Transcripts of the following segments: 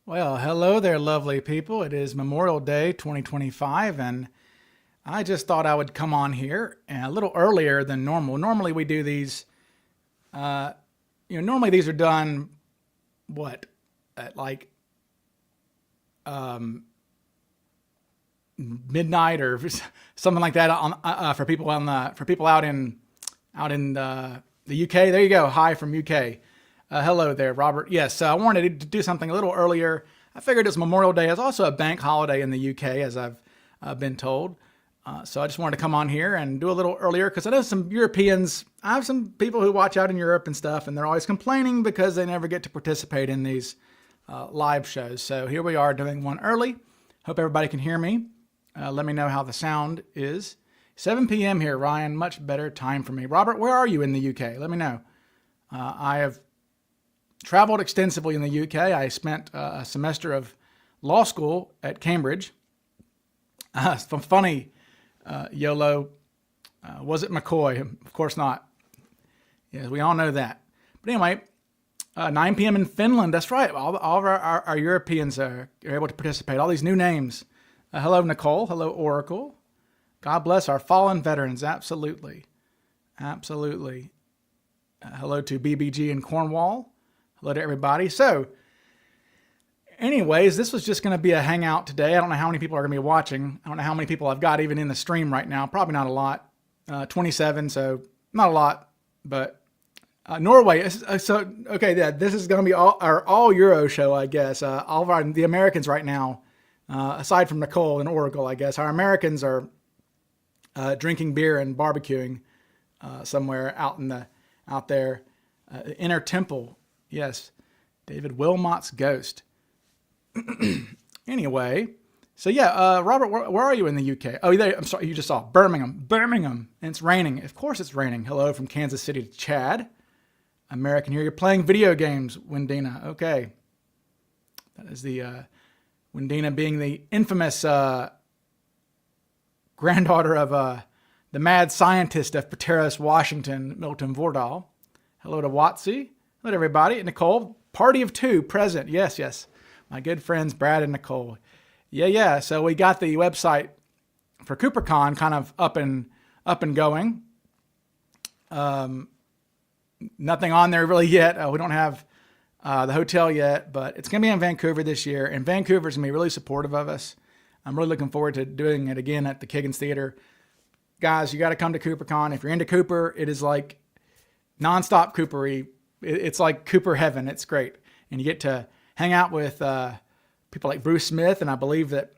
Well, hello there, lovely people. It is Memorial Day 2025, and I just thought I would come on here a little earlier than normal. Normally, we do these, normally these are done, at like midnight or something like that for people out in the UK. There you go. Hi from UK. Hello there, Robert. Yes, I wanted to do something a little earlier. I figured it's Memorial Day. It's also a bank holiday in the UK, as I've been told. So I just wanted to come on here and do a little earlier because I know some Europeans, I have some people who watch out in Europe and stuff, and they're always complaining because they never get to participate in these live shows. So here we are doing one early. Hope everybody can hear me. Let me know how the sound is. 7 p.m. here, Ryan. Much better time for me. Robert, where are you in the UK? Let me know. I have traveled extensively in the UK. I spent a semester of law school at Cambridge. Some funny YOLO. Was it McCoy? Of course not. Yes, we all know that. But anyway, 9 p.m. in Finland. That's right. All of our Europeans are able to participate. All these new names. Hello, Nicole. Hello, Oracle. God bless our fallen veterans. Absolutely. Absolutely. Hello to BBG in Cornwall. Hello to everybody. So, anyways, this was just going to be a hangout today. I don't know how many people are going to be watching. I don't know how many people I've got even in the stream right now. Probably not a lot. 27, so not a lot. But Norway. So, okay, yeah, this is going to be our all Euro show, I guess. All of the Americans right now, aside from Nicole and Oracle, I guess, our Americans are drinking beer and barbecuing somewhere out there. Inner Temple. Yes, David Wilmot's ghost. Anyway, so yeah, Robert, where are you in the UK? Oh, there. I'm sorry, you just saw Birmingham, and it's raining. Of course, it's raining. Hello from Kansas City to Chad. American here. You're playing video games, Wendina. Okay, that is the Wendina being the infamous granddaughter of the mad scientist of Pateros, Washington, Milton Vardall. Hello to Watsy. Hello to everybody. Nicole, party of two present. Yes. My good friends Brad and Nicole. Yeah. So we got the website for CooperCon kind of up and going. Nothing on there really yet. We don't have the hotel yet, but it's going to be in Vancouver this year, and Vancouver's going to be really supportive of us. I'm really looking forward to doing it again at the Kiggins Theater. Guys, you got to come to CooperCon. If you're into Cooper, it is like nonstop Coopery. It's like Cooper heaven. It's great. And you get to hang out with people like Bruce Smith, and I believe that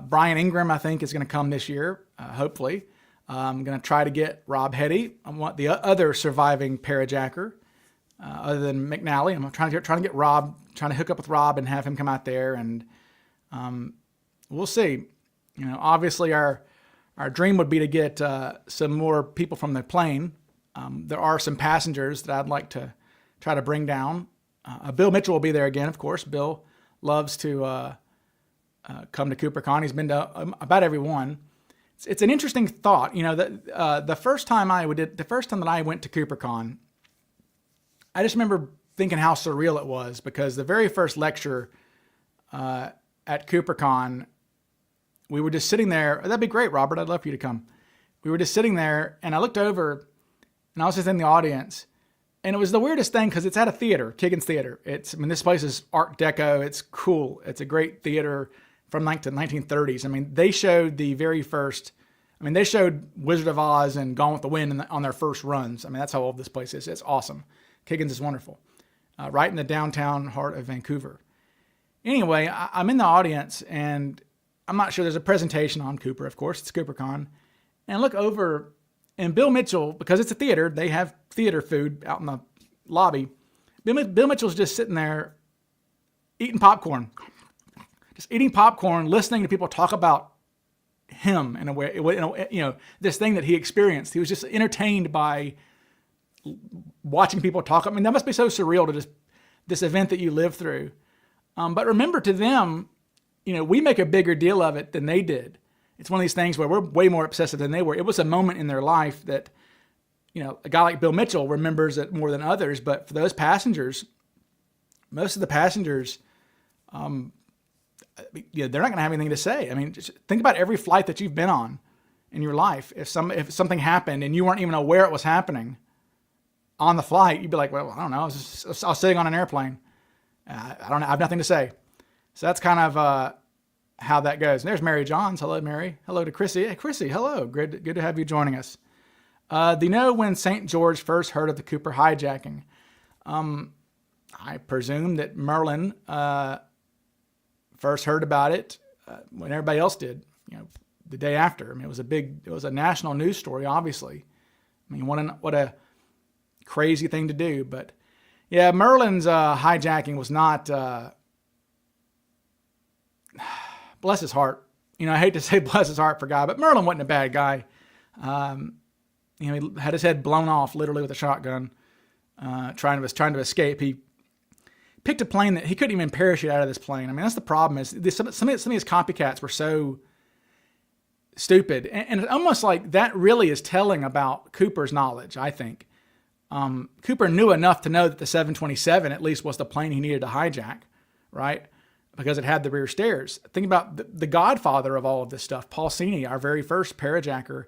Brian Ingram, I think, is going to come this year, hopefully. I'm going to try to get Rob Hetty. I want the other surviving parajacker, other than McNally. I'm trying to get Rob, trying to hook up with Rob and have him come out there, and we'll see. Obviously our dream would be to get some more people from the plane. There are some passengers that I'd like to try to bring down. Bill Mitchell will be there again, of course. Bill loves to come to CooperCon. He's been to about every one. It's an interesting thought. The first time that I went to CooperCon, I just remember thinking how surreal it was, because the very first lecture at CooperCon, we were just sitting there. That'd be great, Robert. I'd love for you to come. We were just sitting there, and I looked over, and I was just in the audience. And it was the weirdest thing because it's at a theater, Kiggins Theater. This place is Art Deco. It's cool. It's a great theater from the 1930s. They showed the very first, they showed Wizard of Oz and Gone with the Wind on their first runs. That's how old this place is. It's awesome. Kiggins is wonderful. Right in the downtown heart of Vancouver. Anyway, I'm in the audience, and I'm not sure, there's a presentation on Cooper, of course. It's CooperCon. And I look over, and Bill Mitchell, because it's a theater, they have theater food out in the lobby. Bill Mitchell's just sitting there eating popcorn. Just eating popcorn, listening to people talk about him in a way, this thing that he experienced. He was just entertained by watching people talk. That must be so surreal to just this event that you live through. But remember, to them, we make a bigger deal of it than they did. It's one of these things where we're way more obsessive than they were. It was a moment in their life that, a guy like Bill Mitchell remembers it more than others. But for those passengers, most of the passengers they're not going to have anything to say. I mean, just think about every flight that you've been on in your life. If something happened and you weren't even aware it was happening on the flight, you'd be like, well, I don't know. I was sitting on an airplane. I don't know. I have nothing to say. So that's kind of how that goes. And there's Mary Johns. Hello, Mary. Hello to Chrissy. Hey, Chrissy. Hello. Good to have you joining us. Do you know when St. George first heard of the Cooper hijacking? I presume that Merlin first heard about it when everybody else did, the day after. I mean, it was a national news story, obviously. I mean, what a crazy thing to do. But yeah, Merlin's hijacking was not, bless his heart. I hate to say bless his heart for guy, but Merlin wasn't a bad guy. He had his head blown off literally with a shotgun, trying to escape. He picked a plane that he couldn't even parachute out of this plane. I mean, that's the problem is some of these copycats were so stupid. And it's almost like that really is telling about Cooper's knowledge, I think. Cooper knew enough to know that the 727 at least was the plane he needed to hijack, right? Because it had the rear stairs. Think about the godfather of all of this stuff, Paulini, our very first parajacker.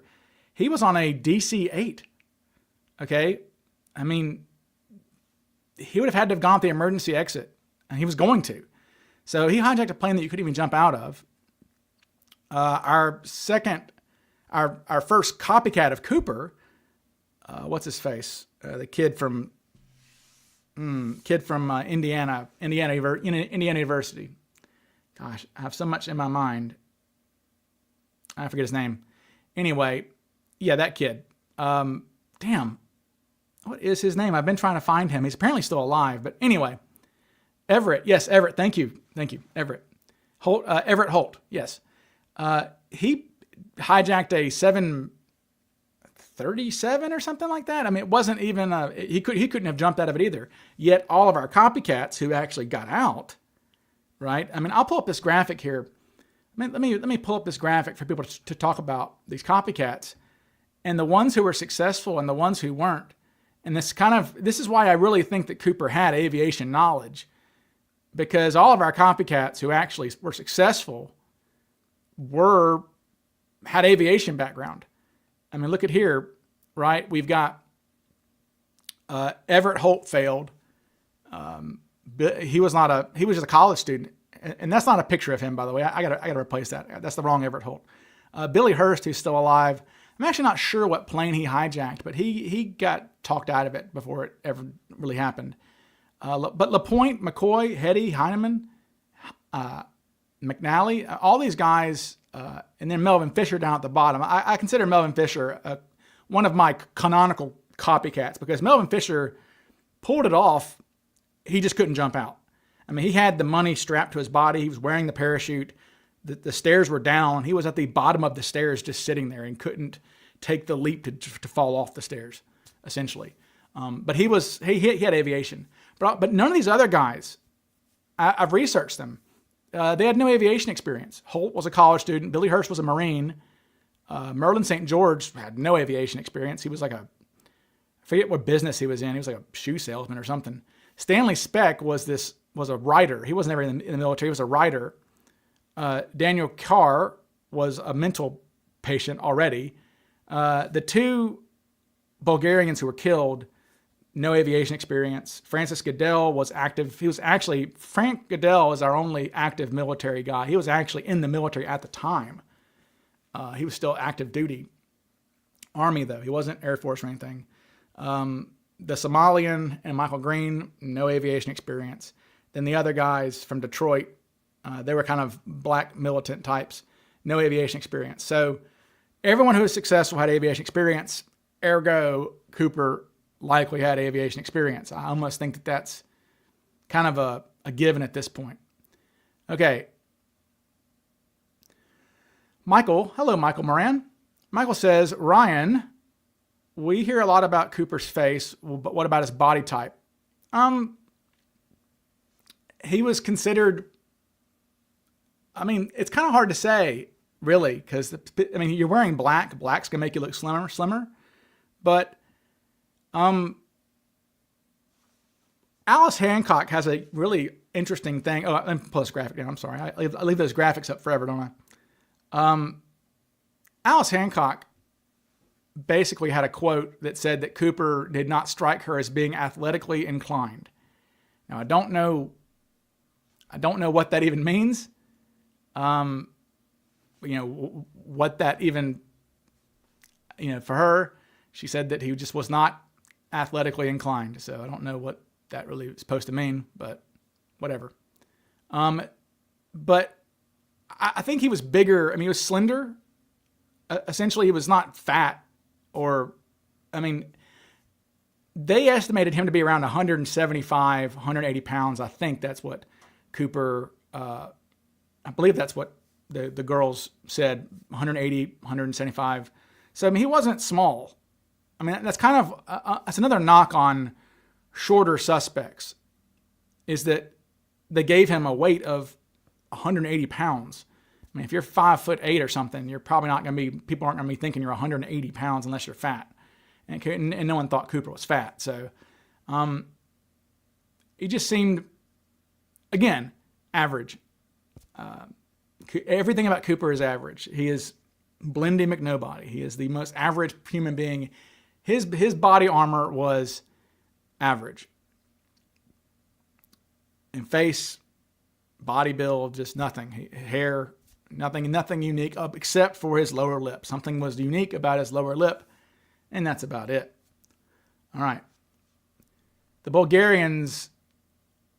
He was on a DC-8, okay? I mean, he would have had to have gone to the emergency exit, and he was going to. So he hijacked a plane that you couldn't even jump out of. Our first copycat of Cooper, what's his face? The kid from Indiana University. Gosh, I have so much in my mind. I forget his name. Anyway, yeah, that kid. Damn. What is his name? I've been trying to find him. He's apparently still alive. But anyway, Everett. Yes, Everett. Thank you. Everett. Everett Holt. Yes. He hijacked a 737 or something like that. I mean, it wasn't even he couldn't have jumped out of it either. Yet all of our copycats who actually got out, right? I mean, I'll pull up this graphic here. I mean, let me pull up this graphic for people to talk about these copycats and the ones who were successful and the ones who weren't. And this is why I really think that Cooper had aviation knowledge, because all of our copycats who actually were successful had aviation background. I mean, look at here, right? We've got Everett Holt failed. He was just a college student, and that's not a picture of him, by the way. I gotta replace that. That's the wrong Everett Holt. Billy Hurst, who's still alive. I'm actually not sure what plane he hijacked, but he got talked out of it before it ever really happened. But LaPointe, McCoy, Hetty, Heinemann, McNally, all these guys, and then Melvin Fisher down at the bottom. I consider Melvin Fisher one of my canonical copycats because Melvin Fisher pulled it off. He just couldn't jump out. I mean, he had the money strapped to his body. He was wearing the parachute. The stairs were down. He was at the bottom of the stairs just sitting there and couldn't take the leap to fall off the stairs, essentially. But he had aviation. But none of these other guys, I've researched them. They had no aviation experience. Holt was a college student. Billy Hurst was a Marine. Merlin St. George had no aviation experience. He was I forget what business he was in. He was like a shoe salesman or something. Stanley Speck was a writer. He wasn't ever in the military. He was a writer. Daniel Carr was a mental patient already. The two Bulgarians who were killed, no aviation experience. Francis Goodell was active. Frank Goodell is our only active military guy. He was actually in the military at the time. He was still active duty. Army, though. He wasn't Air Force or anything. The Somalian and Michael Green, no aviation experience. Then the other guys from Detroit, they were kind of black militant types, no aviation experience. So everyone who was successful had aviation experience. Ergo, Cooper likely had aviation experience. I almost think that that's kind of a given at this point. Okay. Michael, hello, Michael Moran. Michael says, Ryan, we hear a lot about Cooper's face, but what about his body type? He was considered, I mean, it's kind of hard to say, really, because, I mean, you're wearing black. Black's going to make you look slimmer. But Alice Hancock has a really interesting thing. Oh, let me pull this graphic down. I'm sorry. I leave those graphics up forever, don't I? Alice Hancock basically had a quote that said that Cooper did not strike her as being athletically inclined. Now, I don't know what that even means. What that even, for her, she said that he just was not athletically inclined. So I don't know what that really is supposed to mean, but whatever. But I think he was bigger. I mean, he was slender. Essentially, he was not fat they estimated him to be around 175, 180 pounds. I think that's what Cooper, I believe that's what the girls said, 180, 175. So, he wasn't small. That's kind of, that's another knock on shorter suspects, is that they gave him a weight of 180 pounds. If you're 5'8" or something, you're probably not going to be, people aren't going to be thinking you're 180 pounds unless you're fat. And no one thought Cooper was fat. So, he just seemed, again, average. Everything about Cooper is average. He is Blindy McNobody. He is the most average human being. His body armor was average. In face, body build, just nothing. Hair, nothing unique except for his lower lip. Something was unique about his lower lip, and that's about it. All right. The Bulgarians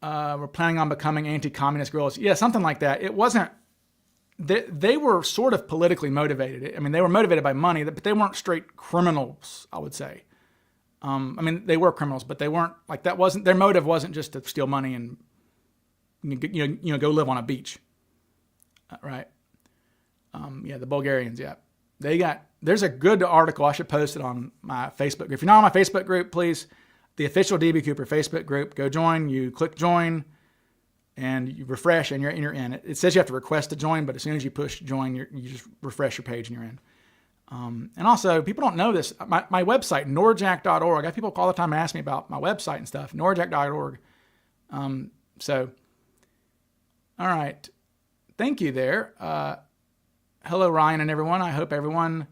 were planning on becoming anti-communist guerrillas. Yeah, something like that. It wasn't. They were sort of politically motivated. They were motivated by money, but they weren't straight criminals, I would say. They were criminals, but they weren't like that. Wasn't their motive? Wasn't just to steal money and go live on a beach, right? The Bulgarians. Yeah, there's a good article. I should post it on my Facebook group. If you're not on my Facebook group, please, the official DB Cooper Facebook group, go join. You click join, and you refresh, and you're in. It says you have to request to join, but as soon as you push join, you just refresh your page and you're in. And also, people don't know this. My website, norjack.org. I have people all the time ask me about my website and stuff. Norjack.org. All right. Thank you there. Hello, Ryan and everyone. I hope everyone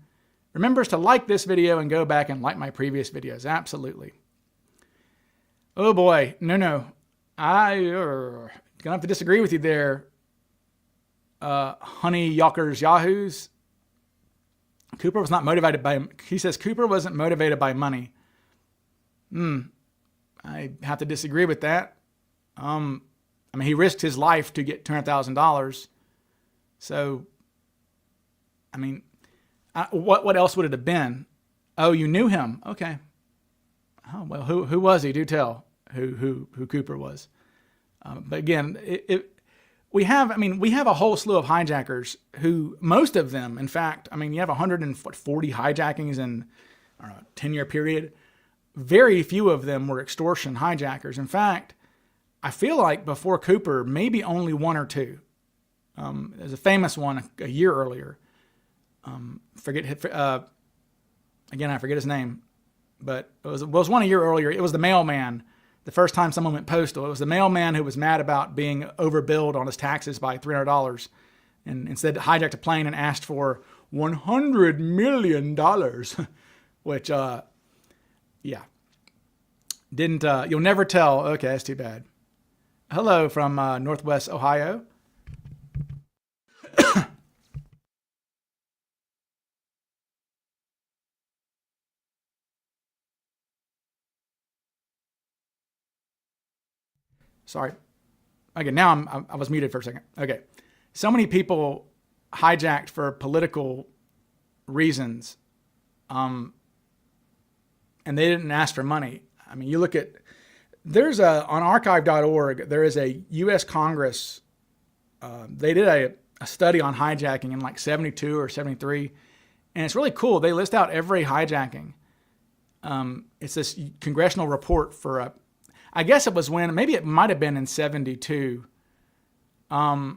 remembers to like this video and go back and like my previous videos. Absolutely. Oh boy. No. Gonna have to disagree with you there. Honey Yockers Yahoos. Cooper was not motivated by, he says Cooper wasn't motivated by money. I have to disagree with that. He risked his life to get $200,000. So, what else would it have been? Oh, you knew him. Okay. Oh, well, who was he? Do tell who Cooper was. But again, we have a whole slew of hijackers who, most of them, in fact, you have 140 hijackings in a 10-year period. Very few of them were extortion hijackers. In fact, I feel like before Cooper, maybe only one or two. There's a famous one a year earlier. I forget his name, but it was one a year earlier. It was the mailman. The first time someone went postal, it was the mailman who was mad about being overbilled on his taxes by $300, and instead hijacked a plane and asked for $100 million, which, didn't. You'll never tell. Okay, that's too bad. Hello from Northwest Ohio. Sorry. Okay, now I was muted for a second. Okay. So many people hijacked for political reasons, and they didn't ask for money. You look at, on archive.org, there is a U.S. Congress, they did a study on hijacking in like 72 or 73, and it's really cool. They list out every hijacking. It's this congressional report for I guess it was when, maybe it might have been in 72. It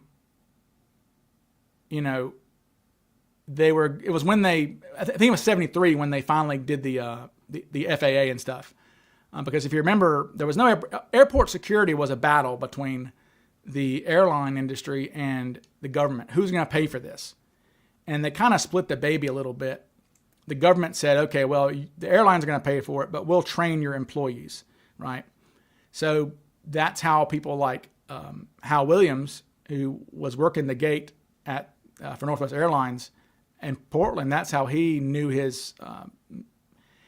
was when I think it was 73 when they finally did the FAA and stuff. Because if you remember, there was no airport security was a battle between the airline industry and the government. Who's going to pay for this? And they kind of split the baby a little bit. The government said, okay, well, the airlines are going to pay for it, but we'll train your employees, right? So that's how people like Hal Williams, who was working the gate at for Northwest Airlines in Portland, that's how he knew his.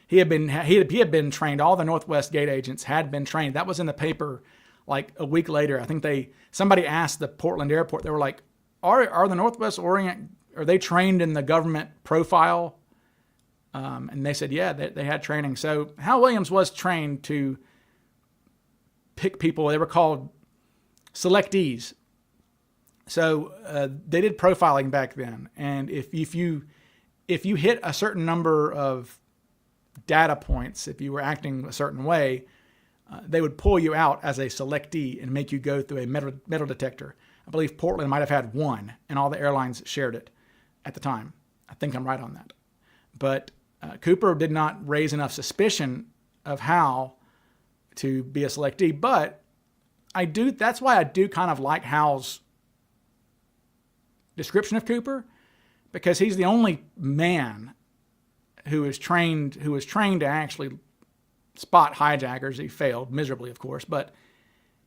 He had been trained. All the Northwest gate agents had been trained. That was in the paper like a week later. I think somebody asked the Portland airport. They were like, "Are the Northwest Orient, are they trained in the government profile?" And they said, "Yeah, they had training." So Hal Williams was trained to pick people. They were called selectees. So they did profiling back then, and if you hit a certain number of data points, if you were acting a certain way, they would pull you out as a selectee and make you go through a metal detector. I believe Portland might have had one, and all the airlines shared it at the time. I think I'm right on that. But Cooper did not raise enough suspicion of Hal to be a selectee. But that's why I do kind of like Hal's description of Cooper, because he's the only man who was trained to actually spot hijackers. He failed miserably, of course, but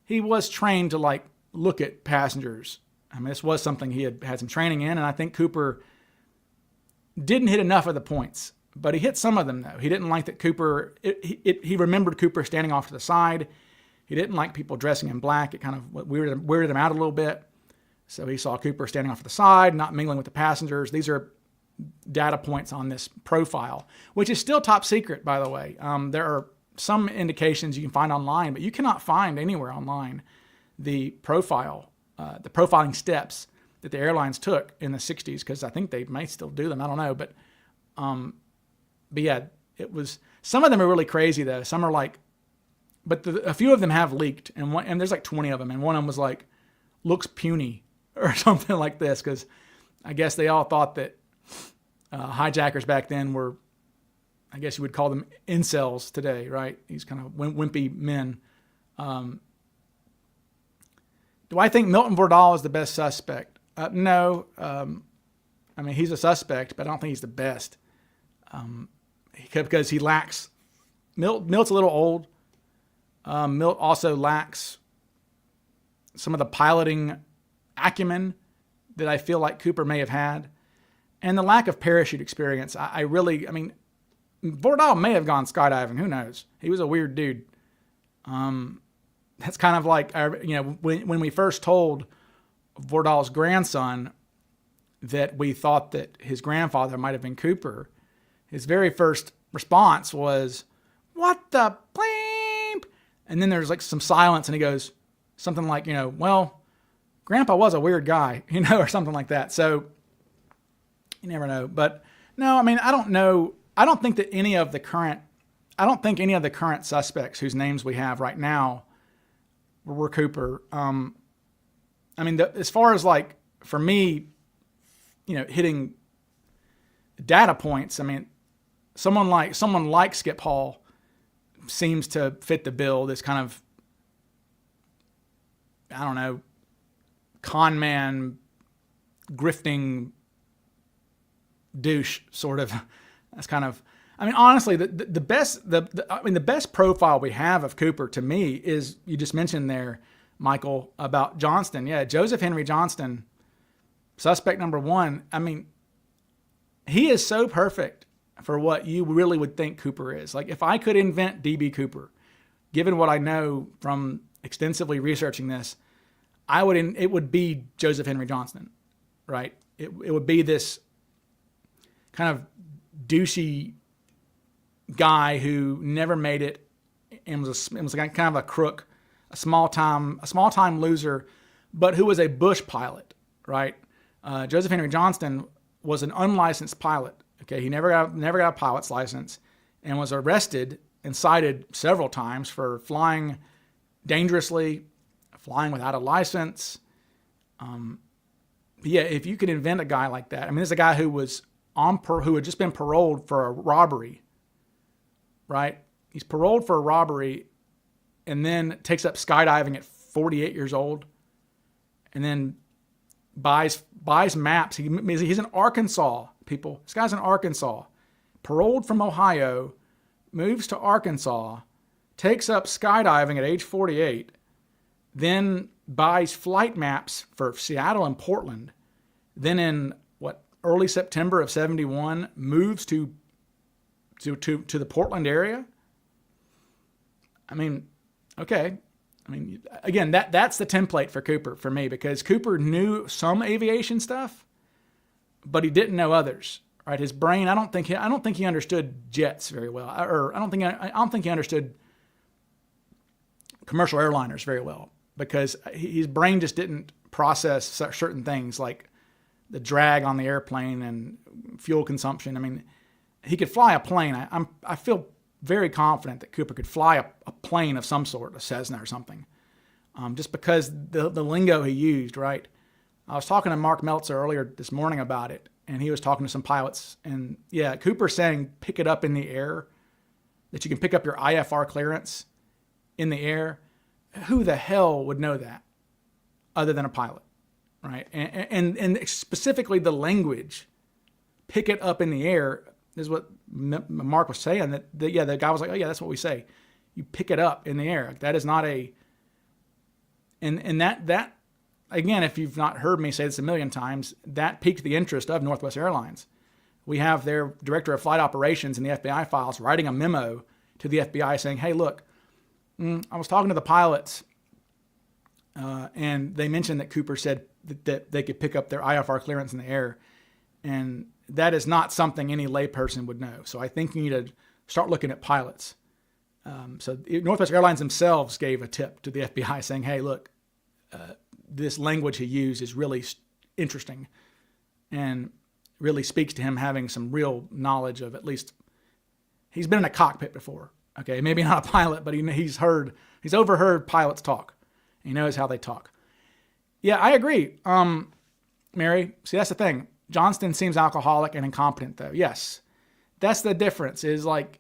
he was trained to like look at passengers. I mean, this was something he had some training in, and I think Cooper didn't hit enough of the points, but he hit some of them though. He didn't like that Cooper. He remembered Cooper standing off to the side. He didn't like people dressing in black. It kind of weirded him out a little bit. So he saw Cooper standing off to the side, not mingling with the passengers. These are data points on this profile, which is still top secret, by the way. There are some indications you can find online, but you cannot find anywhere online the profiling steps that the airlines took in the 60s, because I think they may still do them. I don't know. But yeah, it was, some of them are really crazy though. Some are like, but a few of them have leaked, and there's like 20 of them, and one of them was like, looks puny or something like this, because I guess they all thought that hijackers back then were, I guess you would call them incels today, right? These kind of wimpy men. Do I think Milton Vardall is the best suspect? No. I mean, he's a suspect, but I don't think he's the best. Because he lacks... Milt's a little old. Milt also lacks some of the piloting acumen that I feel like Cooper may have had, and the lack of parachute experience. I mean, Vardall may have gone skydiving. Who knows? He was a weird dude. That's kind of like, when we first told Vardall's grandson that we thought that his grandfather might have been Cooper, his very first response was, "What the bleep?" And then there's like some silence, and he goes something like, well, Grandpa was a weird guy, or something like that. So you never know. But no, I mean, I don't know. I don't think any of the current suspects whose names we have right now were Cooper. I mean, as far as like, for me, hitting data points, I mean, someone like Skip Hall seems to fit the bill. This kind of, I don't know, con man, grifting douche sort of. That's kind of, I mean, honestly, the best profile we have of Cooper to me is, you just mentioned there, Michael, about Johnston. Yeah, Joseph Henry Johnston, suspect number one. I mean, he is so perfect for what you really would think Cooper is. Like, if I could invent DB Cooper, given what I know from extensively researching this, it would be Joseph Henry Johnston, right? It would be this kind of douchey guy who never made it and was kind of a crook, a small time loser, but who was a bush pilot, right? Joseph Henry Johnston was an unlicensed pilot. Okay, he never got a pilot's license, and was arrested and cited several times for flying dangerously, flying without a license. Yeah, if you could invent a guy like that, I mean, there's a guy who was who had just been paroled for a robbery, right? He's paroled for a robbery, and then takes up skydiving at 48 years old. and then buys maps. He's in Arkansas, people. This guy's in Arkansas, paroled from Ohio, moves to Arkansas, takes up skydiving at age 48, then buys flight maps for Seattle and Portland. Then in early September of 71, moves to the Portland area. I mean, okay. I mean, again, that's the template for Cooper for me, because Cooper knew some aviation stuff, but he didn't know others. Right? His brain, I don't think he understood jets very well, or I don't think he understood commercial airliners very well, because his brain just didn't process certain things like the drag on the airplane and fuel consumption. I mean, he could fly a plane. I feel very confident that Cooper could fly a plane of some sort, a Cessna or something, just because the lingo he used, right? I was talking to Mark Meltzer earlier this morning about it, and he was talking to some pilots. And yeah, Cooper's saying pick it up in the air, that you can pick up your IFR clearance in the air. Who the hell would know that other than a pilot, right? And specifically the language, pick it up in the air, is what Mark was saying. The guy was like, oh yeah, that's what we say. You pick it up in the air. That is not a, and that again, if you've not heard me say this a million times, that piqued the interest of Northwest Airlines. We have their director of flight operations in the FBI files writing a memo to the FBI saying, hey, look, I was talking to the pilots, and they mentioned that Cooper said that they could pick up their IFR clearance in the air, and that is not something any layperson would know. So I think you need to start looking at pilots. So Northwest Airlines themselves gave a tip to the FBI saying, hey, look, this language he used is really interesting and really speaks to him having some real knowledge of, at least he's been in a cockpit before. Okay, maybe not a pilot, but he's overheard pilots talk. He knows how they talk. Yeah, I agree. Mary, see, that's the thing. Johnston seems alcoholic and incompetent, though. Yes, that's the difference. Is like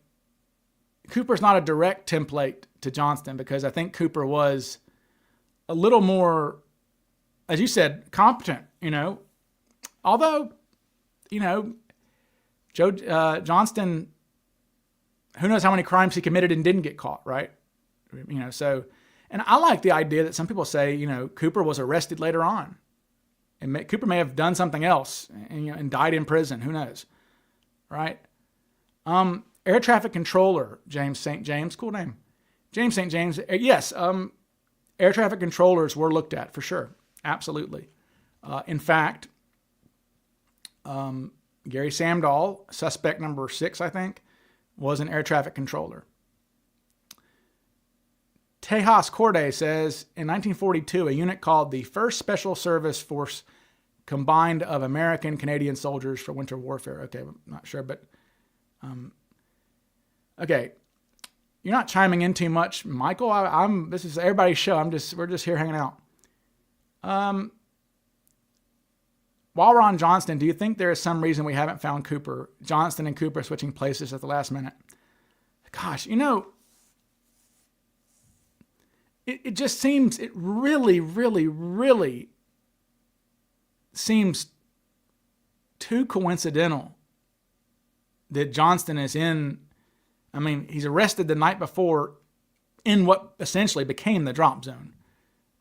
Cooper's not a direct template to Johnston, because I think Cooper was a little more, as you said, competent. Although, Johnston, who knows how many crimes he committed and didn't get caught, right? So, and I like the idea that some people say, Cooper was arrested later on. And Cooper may have done something else and died in prison. Who knows, right? Air traffic controller, James St. James, cool name. James St. James, yes, air traffic controllers were looked at for sure. Absolutely. In fact, Gary Samdahl, suspect number 6, I think, was an air traffic controller. Tejas Corday says, in 1942, a unit called the 1st Special Service Force combined of American Canadian soldiers for winter warfare. Okay, I'm not sure, but okay. You're not chiming in too much, Michael. This is everybody's show. We're just here hanging out. While we're on Johnston, do you think there is some reason we haven't found Cooper? Johnston and Cooper switching places at the last minute. Gosh, it just seems, it really, really, really seems too coincidental that Johnston is in. I mean, he's arrested the night before in what essentially became the drop zone,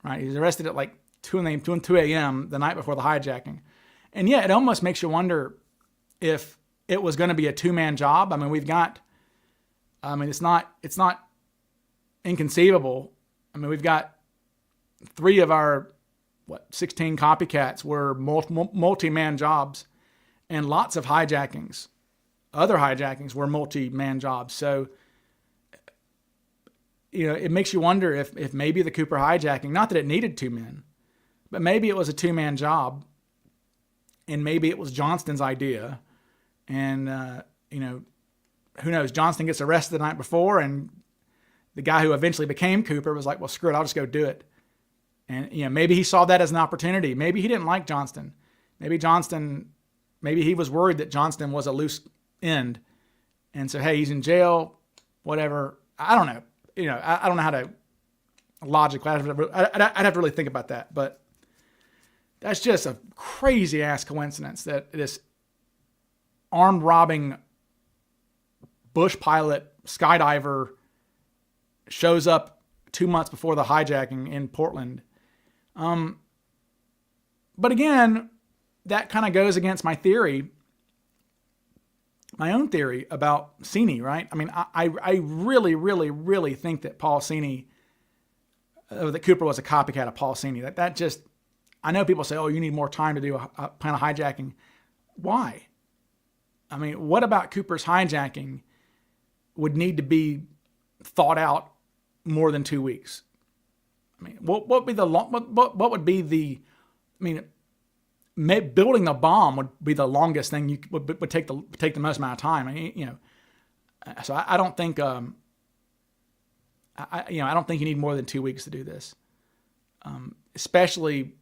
right? He's arrested at like 2 a.m. the night before the hijacking. And yeah, it almost makes you wonder if it was going to be a 2-man job. I mean, it's not inconceivable. I mean, we've got 3 of our, 16 copycats were multi-man jobs, and lots of hijackings. Other hijackings were multi-man jobs. So, it makes you wonder if maybe the Cooper hijacking, not that it needed 2 men, but maybe it was a 2-man job, and maybe it was Johnston's idea. And, who knows? Johnston gets arrested the night before, and the guy who eventually became Cooper was like, well, screw it, I'll just go do it. And, maybe he saw that as an opportunity. Maybe he didn't like Johnston. Maybe he was worried that Johnston was a loose end. And so, hey, he's in jail, whatever. I don't know. I don't know how to logically, I'd have to really think about that. But That's just a crazy ass coincidence that this armed robbing bush pilot skydiver shows up 2 months before the hijacking in Portland. But again, that kind of goes against my theory, my own theory about Cini, right? I mean, I really, really, really think that Paul Cini, that Cooper was a copycat of Paul Cini. That just, I know people say, oh, you need more time to do a plan of hijacking. Why? I mean, what about Cooper's hijacking would need to be thought out more than 2 weeks? I mean, what would be the what would be the? I mean, building the bomb would be the longest thing would take the most amount of time. I mean, you know, so I don't think I don't think you need more than 2 weeks to do this. Especially,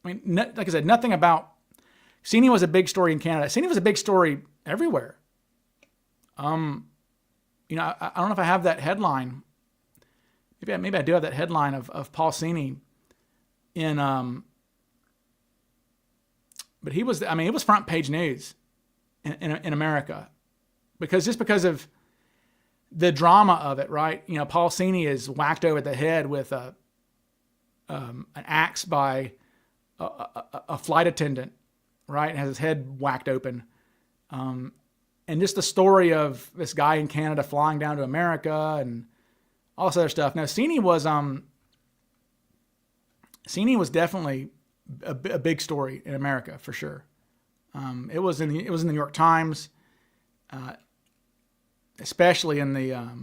I mean, like I said, nothing about Cini was a big story in Canada. Cini was a big story everywhere. You know, I don't know if I have that headline. Maybe I do have that headline of Paul Cini in, but he was, I mean, it was front page news in America because of the drama of it, right? You know, Paul Cini is whacked over the head with an axe by a flight attendant, right? And has his head whacked open. And just the story of this guy in Canada flying down to America and all this other stuff. Now, Cini was definitely a big story in America for sure. It was in the New York Times, especially in the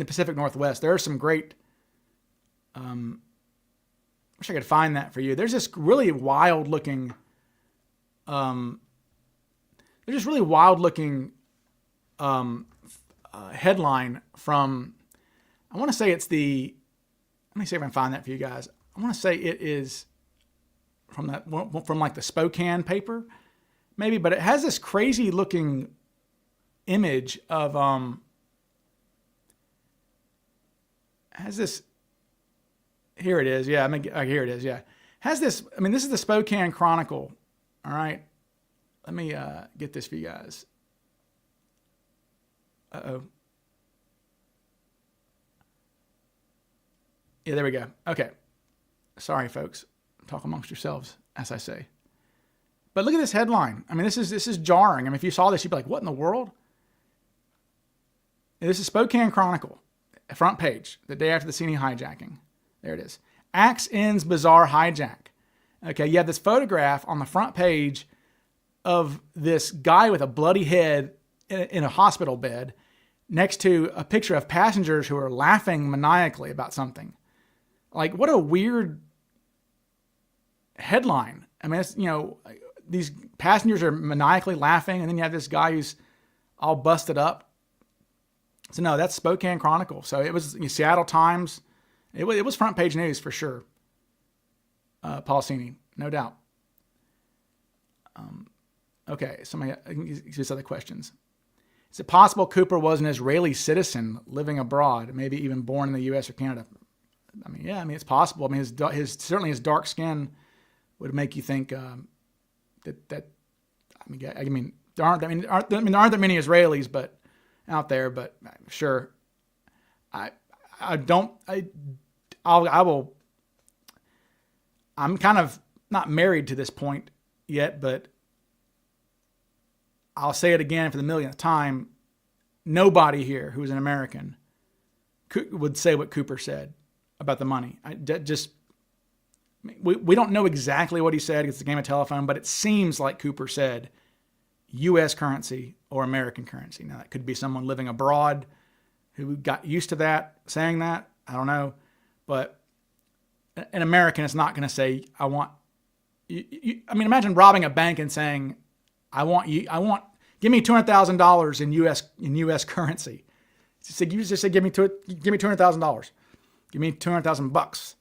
Pacific Northwest. There are some great. Wish I could find that for you. There's this really wild looking. There's this really wild looking headline from, I want to say it's the, let me see if I can find that for you guys. I want to say it is from like the Spokane paper, maybe, but it has this crazy looking image of, has this, here it is. Yeah. Here it is. Yeah. Has this, I mean, this is the Spokane Chronicle. All right. Let me get this for you guys. Uh-oh. Yeah, there we go. Okay. Sorry, folks. Talk amongst yourselves, as I say. But look at this headline. I mean, this is jarring. I mean, if you saw this, you'd be like, what in the world? And this is Spokane Chronicle, front page, the day after the Cini hijacking. There it is. Axe ends bizarre hijack. Okay, you have this photograph on the front page of this guy with a bloody head in a hospital bed next to a picture of passengers who are laughing maniacally about something. Like, what a weird headline. I mean, it's, you know, these passengers are maniacally laughing, and then you have this guy who's all busted up. So no, that's Spokane Chronicle. So it was Seattle Times. It was front page news for sure. Paul Cini, no doubt. Okay, somebody these other questions. Is it possible Cooper was an Israeli citizen living abroad, maybe even born in the U.S. or Canada? I mean, yeah, I mean, it's possible. I mean, certainly his dark skin would make you think that. I mean, there aren't that many Israelis, but out there. But sure, I will. I'm kind of not married to this point yet, but I'll say it again for the millionth time. Nobody here who's an American would say what Cooper said about the money. We don't know exactly what he said. It's a game of telephone, but it seems like Cooper said U.S. currency or American currency. Now, that could be someone living abroad who got used to that, saying that. I don't know. But an American is not going to say, I want you. I mean, imagine robbing a bank and saying, give me $200,000 in U.S. currency. You just say, give me $200,000. Give me $200,000.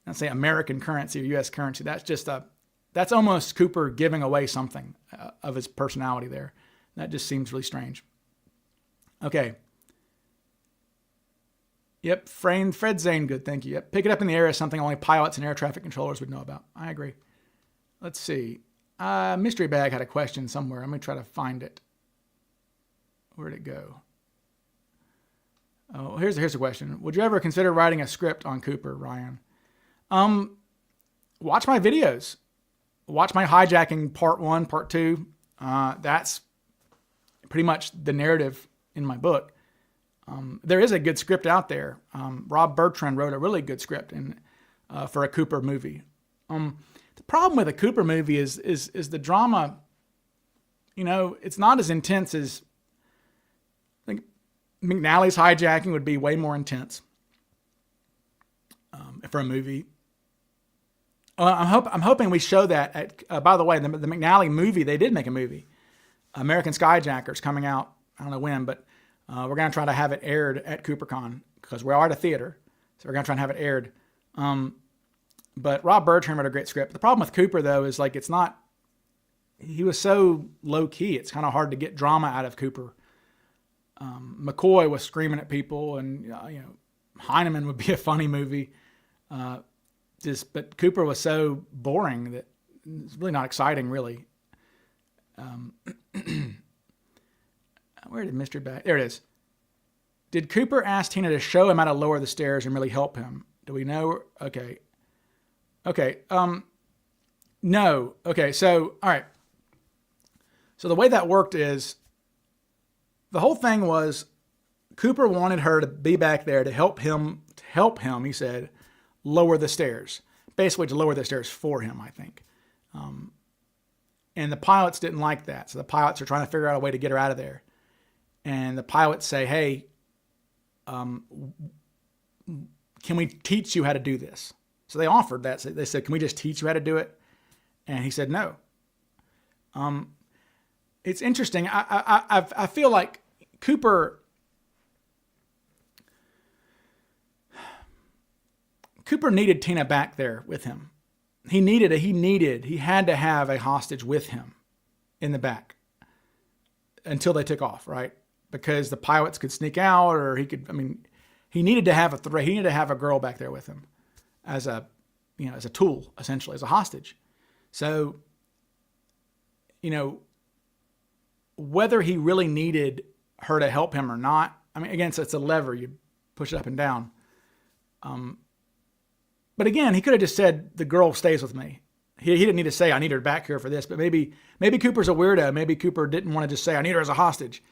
And say American currency or U.S. currency. That's almost Cooper giving away something of his personality there. That just seems really strange. Okay. Yep, Fred Zane, good, thank you. Yep, pick it up in the air is something only pilots and air traffic controllers would know about. I agree. Let's see. Mystery Bag had a question somewhere. I'm going to try to find it. Where'd it go? Oh, here's a question. Would you ever consider writing a script on Cooper, Ryan? Watch my videos. Watch my hijacking part 1, part 2. That's pretty much the narrative in my book. There is a good script out there. Rob Bertrand wrote a really good script for a Cooper movie. The problem with a Cooper movie is the drama. You know, it's not as intense as I think McNally's hijacking would be way more intense for a movie. I'm hoping we show that at. By the way, the McNally movie, they did make a movie, American Skyjackers, coming out. I don't know when, but we're going to try to have it aired at CooperCon because we are at a theater. So we're going to try and have it aired. But Rob Bertrand wrote a great script. The problem with Cooper, though, is like it's not, he was so low key. It's kind of hard to get drama out of Cooper. McCoy was screaming at people, and, you know, Heineman would be a funny movie. But Cooper was so boring that it's really not exciting, really. Where did Mr. Bag? There it is. Did Cooper ask Tina to show him how to lower the stairs and really help him? Do we know? Okay. No. Okay. So, all right. So the way that worked is the whole thing was Cooper wanted her to be back there to help him, he said, lower the stairs. Basically to lower the stairs for him, I think. And the pilots didn't like that. So the pilots are trying to figure out a way to get her out of there. And the pilots say, hey, can we teach you how to do this? So they offered that. So they said, can we just teach you how to do it? And he said, no. It's interesting. I feel like Cooper needed Tina back there with him. He had to have a hostage with him in the back until they took off, right? Because the pilots could sneak out, or he needed to have a threat. He needed to have a girl back there with him as a tool, essentially, as a hostage. So, whether he really needed her to help him or not, again, so it's a lever. You push it up and down. But again, he could have just said, the girl stays with me. He didn't need to say, I need her back here for this. But maybe Cooper's a weirdo. Maybe Cooper didn't want to just say, I need her as a hostage.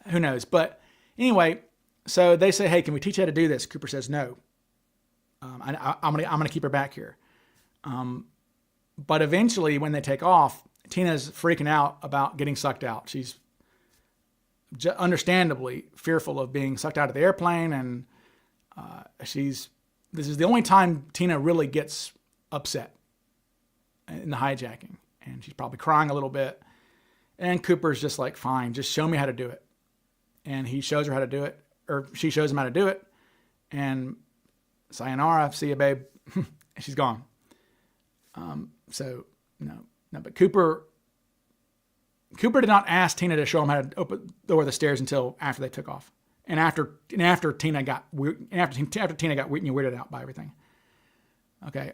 Who knows? But anyway, so they say, hey, can we teach you how to do this? Cooper says, no. I'm gonna keep her back here. But eventually, when they take off, Tina's freaking out about getting sucked out. She's understandably fearful of being sucked out of the airplane, and this is the only time Tina really gets upset in the hijacking, and she's probably crying a little bit. And Cooper's just like, fine, just show me how to do it. And he shows her how to do it, or she shows him how to do it. And sayonara, see you, babe. And she's gone. So no, but Cooper did not ask Tina to show him how to lower the stairs until after they took off. And after Tina got weirded out by everything. Okay.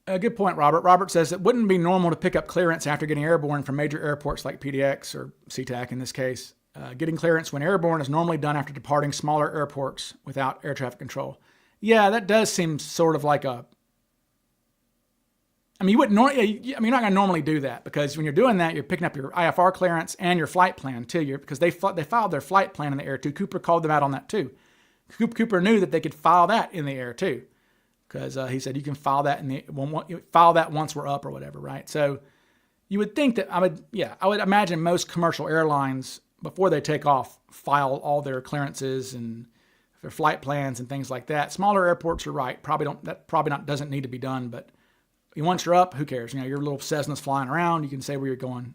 A good point, Robert. Robert says it wouldn't be normal to pick up clearance after getting airborne from major airports like PDX or SeaTac in this case. Getting clearance when airborne is normally done after departing smaller airports without air traffic control. Yeah, that does seem sort of like a... you wouldn't you're not going to normally do that, because when you're doing that, you're picking up your IFR clearance and your flight plan too. Because they filed their flight plan in the air too. Cooper called them out on that too. Cooper knew that they could file that in the air too, because he said you can file that file that once we're up or whatever, right? So you would think that I would imagine most commercial airlines, before they take off, file all their clearances and their flight plans and things like that. Smaller airports are right. Doesn't need to be done, but once you're up, who cares? Your little Cessna's flying around. You can say where you're going,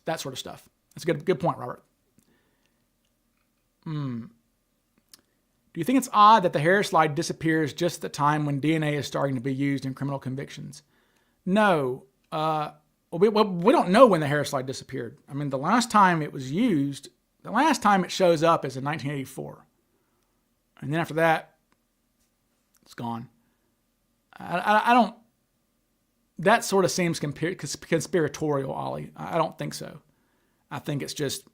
that sort of stuff. That's a good point, Robert. Do you think it's odd that the hair slide disappears just at the time when DNA is starting to be used in criminal convictions? No. We don't know when the hair slide disappeared. I mean, the last time it was used, the last time it shows up is in 1984. And then after that, it's gone. I don't, that sort of seems conspiratorial, Ollie. I don't think so. I think it's just,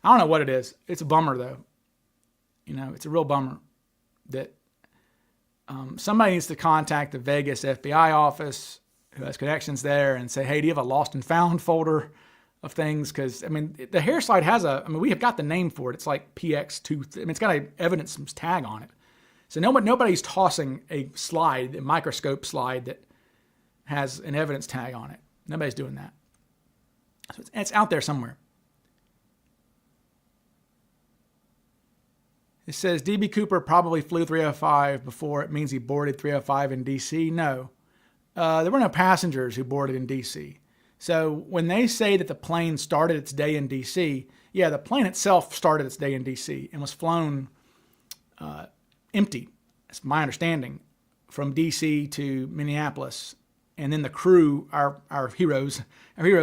I don't know what it is. It's a bummer, though. You know, it's a real bummer that somebody needs to contact the Vegas FBI office who has connections there and say, hey, do you have a lost and found folder of things? Because, I mean, the hair slide has we have got the name for it. It's like PX2. I mean, it's got an evidence tag on it. So nobody's tossing a slide, a microscope slide that has an evidence tag on it. Nobody's doing that. So it's out there somewhere. It says D.B. Cooper probably flew 305 before. It means he boarded 305 in D.C. No. There were no passengers who boarded in D.C. So when they say that the plane started its day in D.C., yeah, the plane itself started its day in D.C. and was flown empty, that's my understanding, from D.C. to Minneapolis. And then the crew, our hero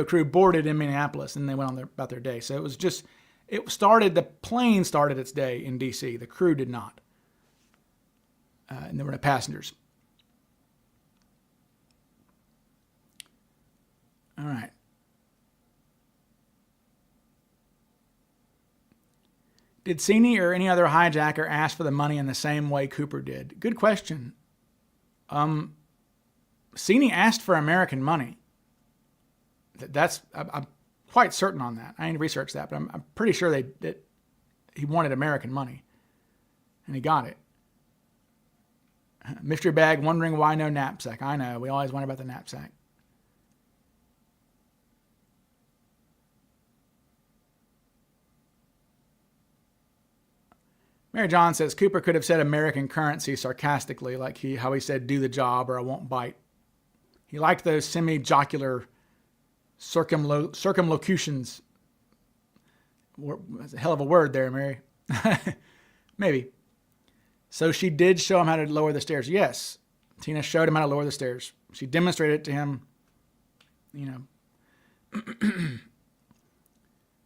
crew, boarded in Minneapolis, and they went on about their day. So it was just... the plane started its day in D.C. The crew did not. And there were no passengers. All right. Did Cini or any other hijacker ask for the money in the same way Cooper did? Good question. Cini asked for American money. I'm quite certain on that. I didn't research that, but I'm pretty sure that he wanted American money, and he got it. Mystery bag, wondering why no knapsack. I know, we always wonder about the knapsack. Mary John says Cooper could have said American currency sarcastically, like how he said do the job or I won't bite. He liked those semi-jocular circumlocutions. That's a hell of a word there, Mary. Maybe. So she did show him how to lower the stairs. Yes. Tina showed him how to lower the stairs. She demonstrated it to him. You know.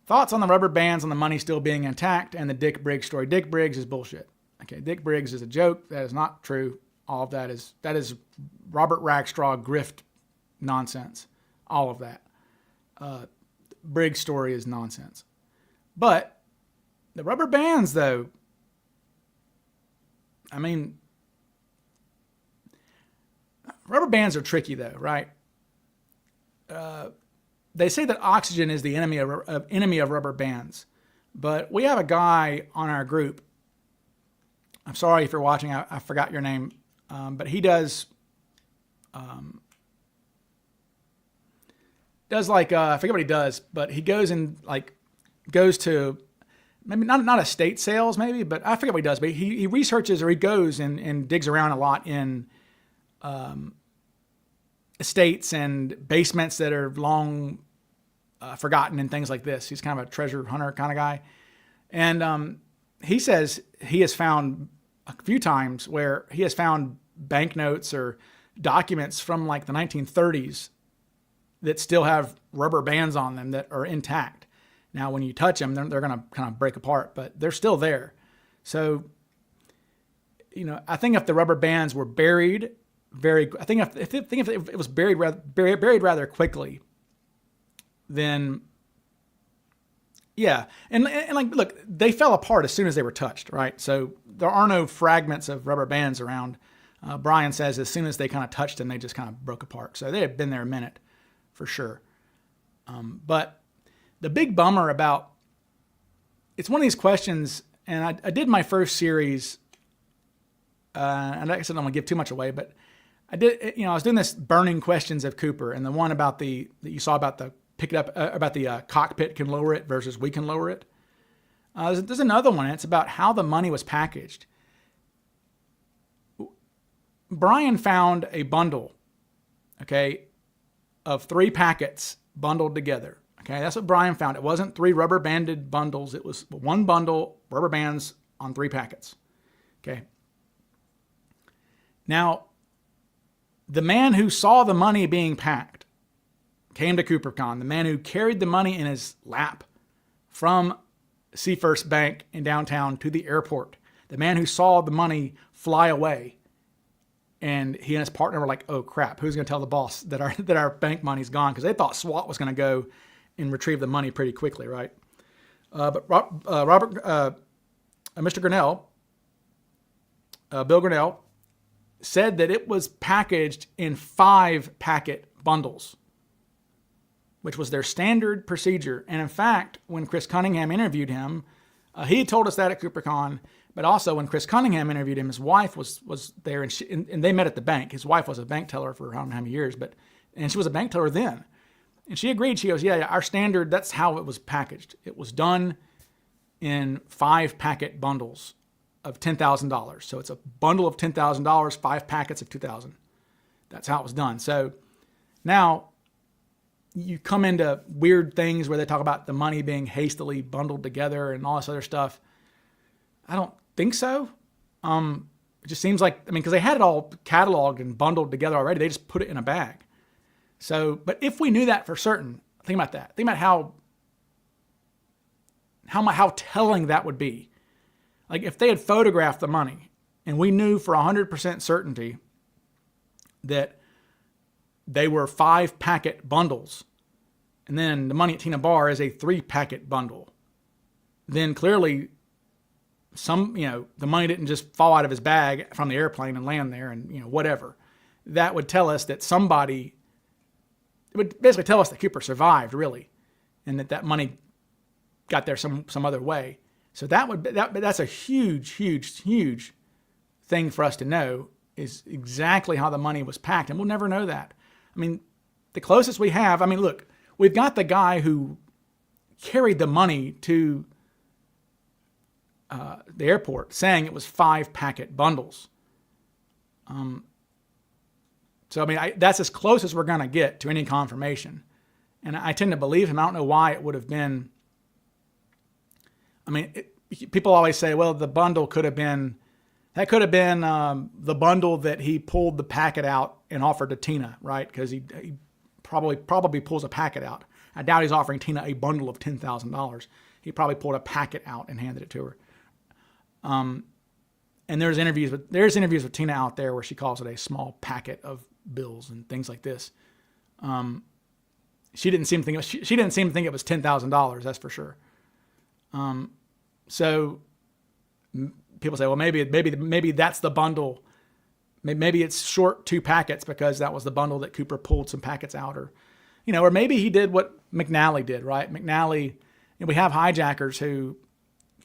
Thoughts on the rubber bands on the money still being intact and the Dick Briggs story. Dick Briggs is bullshit. Okay, Dick Briggs is a joke. That is not true. All of that is Robert Rackstraw grift nonsense. All of that. Briggs' story is nonsense. But the rubber bands, though, I mean, rubber bands are tricky, though, right? They say that oxygen is the enemy of rubber bands. But we have a guy on our group. I'm sorry if you're watching. I forgot your name. But he does like, I forget what he does, but he goes to maybe not estate sales maybe, but I forget what he does, but he researches, or he goes and digs around a lot in estates and basements that are long forgotten and things like this. He's kind of a treasure hunter kind of guy. And he says he has found a few times where he has found banknotes or documents from like the 1930s that still have rubber bands on them that are intact. Now, when you touch them, they're going to kind of break apart, but they're still there. So, you know, I think if the rubber bands were buried if it was buried rather quickly, then yeah. And like, look, they fell apart as soon as they were touched, right? So there are no fragments of rubber bands around. Brian says as soon as they kind of touched them, they just kind of broke apart. So they had been there a minute for sure. But the big bummer about, it's one of these questions, and I did my first series, and like I said, I don't want to give too much away, but I was doing this burning questions of Cooper, and the one about that you saw about the pick it up, about the cockpit can lower it versus we can lower it. There's another one, and it's about how the money was packaged. Brian found a bundle, okay, of 3 packets bundled together. Okay, that's what Brian found. It wasn't 3 rubber banded bundles. It was one bundle, rubber bands on 3 packets. Okay. Now, the man who saw the money being packed came to CooperCon. The man who carried the money in his lap from Seafirst Bank in downtown to the airport. The man who saw the money fly away. And he and his partner were like, oh crap, who's going to tell the boss that our bank money's gone? Because they thought SWAT was going to go and retrieve the money pretty quickly, right? But Mr. Grinnell, Bill Grinnell, said that it was packaged in 5-packet bundles, which was their standard procedure. And in fact, when Chris Cunningham interviewed him, he told us that at CooperCon, but also when Chris Cunningham interviewed him, his wife was there, and they met at the bank. His wife was a bank teller for I don't know how many years, and she was a bank teller then. And she agreed. She goes, yeah, our standard, that's how it was packaged. It was done in 5-packet bundles of $10,000. So it's a bundle of $10,000, 5 packets of $2,000. That's how it was done. So now you come into weird things where they talk about the money being hastily bundled together and all this other stuff. I don't think so. It just seems like, because they had it all cataloged and bundled together already. They just put it in a bag. So, but if we knew that for certain, think about that. Think about how telling that would be. Like if they had photographed the money and we knew for 100% certainty that they were 5-packet bundles, and then the money at Tina Bar is a 3-packet bundle, then clearly the money didn't just fall out of his bag from the airplane and land there and, whatever. That would tell us that somebody, it would basically tell us that Cooper survived, really, and that money got there some other way. So that's a huge, huge, huge thing for us to know, is exactly how the money was packed, and we'll never know that. The closest we have, look, we've got the guy who carried the money to the airport saying it was 5-packet bundles. That's as close as we're going to get to any confirmation. And I tend to believe him. I don't know why it would have been. People always say, well, the bundle could have been the bundle that he pulled the packet out and offered to Tina, right? Because he probably pulls a packet out. I doubt he's offering Tina a bundle of $10,000. He probably pulled a packet out and handed it to her. And there's interviews with Tina out there where she calls it a small packet of bills and things like this. She didn't seem to think it was $10,000. That's for sure. So people say, well, maybe that's the bundle. Maybe it's short 2 packets because that was the bundle that Cooper pulled some packets out, or maybe he did what McNally did, right? McNally, we have hijackers who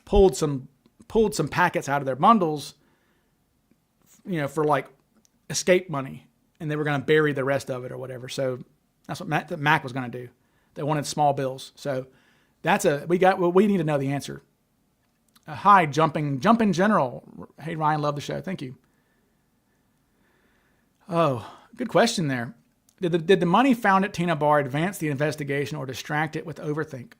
pulled some packets out of their bundles, for like escape money, and they were going to bury the rest of it or whatever. So that's what Mac was going to do. They wanted small bills. So we need to know the answer. Hi, jumping general. Hey, Ryan, love the show. Thank you. Oh, good question there. Did the money found at Tina Bar advance the investigation or distract it with overthink?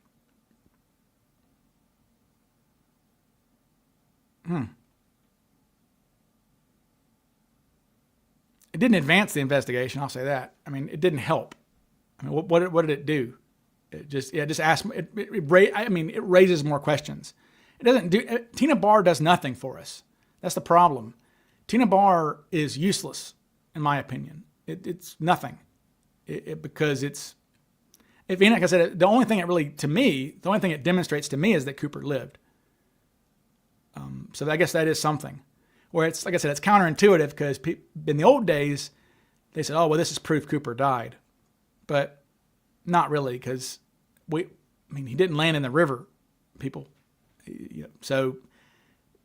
It didn't advance the investigation. I'll say that. It didn't help. What did it do? It just asked. It raises more questions. It doesn't do. Tina Bar does nothing for us. That's the problem. Tina Bar is useless, in my opinion. It's nothing. Because it's. Like I said, the only thing it demonstrates to me is that Cooper lived. So I guess that is something. Where it's, like I said, it's counterintuitive because in the old days, they said, oh, well, this is proof Cooper died. But not really, because he didn't land in the river, people. So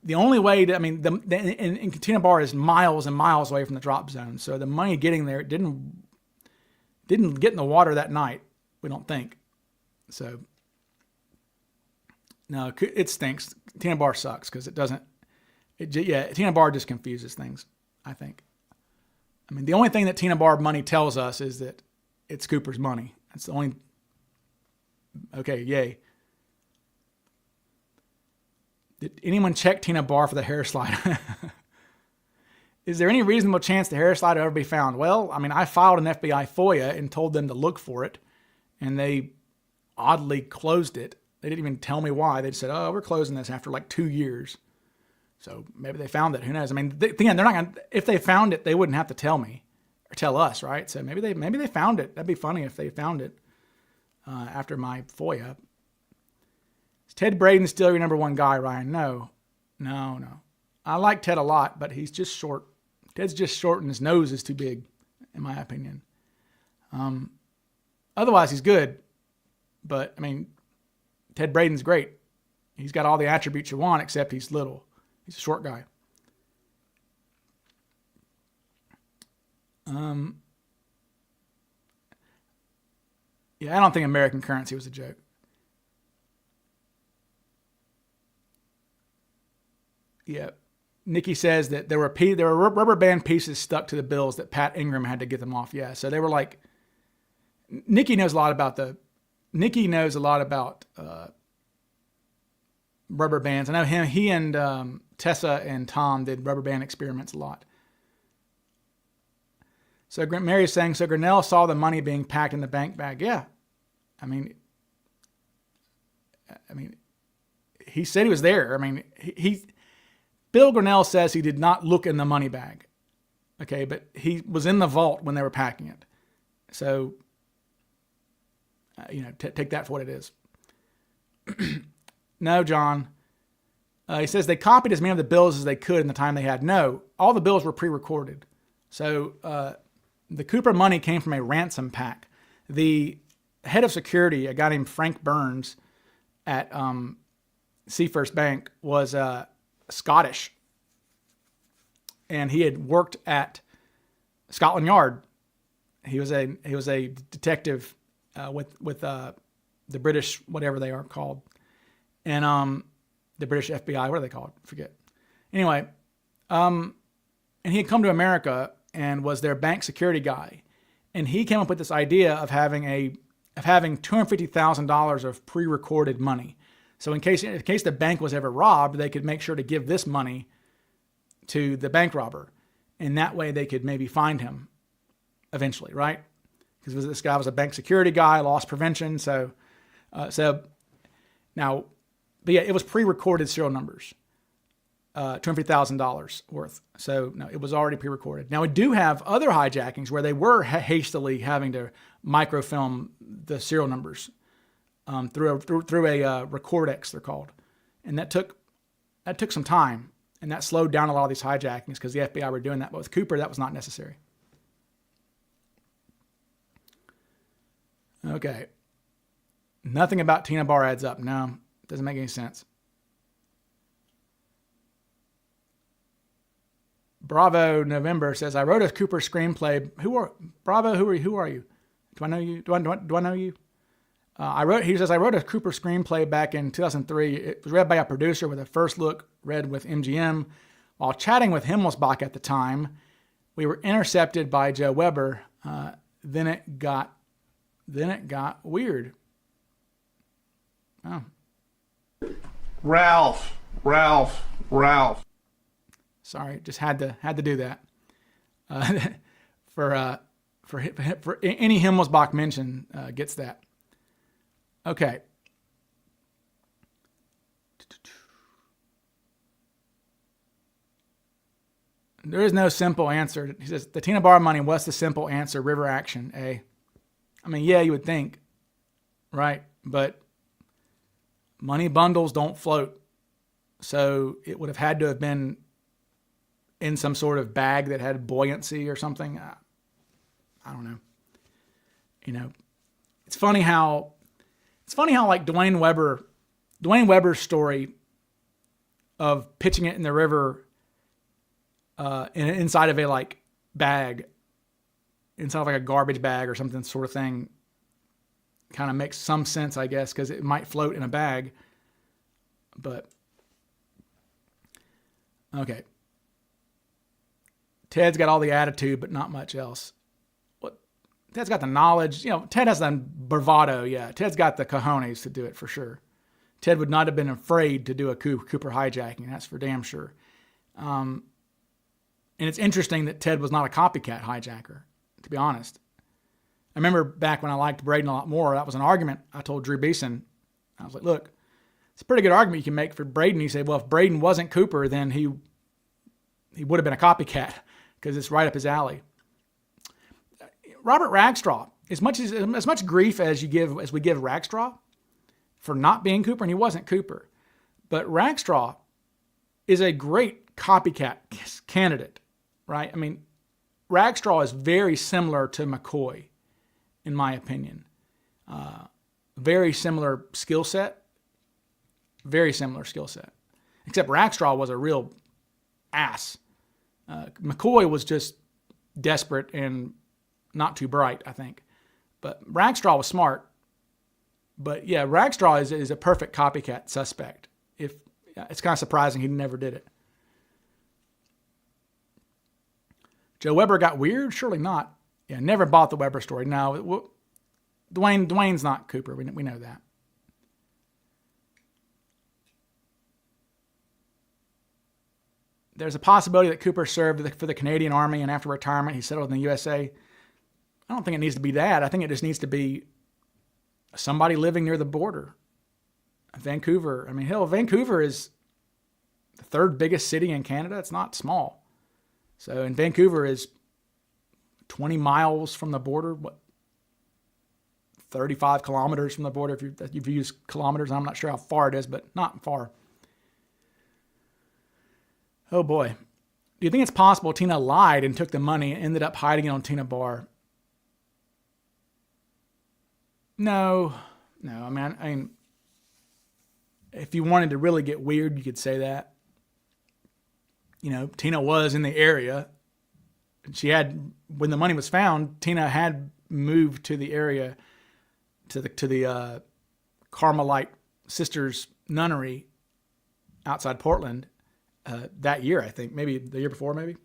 the only way to, and Tina Bar is miles and miles away from the drop zone. So the money getting there didn't get in the water that night, we don't think. So, no, it stinks. Tina Bar sucks because it doesn't. Tina Bar just confuses things, I think. The only thing that Tina Bar money tells us is that it's Cooper's money. That's the only. Okay, yay. Did anyone check Tina Barr for the hair slide? Is there any reasonable chance the hair slide will ever be found? Well, I mean, I filed an FBI FOIA and told them to look for it, and they oddly closed it. They didn't even tell me why. They said, "Oh, we're closing this after like 2 years." So maybe they found it. Who knows? I mean, again, they're not gonna. If they found it, they wouldn't have to tell me or tell us, right? So maybe they found it. That'd be funny if they found it after my FOIA. Is Ted Braden still your number one guy, Ryan? No. I like Ted a lot, but he's just short. Ted's just short, and his nose is too big, in my opinion. Otherwise, he's good. But I mean, Ted Braden's great. He's got all the attributes you want, except he's little. He's a short guy. Yeah, I don't think American Currency was a joke. Yeah. Nikki says that there were rubber band pieces stuck to the bills that Pat Ingram had to get them off. Yeah, so they were like, Nikki knows a lot about rubber bands. I know he and Tessa and Tom did rubber band experiments a lot. So Mary's saying, so Grinnell saw the money being packed in the bank bag. Yeah. I mean, he said he was there. I mean, Bill Grinnell says he did not look in the money bag. Okay, but he was in the vault when they were packing it. So, take that for what it is. No, John. He says they copied as many of the bills as they could in the time they had. No, all the bills were pre-recorded. So the Cooper money came from a ransom pack. The head of security, a guy named Frank Burns at Seafirst Bank, was Scottish. And he had worked at Scotland Yard. He was a detective with the British, whatever they are called. And the British FBI, what are they called? I forget. Anyway, and he had come to America and was their bank security guy. And he came up with this idea of having $250,000 of pre-recorded money. So in case the bank was ever robbed, they could make sure to give this money to the bank robber. And that way they could maybe find him eventually, right? Because this guy was a bank security guy, loss prevention. So now, but yeah, it was pre-recorded serial numbers, $250,000 worth. So no, it was already pre-recorded. Now we do have other hijackings where they were hastily having to microfilm the serial numbers through a Recordex, they're called, and that took some time, and that slowed down a lot of these hijackings because the FBI were doing that. But with Cooper, that was not necessary. Okay. Nothing about Tina Barr adds up. No, doesn't make any sense. Bravo November says, I wrote a Cooper screenplay. Bravo, who are you? Do I know you? Do I know you? He says, I wrote a Cooper screenplay back in 2003. It was read by a producer with a first look read with MGM. While chatting with Himmelsbach at the time, we were intercepted by Joe Weber. Then it got weird. Oh. Ralph. Sorry, just had to do that. For any Himmelsbach mention gets that. Okay. There is no simple answer. He says, the Tina Barr money, what's the simple answer? River action, A. I mean, yeah, you would think, right? But money bundles don't float. So it would have had to have been in some sort of bag that had buoyancy or something. I don't know. It's funny how like Dwayne Weber's story of pitching it in the river inside of a like bag, inside of like a garbage bag or something sort of thing, kind of makes some sense, I guess, because it might float in a bag. But okay. Ted's got all the attitude, but not much else. Ted's got the knowledge. Ted has the bravado. Yeah, Ted's got the cojones to do it for sure. Ted would not have been afraid to do a Cooper hijacking. That's for damn sure. And it's interesting that Ted was not a copycat hijacker, to be honest. I remember back when I liked Braden a lot more, that was an argument I told Drew Beeson. I was like, look, it's a pretty good argument you can make for Braden. He said, well, if Braden wasn't Cooper, then he would have been a copycat because it's right up his alley. Robert Rackstraw, as much grief as we give Rackstraw for not being Cooper, and he wasn't Cooper, but Rackstraw is a great copycat candidate, right? I mean, Rackstraw is very similar to McCoy, in my opinion. Very similar skill set. Very similar skill set. Except Rackstraw was a real ass. McCoy was just desperate and not too bright, I think. But Rackstraw was smart. But yeah, Rackstraw is a perfect copycat suspect. It's kind of surprising he never did it. Joe Weber got weird? Surely not. Yeah, never bought the Weber story. No, Dwayne's not Cooper. We know that. There's a possibility that Cooper served for the Canadian Army and after retirement he settled in the USA. I don't think it needs to be that. I think it just needs to be somebody living near the border. Vancouver. I mean, hell, Vancouver is the third biggest city in Canada. It's not small. So, and Vancouver is 20 miles from the border. 35 kilometers from the border. If you use kilometers, I'm not sure how far it is, but not far. Oh boy. Do you think it's possible Tina lied and took the money and ended up hiding it on Tina Bar? No. I mean, if you wanted to really get weird, you could say that. You know, Tina was in the area. When the money was found, Tina had moved to the area, to the Carmelite Sisters nunnery outside Portland that year, I think. Maybe the year before, maybe.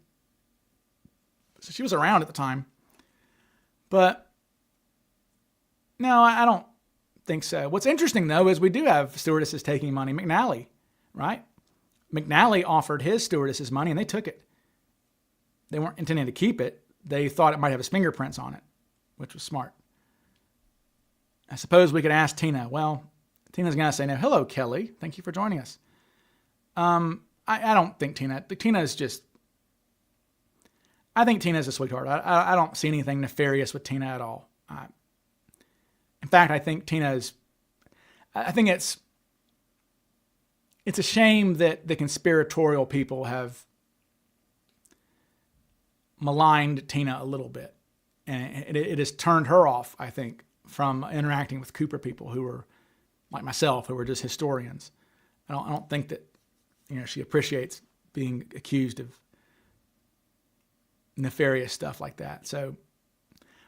So she was around at the time. But no, I don't think so. What's interesting, though, is we do have stewardesses taking money. McNally, right? McNally offered his stewardesses money, and they took it. They weren't intending to keep it. They thought it might have his fingerprints on it, which was smart. I suppose we could ask Tina. Well, Tina's going to say no. Hello, Kelly. Thank you for joining us. I don't think Tina is just... I think Tina's a sweetheart. I don't see anything nefarious with Tina at all. In fact, I think I think it's a shame that the conspiratorial people have maligned Tina a little bit. And it has turned her off, I think, from interacting with Cooper people who are like myself, who are just historians. I don't think that, she appreciates being accused of nefarious stuff like that. So,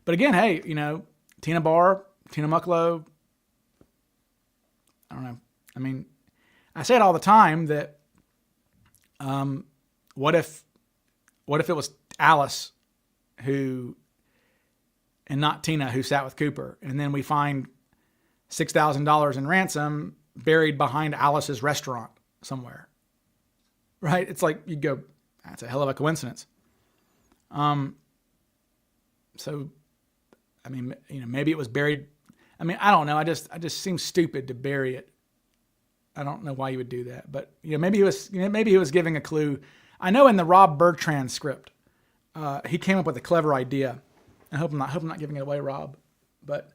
but again, hey, Tina Barr, Tina Mucklow, I don't know. I mean, I say it all the time that what if it was Alice who, and not Tina, who sat with Cooper, and then we find $6,000 in ransom buried behind Alice's restaurant somewhere, right? It's like you go, that's a hell of a coincidence. So, I mean, maybe it was buried. I mean, I don't know. I just seems stupid to bury it. I don't know why you would do that, but maybe he was giving a clue. I know in the Rob Bertrand script, he came up with a clever idea. I hope I'm not giving it away, Rob, but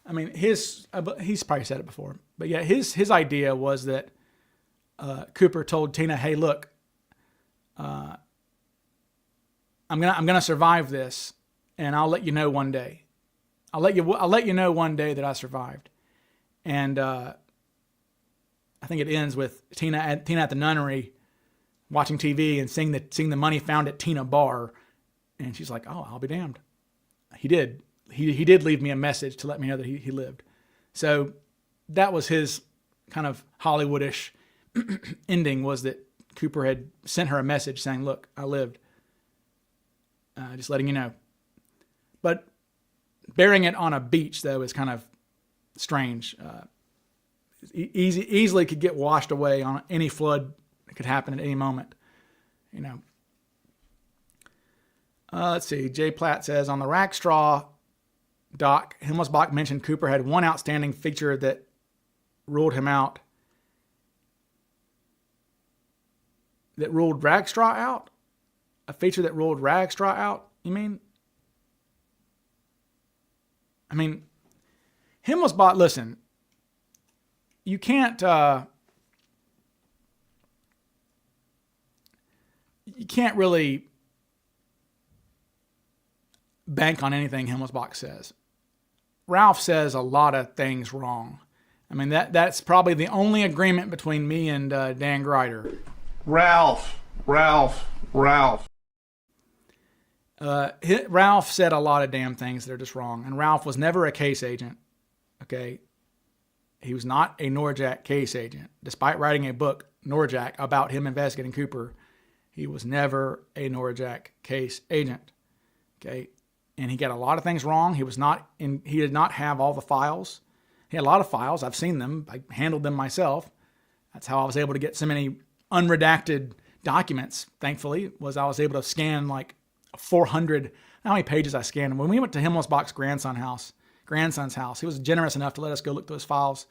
I mean, he's probably said it before, but yeah, his idea was that Cooper told Tina, "Hey, look, I'm gonna survive this, and I'll let you know one day. I'll let you know one day that I survived." And I think it ends with Tina at the nunnery watching TV and seeing the money found at Tina Bar, and she's like, "Oh, I'll be damned." He did. He did leave me a message to let me know that he lived. So that was his kind of Hollywoodish ending, was that Cooper had sent her a message saying, "Look, I lived. Just letting you know." But burying it on a beach, though, is kind of strange. easily could get washed away on any flood. It could happen at any moment, you know. Let's see. Jay Platt says, on the Rackstraw doc, Himmelsbach mentioned Cooper had one outstanding feature that ruled him out. That ruled Rackstraw out? A feature that ruled Rackstraw out, you mean? I mean, Himmelsbach, listen, you can't really bank on anything Himmelsbach says. Ralph says a lot of things wrong. I mean, that's probably the only agreement between me and Dan Greider. Ralph. Ralph said a lot of damn things that are just wrong. And Ralph was never a case agent. Okay. He was not a Norjack case agent. Despite writing a book, Norjack, about him investigating Cooper, he was never a Norjack case agent. Okay. And he got a lot of things wrong. He did not have all the files. He had a lot of files. I've seen them. I handled them myself. That's how I was able to get so many unredacted documents, thankfully, was I was able to scan like 400, how many pages I scanned. When we went to Himmelsbach's grandson's house, he was generous enough to let us go look through his files.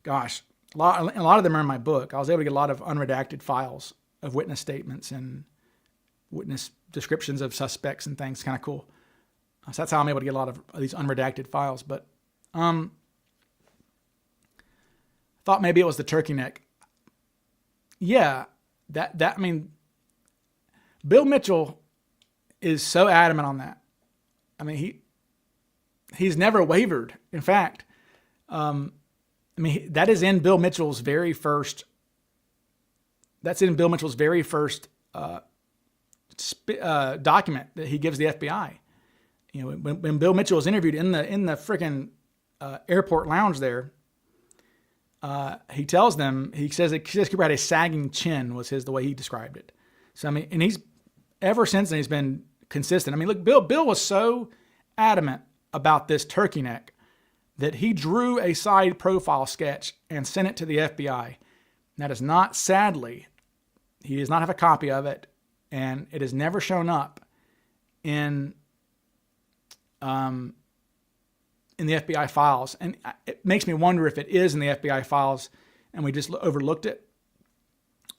Gosh, a lot of them are in my book. I was able to get a lot of unredacted files of witness statements and witness descriptions of suspects and things. Kind of cool. So that's how I'm able to get a lot of these unredacted files. But thought maybe it was the turkey neck. Yeah, I mean, Bill Mitchell is so adamant on that. I mean, he's never wavered. In fact, I mean, that is in Bill Mitchell's very first. That's in Bill Mitchell's very first document that he gives the FBI. You know, when Bill Mitchell was interviewed in the freaking airport lounge there, he tells them, he says Cooper had a sagging chin, was the way he described it. So I mean, and he's ever since then he's been consistent. I mean, look, Bill was so adamant about this turkey neck that he drew a side profile sketch and sent it to the FBI. That is not, sadly, he does not have a copy of it, and it has never shown up in the FBI files. And it makes me wonder if it is in the FBI files and we just overlooked it,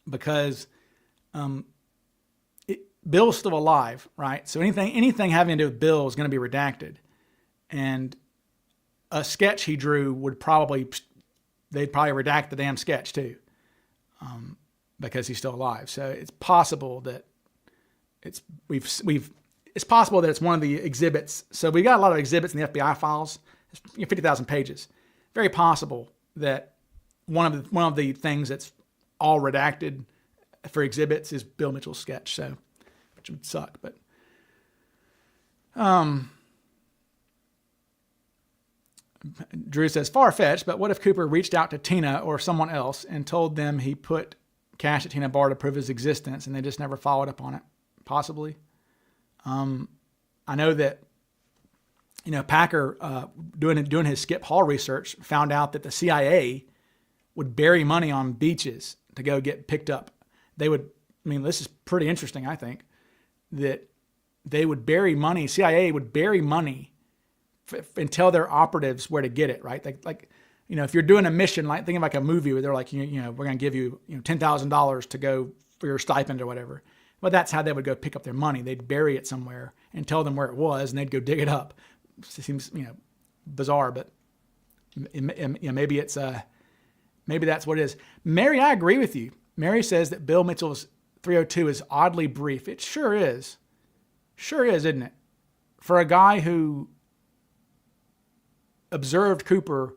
because Bill's still alive, right? So anything having to do with Bill is going to be redacted. And a sketch he drew they'd probably redact the damn sketch too, because he's still alive. So it's possible that it's possible that it's one of the exhibits. So we got a lot of exhibits in the FBI files. It's 50,000 pages. Very possible that one of the things that's all redacted for exhibits is Bill Mitchell's sketch. So, which would suck, but Drew says, far-fetched, but what if Cooper reached out to Tina or someone else and told them he put cash at Tina Bar to prove his existence and they just never followed up on it? Possibly. I know that, Packer, doing his Skip Hall research, found out that the CIA would bury money on beaches to go get picked up. This is pretty interesting, I think, that they would bury money, CIA would bury money and tell their operatives where to get it, right? If you're doing a mission, like thinking like a movie where they're like, we're going to give you, $10,000 to go for your stipend or whatever. Well, that's how they would go pick up their money. They'd bury it somewhere and tell them where it was, and they'd go dig it up. It seems, bizarre, but maybe it's maybe that's what it is. Mary, I agree with you. Mary says that Bill Mitchell's 302 is oddly brief. It sure is. Sure is, isn't it? For a guy who observed Cooper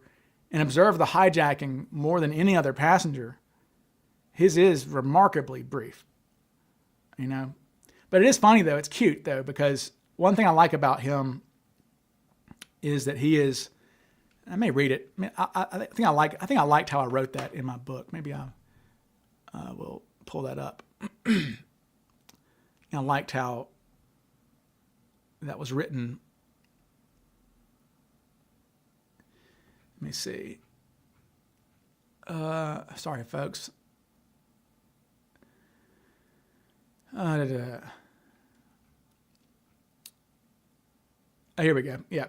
and observed the hijacking more than any other passenger, his is remarkably brief. But it is funny though. It's cute though, because one thing I like about him is that he is. I may read it. I think I liked how I wrote that in my book. Maybe I will pull that up. I liked how that was written. Let me see. Sorry, folks. Here we go. Yeah.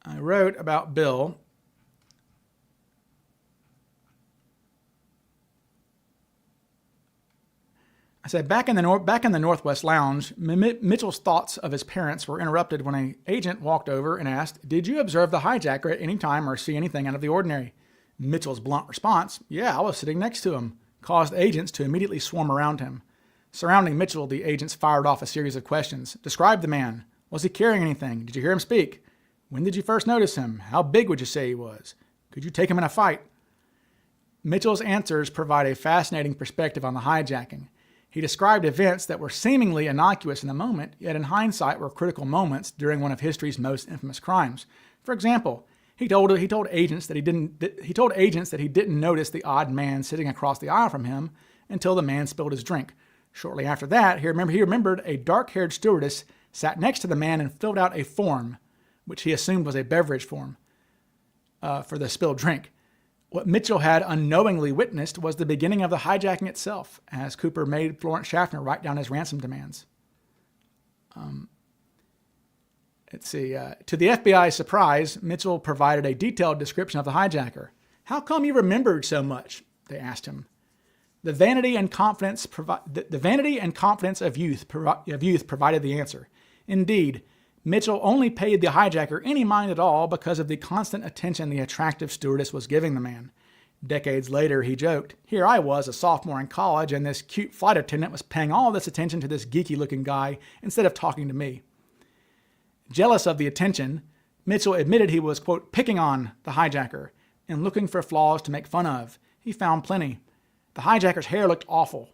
I wrote about Bill. I said, back in the Northwest Lounge, Mitchell's thoughts of his parents were interrupted when an agent walked over and asked, "Did you observe the hijacker at any time or see anything out of the ordinary?" Mitchell's blunt response, "Yeah, I was sitting next to him," caused agents to immediately swarm around him. Surrounding Mitchell, the agents fired off a series of questions. Describe the man. Was he carrying anything? Did you hear him speak? When did you first notice him? How big would you say he was? Could you take him in a fight? Mitchell's answers provide a fascinating perspective on the hijacking. He described events that were seemingly innocuous in the moment, yet in hindsight were critical moments during one of history's most infamous crimes. For example, he told agents that he didn't notice the odd man sitting across the aisle from him until the man spilled his drink. Shortly after that, he remembered a dark-haired stewardess sat next to the man and filled out a form, which he assumed was a beverage form, for the spilled drink. What Mitchell had unknowingly witnessed was the beginning of the hijacking itself, as Cooper made Florence Schaffner write down his ransom demands. To the FBI's surprise, Mitchell provided a detailed description of the hijacker. "How come you remembered so much?" they asked him. The vanity and confidence of youth provided the answer. Indeed, Mitchell only paid the hijacker any mind at all because of the constant attention the attractive stewardess was giving the man. Decades later, he joked, "Here I was, a sophomore in college, and this cute flight attendant was paying all this attention to this geeky-looking guy instead of talking to me." Jealous of the attention, Mitchell admitted he was, quote, "picking on" the hijacker and looking for flaws to make fun of. He found plenty. The hijacker's hair looked awful,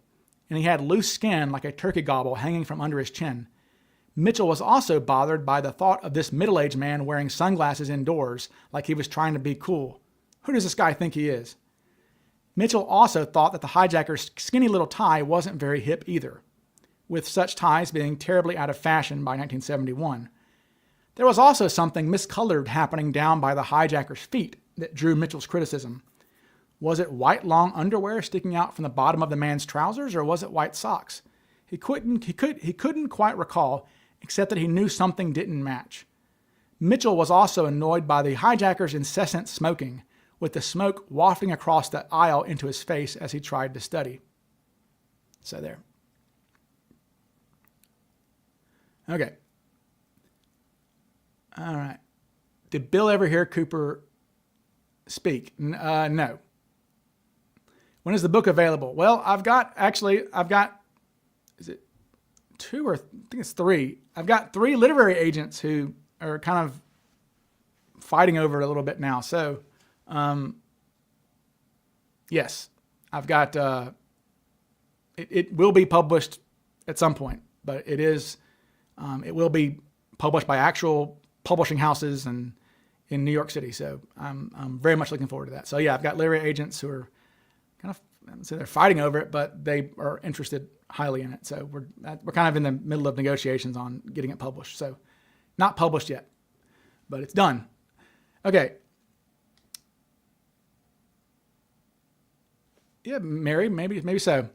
and he had loose skin like a turkey gobble hanging from under his chin. Mitchell was also bothered by the thought of this middle-aged man wearing sunglasses indoors like he was trying to be cool. Who does this guy think he is? Mitchell also thought that the hijacker's skinny little tie wasn't very hip either, with such ties being terribly out of fashion by 1971. There was also something miscolored happening down by the hijacker's feet that drew Mitchell's criticism. Was it white long underwear sticking out from the bottom of the man's trousers, or was it white socks? He couldn't quite recall, except that he knew something didn't match. Mitchell was also annoyed by the hijacker's incessant smoking, with the smoke wafting across the aisle into his face as he tried to study. So there. Okay. All right. Did Bill ever hear Cooper speak? No. When is the book available? Well, I've got, is it two or I think it's three. I've got three literary agents who are kind of fighting over it a little bit now. So, yes, I've got, it will be published at some point, but it will be published by actual publishing houses and in New York City. So I'm very much looking forward to that. So yeah, I've got literary agents who are kind of, so they're fighting over it, but they are interested highly in it. So we're kind of in the middle of negotiations on getting it published. So not published yet, but it's done. Okay. Yeah, Mary, maybe so.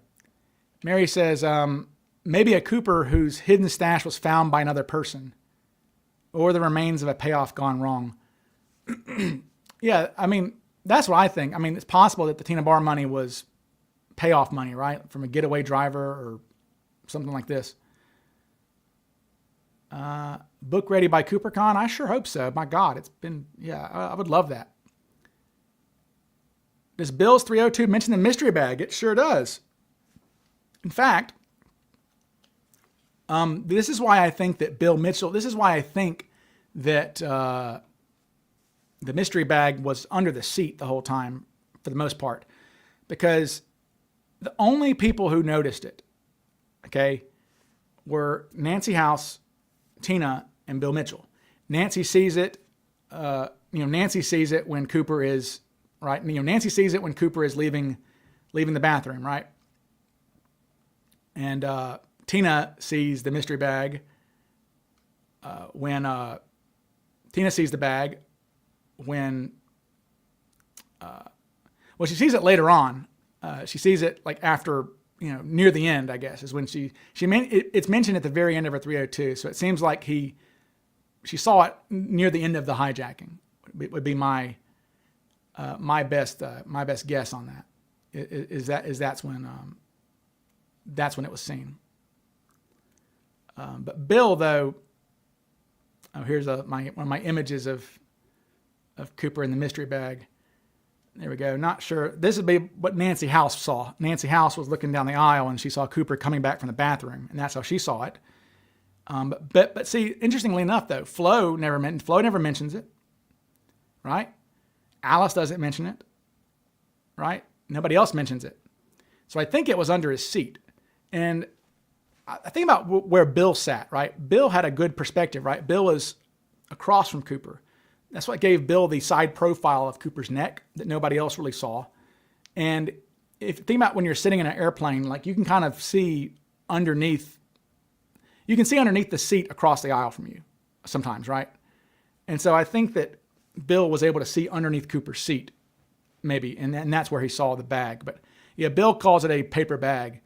Mary says, maybe a Cooper whose hidden stash was found by another person, or the remains of a payoff gone wrong. Yeah, I mean, that's what I think. I mean, it's possible that the Tina Bar money was payoff money, right? From a getaway driver or something like this. Book ready by CooperCon? I sure hope so. My God, it's been, yeah, I would love that. Does Bill's 302 mention the mystery bag? It sure does. In fact, this is why I think that Bill Mitchell, this is why I think that the mystery bag was under the seat the whole time, for the most part, because the only people who noticed it, okay, were Nancy House, Tina, and Bill Mitchell. Nancy sees it, Nancy sees it when Cooper is, right? Nancy sees it when Cooper is leaving the bathroom, right? And Tina sees the mystery bag when Tina sees the bag when well, she sees it later on. She sees it like after, near the end, I guess, is when it's mentioned at the very end of her 302. So it seems like she saw it near the end of the hijacking. Would be my best guess on that. That's when it was seen. But Bill, though, here's one of my images of Cooper in the mystery bag. There we go. Not sure. This would be what Nancy House saw. Nancy House was looking down the aisle and she saw Cooper coming back from the bathroom, and that's how she saw it. But see, interestingly enough, though, Flo never mentions it, right? Alice doesn't mention it, right? Nobody else mentions it. So I think it was under his seat. And I think about where Bill sat, right? Bill had a good perspective, right? Bill was across from Cooper. That's what gave Bill the side profile of Cooper's neck that nobody else really saw. And if you think about when you're sitting in an airplane, like you can kind of see underneath the seat across the aisle from you sometimes, right? And so I think that Bill was able to see underneath Cooper's seat, maybe, and that's where he saw the bag. But yeah, Bill calls it a paper bag.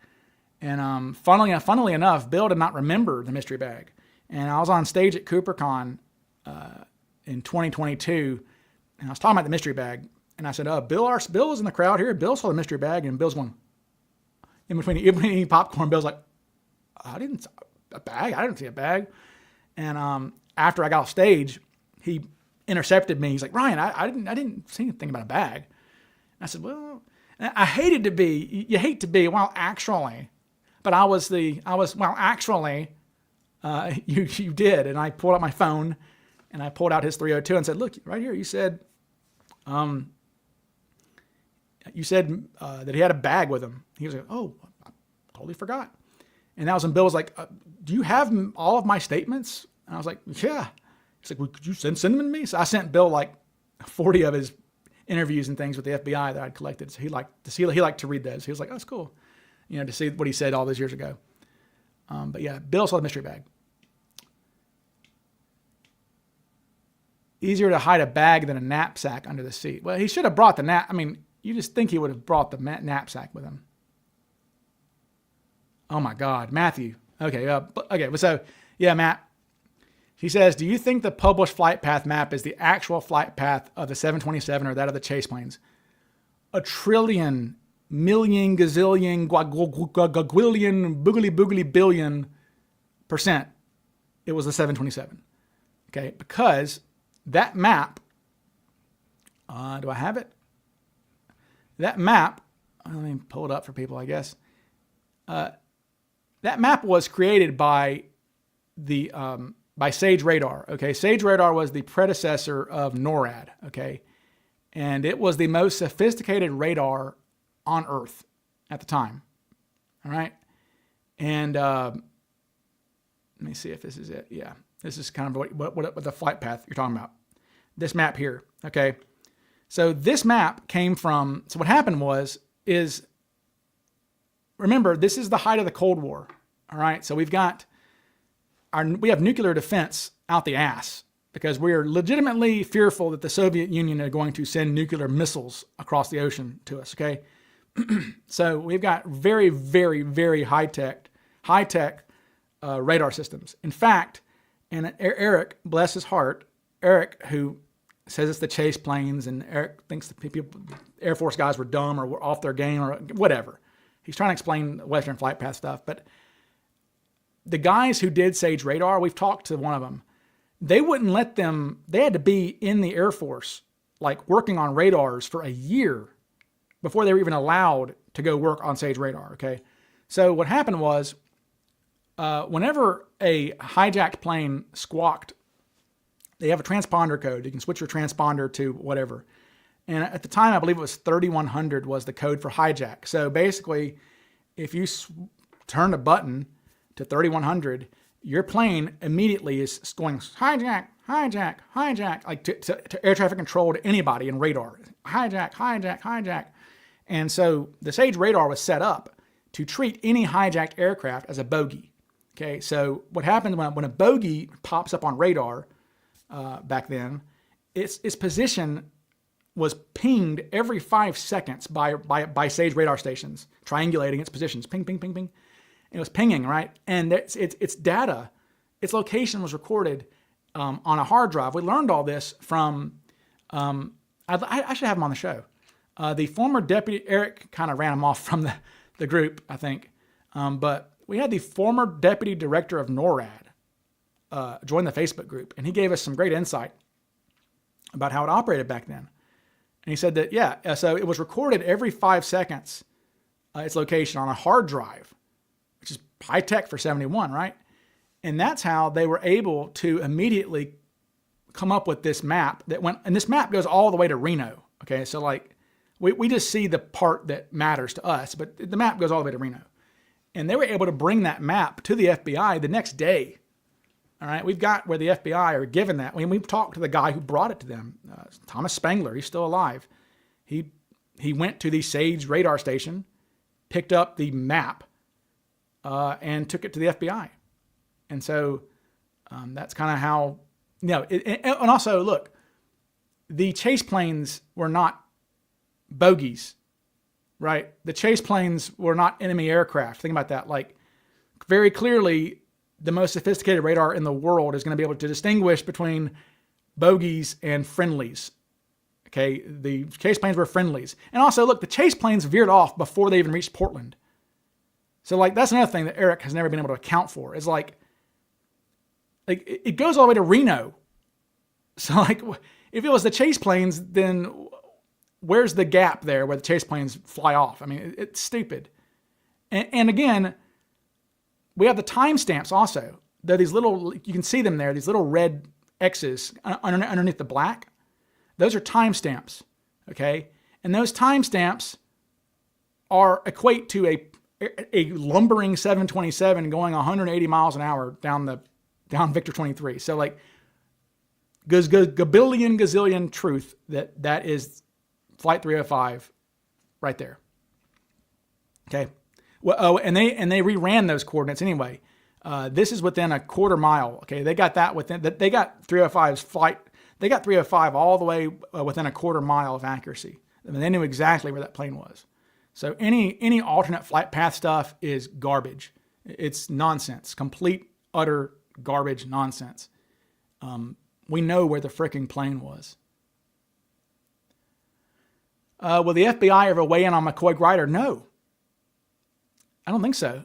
And funnily enough, Bill did not remember the mystery bag. And I was on stage at CooperCon in 2022, and I was talking about the mystery bag. And I said, Bill was in the crowd here. Bill saw the mystery bag, and Bill's going, in between eating popcorn, Bill's like, I didn't see a bag. And after I got off stage, he intercepted me. He's like, Ryan, I didn't see anything about a bag. And I said, well, I hated to be, you hate to be, well, actually, but you did. And I pulled out my phone and I pulled out his 302 and said, look, right here, you said that he had a bag with him. He was like, oh, I totally forgot. And that was when Bill was like, do you have all of my statements? And I was like, yeah. He's like, well, could you send them to me? So I sent Bill like 40 of his interviews and things with the FBI that I'd collected. So he liked to read those. He was like, oh, that's cool. To see what he said all those years ago. But yeah, Bill saw the mystery bag. Easier to hide a bag than a knapsack under the seat. Well, he should have brought you just think he would have brought the knapsack with him. Oh my God, Matthew. Okay. So yeah, Matt. He says, do you think the published flight path map is the actual flight path of the 727 or that of the chase planes? A trillion, million, gazillion, guagwillion, boogly boogly billion %. It was the 727. Okay, because that map, do I have it? That map, let me pull it up for people, I guess. That map was created by Sage Radar. Okay, Sage Radar was the predecessor of NORAD. Okay, and it was the most sophisticated radar on Earth at the time. All right, and let me see if this is it. Yeah, this is kind of what the flight path you're talking about. This map here. Okay, so this map came from. So what happened is remember, this is the height of the Cold War. All right, so we have nuclear defense out the ass because we are legitimately fearful that the Soviet Union are going to send nuclear missiles across the ocean to us. Okay, so we've got very, very, very high tech radar systems. In fact, and Eric, bless his heart, Eric, who says it's the chase planes, and Eric thinks the Air Force guys were dumb or were off their game or whatever. He's trying to explain Western flight path stuff, but the guys who did Sage Radar, we've talked to one of them. They wouldn't let them, they had to be in the Air Force, like working on radars for a year before they were even allowed to go work on Sage Radar, okay? So what happened was, whenever a hijacked plane squawked, they have a transponder code. You can switch your transponder to whatever. And at the time, I believe it was 3100 was the code for hijack. So basically, if you turn a button to 3100, your plane immediately is going hijack, hijack, hijack, like to air traffic control to anybody in radar. Hijack, hijack, hijack. And so the Sage Radar was set up to treat any hijacked aircraft as a bogey. Okay, so what happens when a bogey pops up on radar back then, its position was pinged every 5 seconds by Sage radar stations, triangulating its positions. Ping, ping, ping, ping. It was pinging, right? And its data, its location was recorded on a hard drive. We learned all this from, I should have him on the show. The former deputy, Eric kind of ran him off from the group, I think. But we had the former deputy director of NORAD join the Facebook group, and he gave us some great insight about how it operated back then. And he said that, yeah, so it was recorded every 5 seconds, its location on a hard drive, which is high tech for 71, right? And that's how they were able to immediately come up with this map that went, and this map goes all the way to Reno. Okay, so like we just see the part that matters to us, but the map goes all the way to Reno. And they were able to bring that map to the FBI the next day. All right, we've got where the FBI are given that. I mean, we've talked to the guy who brought it to them, Thomas Spangler. He's still alive. He went to the Sage radar station, picked up the map, and took it to the FBI. And so that's kind of how, and also, look, the chase planes were not bogies, right? The chase planes were not enemy aircraft. Think about that. Like, very clearly, the most sophisticated radar in the world is going to be able to distinguish between bogies and friendlies. Okay, the chase planes were friendlies. And also, look, the chase planes veered off before they even reached Portland. So, like, that's another thing that Eric has never been able to account for. Is like it goes all the way to Reno. So, like, if it was the chase planes, then where's the gap there where the chase planes fly off? I mean, it's stupid. And again, we have the timestamps also. They're these little, you can see them there, these little red X's underneath the black. Those are timestamps, okay? And those timestamps equate to a lumbering 727 going 180 miles an hour down Victor 23. So like, gazillion truth that is Flight 305 right there. Okay. Well, and they reran those coordinates anyway. This is within a quarter mile. Okay, they got that within. They got 305's flight. They got 305 all the way within a quarter mile of accuracy. I mean, they knew exactly where that plane was. So any alternate flight path stuff is garbage. It's nonsense. Complete, utter garbage nonsense. We know where the fricking plane was. Will the FBI ever weigh in on McCoy Grider? No. I don't think so.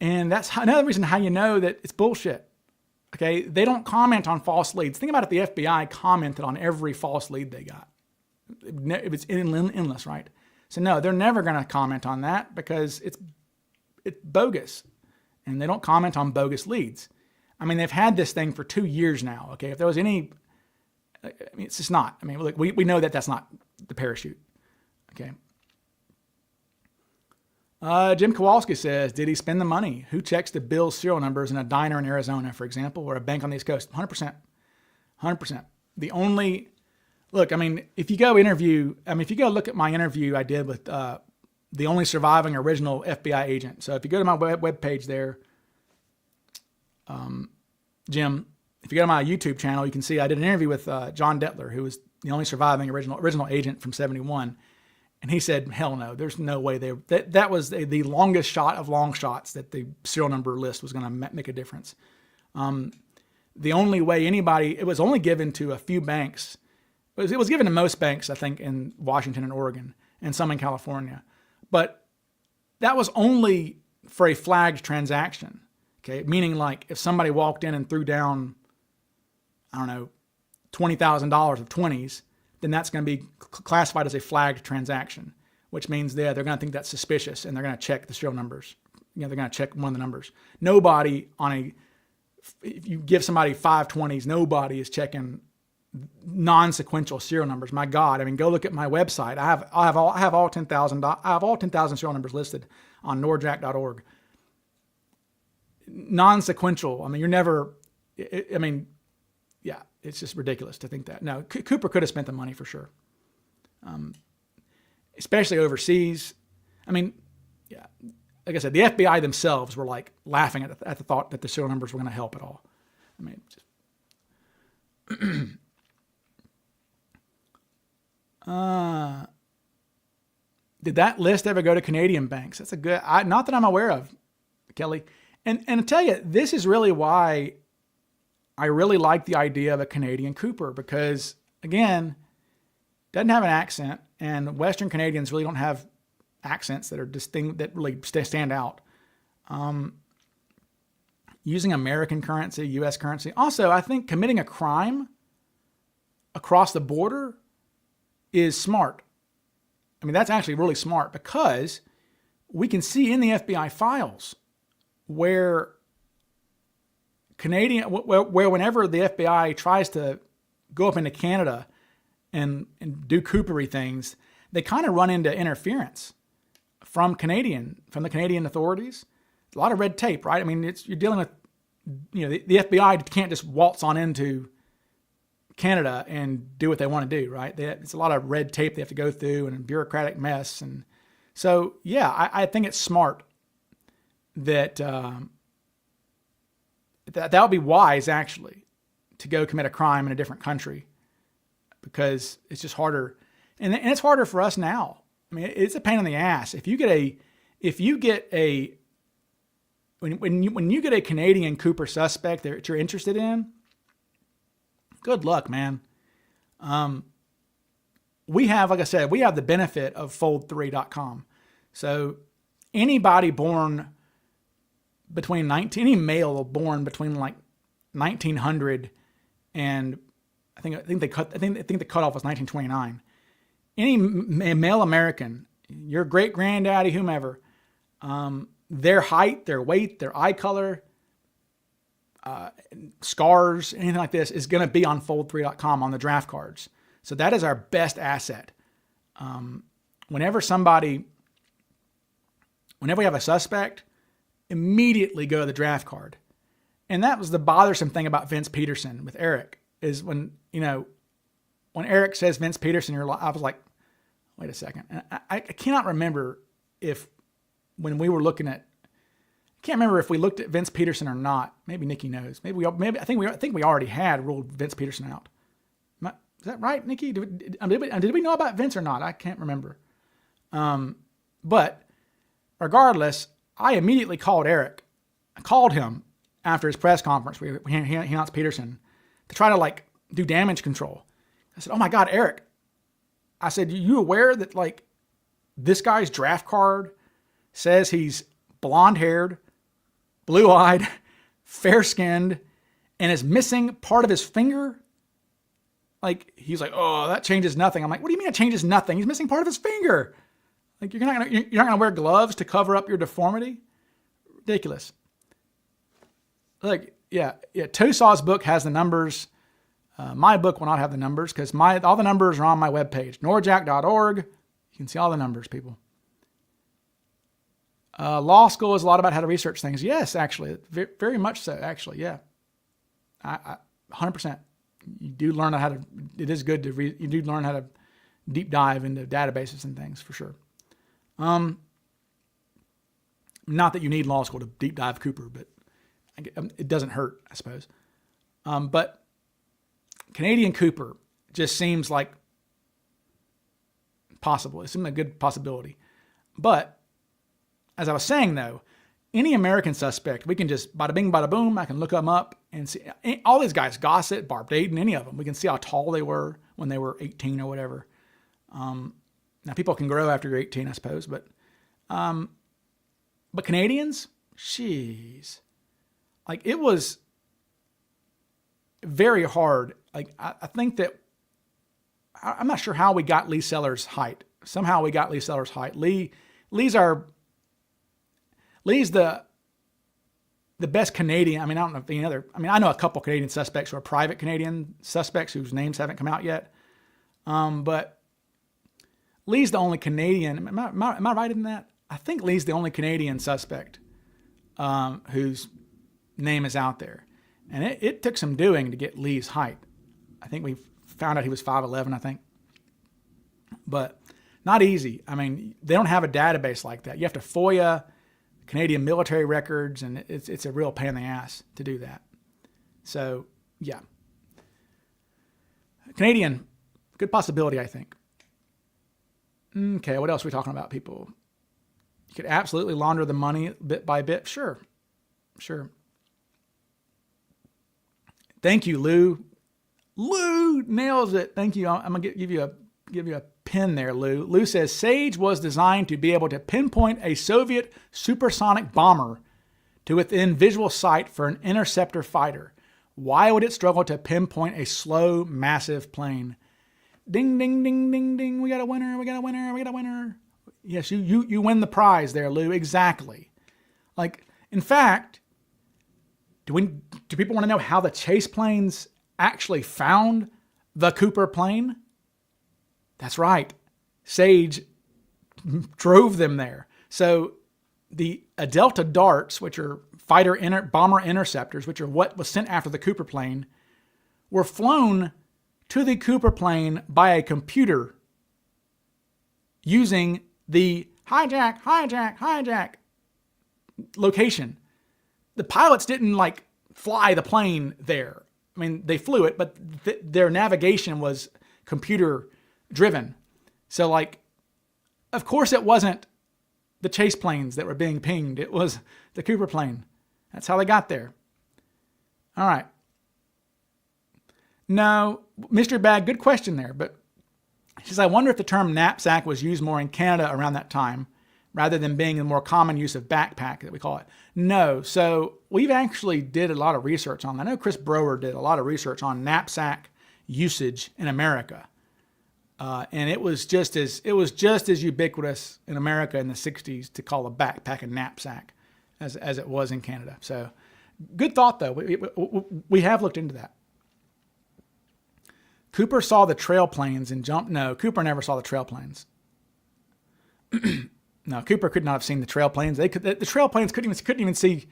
And that's another reason how you know that it's bullshit. Okay, they don't comment on false leads. Think about if the FBI commented on every false lead they got. If it's endless, right? So no, they're never going to comment on that because it's bogus. And they don't comment on bogus leads. I mean, they've had this thing for 2 years now. Okay, if there was any, I mean, it's just not. I mean, look, we know that that's not the parachute. Okay. Jim Kowalski says, did he spend the money? Who checks the bill serial numbers in a diner in Arizona, for example, or a bank on the East Coast? 100%. 100%. The only, look, I mean, if you go look at my interview I did with the only surviving original FBI agent. So if you go to my web page there, Jim, if you go to my YouTube channel, you can see I did an interview with John Detler, who was the only surviving original agent from 71. And he said, hell no, there's no way that was the longest shot of long shots that the serial number list was going to make a difference. The only way it was only given to a few banks. It was given to most banks, I think, in Washington and Oregon and some in California. But that was only for a flagged transaction. Okay, meaning like if somebody walked in and threw down, I don't know, $20,000 of 20s, then that's going to be classified as a flagged transaction, which means they're going to think that's suspicious and they're going to check the serial numbers. They're going to check one of the numbers. Nobody if you give somebody 5 20s, nobody is checking non-sequential serial numbers. My God, I mean, go look at my website. I have all 10,000 serial numbers listed on nordjack.org. Non-sequential. I mean, you're never. I mean, yeah, it's just ridiculous to think that. No, Cooper could have spent the money for sure, especially overseas. I mean, yeah, like I said, the FBI themselves were like laughing at the thought that the serial numbers were going to help at all. I mean, just Did that list ever go to Canadian banks? That's a good, not that I'm aware of, Kelly. And I tell you, this is really why I really like the idea of a Canadian Cooper, because again, doesn't have an accent, and Western Canadians really don't have accents that are distinct, that really stand out. Using American currency, U.S. currency. Also, I think committing a crime across the border is smart. I mean, that's actually really smart, because we can see in the FBI files where where whenever the FBI tries to go up into Canada and do Coopery things, they kind of run into interference from the Canadian authorities. A lot of red tape, right? I mean, you're dealing with, the FBI can't just waltz on into Canada and do what they want to do, right? It's a lot of red tape they have to go through and a bureaucratic mess. And so, yeah, I think it's smart that that would be wise, actually, to go commit a crime in a different country, because it's just harder. And it's harder for us now. I mean, it's a pain in the ass. When you get a Canadian Cooper suspect that you're interested in, good luck, man. We have, like I said, we have the benefit of fold3.com. So anybody born between any male born between like 1900 and I think the cutoff was 1929. Any male American, your great granddaddy, whomever, their height, their weight, their eye color, scars, anything like this is going to be on fold3.com on the draft cards. So that is our best asset. Whenever we have a suspect, immediately go to the draft card. And that was the bothersome thing about Vince Peterson with Eric, is when Eric says Vince Peterson, I was like, wait a second. And I cannot remember when we were looking at, I can't remember if we looked at Vince Peterson or not. Maybe Nikki knows. I think we already had ruled Vince Peterson out. Is that right, Nikki? Did we know about Vince or not? I can't remember. But regardless, I immediately called Eric. I called him after his press conference where he announced Peterson to try to do damage control. I said, "Oh my God, Eric!" I said, "You aware that this guy's draft card says he's blonde-haired, blue-eyed, fair-skinned, and is missing part of his finger?" He's like, "Oh, that changes nothing." I'm like, "What do you mean it changes nothing? He's missing part of his finger. You're not gonna wear gloves to cover up your deformity? Ridiculous." Tosaw's book has the numbers. My book will not have the numbers because all the numbers are on my webpage, norjack.org. You can see all the numbers, people. Law school is a lot about how to research things. Yes, actually, very much so. Actually, yeah, 100%. You do learn how to. It is good to read. You do learn how to deep dive into databases and things for sure. Not that you need law school to deep dive Cooper, but it doesn't hurt, I suppose. But Canadian Cooper just seems like possible. It seems like a good possibility. But as I was saying, though, any American suspect, we can just bada bing, bada boom. I can look them up and see all these guys, Gossit, Barb Dayton, any of them. We can see how tall they were when they were 18 or whatever. Now people can grow after you're 18, I suppose, but Canadians, jeez, it was very hard. I think that I'm not sure how we got Lee Sellers' height. Somehow we got Lee Sellers' height. Lee's the best Canadian. I mean, I don't know if any other. I mean, I know a couple Canadian suspects who are private Canadian suspects whose names haven't come out yet. But Lee's the only Canadian. Am I right in that? I think Lee's the only Canadian suspect whose name is out there. And it took some doing to get Lee's height. I think we found out he was 5'11", I think. But not easy. I mean, they don't have a database like that. You have to FOIA Canadian military records, and it's a real pain in the ass to do that. So, yeah. Canadian, good possibility, I think. Okay, what else are we talking about, people? You could absolutely launder the money bit by bit. Sure. Thank you, Lou. Lou nails it. Thank you. I'm gonna give you a pin there, Lou. Lou says Sage was designed to be able to pinpoint a Soviet supersonic bomber to within visual sight for an interceptor fighter. Why would it struggle to pinpoint a slow, massive plane? Ding, ding, ding, ding, ding. We got a winner. Yes, you win the prize there, Lou. Exactly. Like, in fact, do people want to know how the chase planes actually found the Cooper plane? That's right. Sage drove them there. So the Delta darts, which are bomber interceptors, which are what was sent after the Cooper plane, were flown to the Cooper plane by a computer using the hijack location. The pilots didn't fly the plane there. I mean, they flew it, but their navigation was computer driven. So of course it wasn't the chase planes that were being pinged. It was the Cooper plane. That's how they got there. All right. No, Mr. Bag, good question there. But he says, I wonder if the term knapsack was used more in Canada around that time, rather than being the more common use of backpack that we call it. No. So we've actually did a lot of research on that. I know Chris Brower did a lot of research on knapsack usage in America. And it was just as ubiquitous in America in the 60s to call a backpack a knapsack as it was in Canada. So good thought, though. We have looked into that. Cooper saw the trail planes and jumped. No, Cooper never saw the trail planes. No, Cooper could not have seen the trail planes. The trail planes couldn't even see.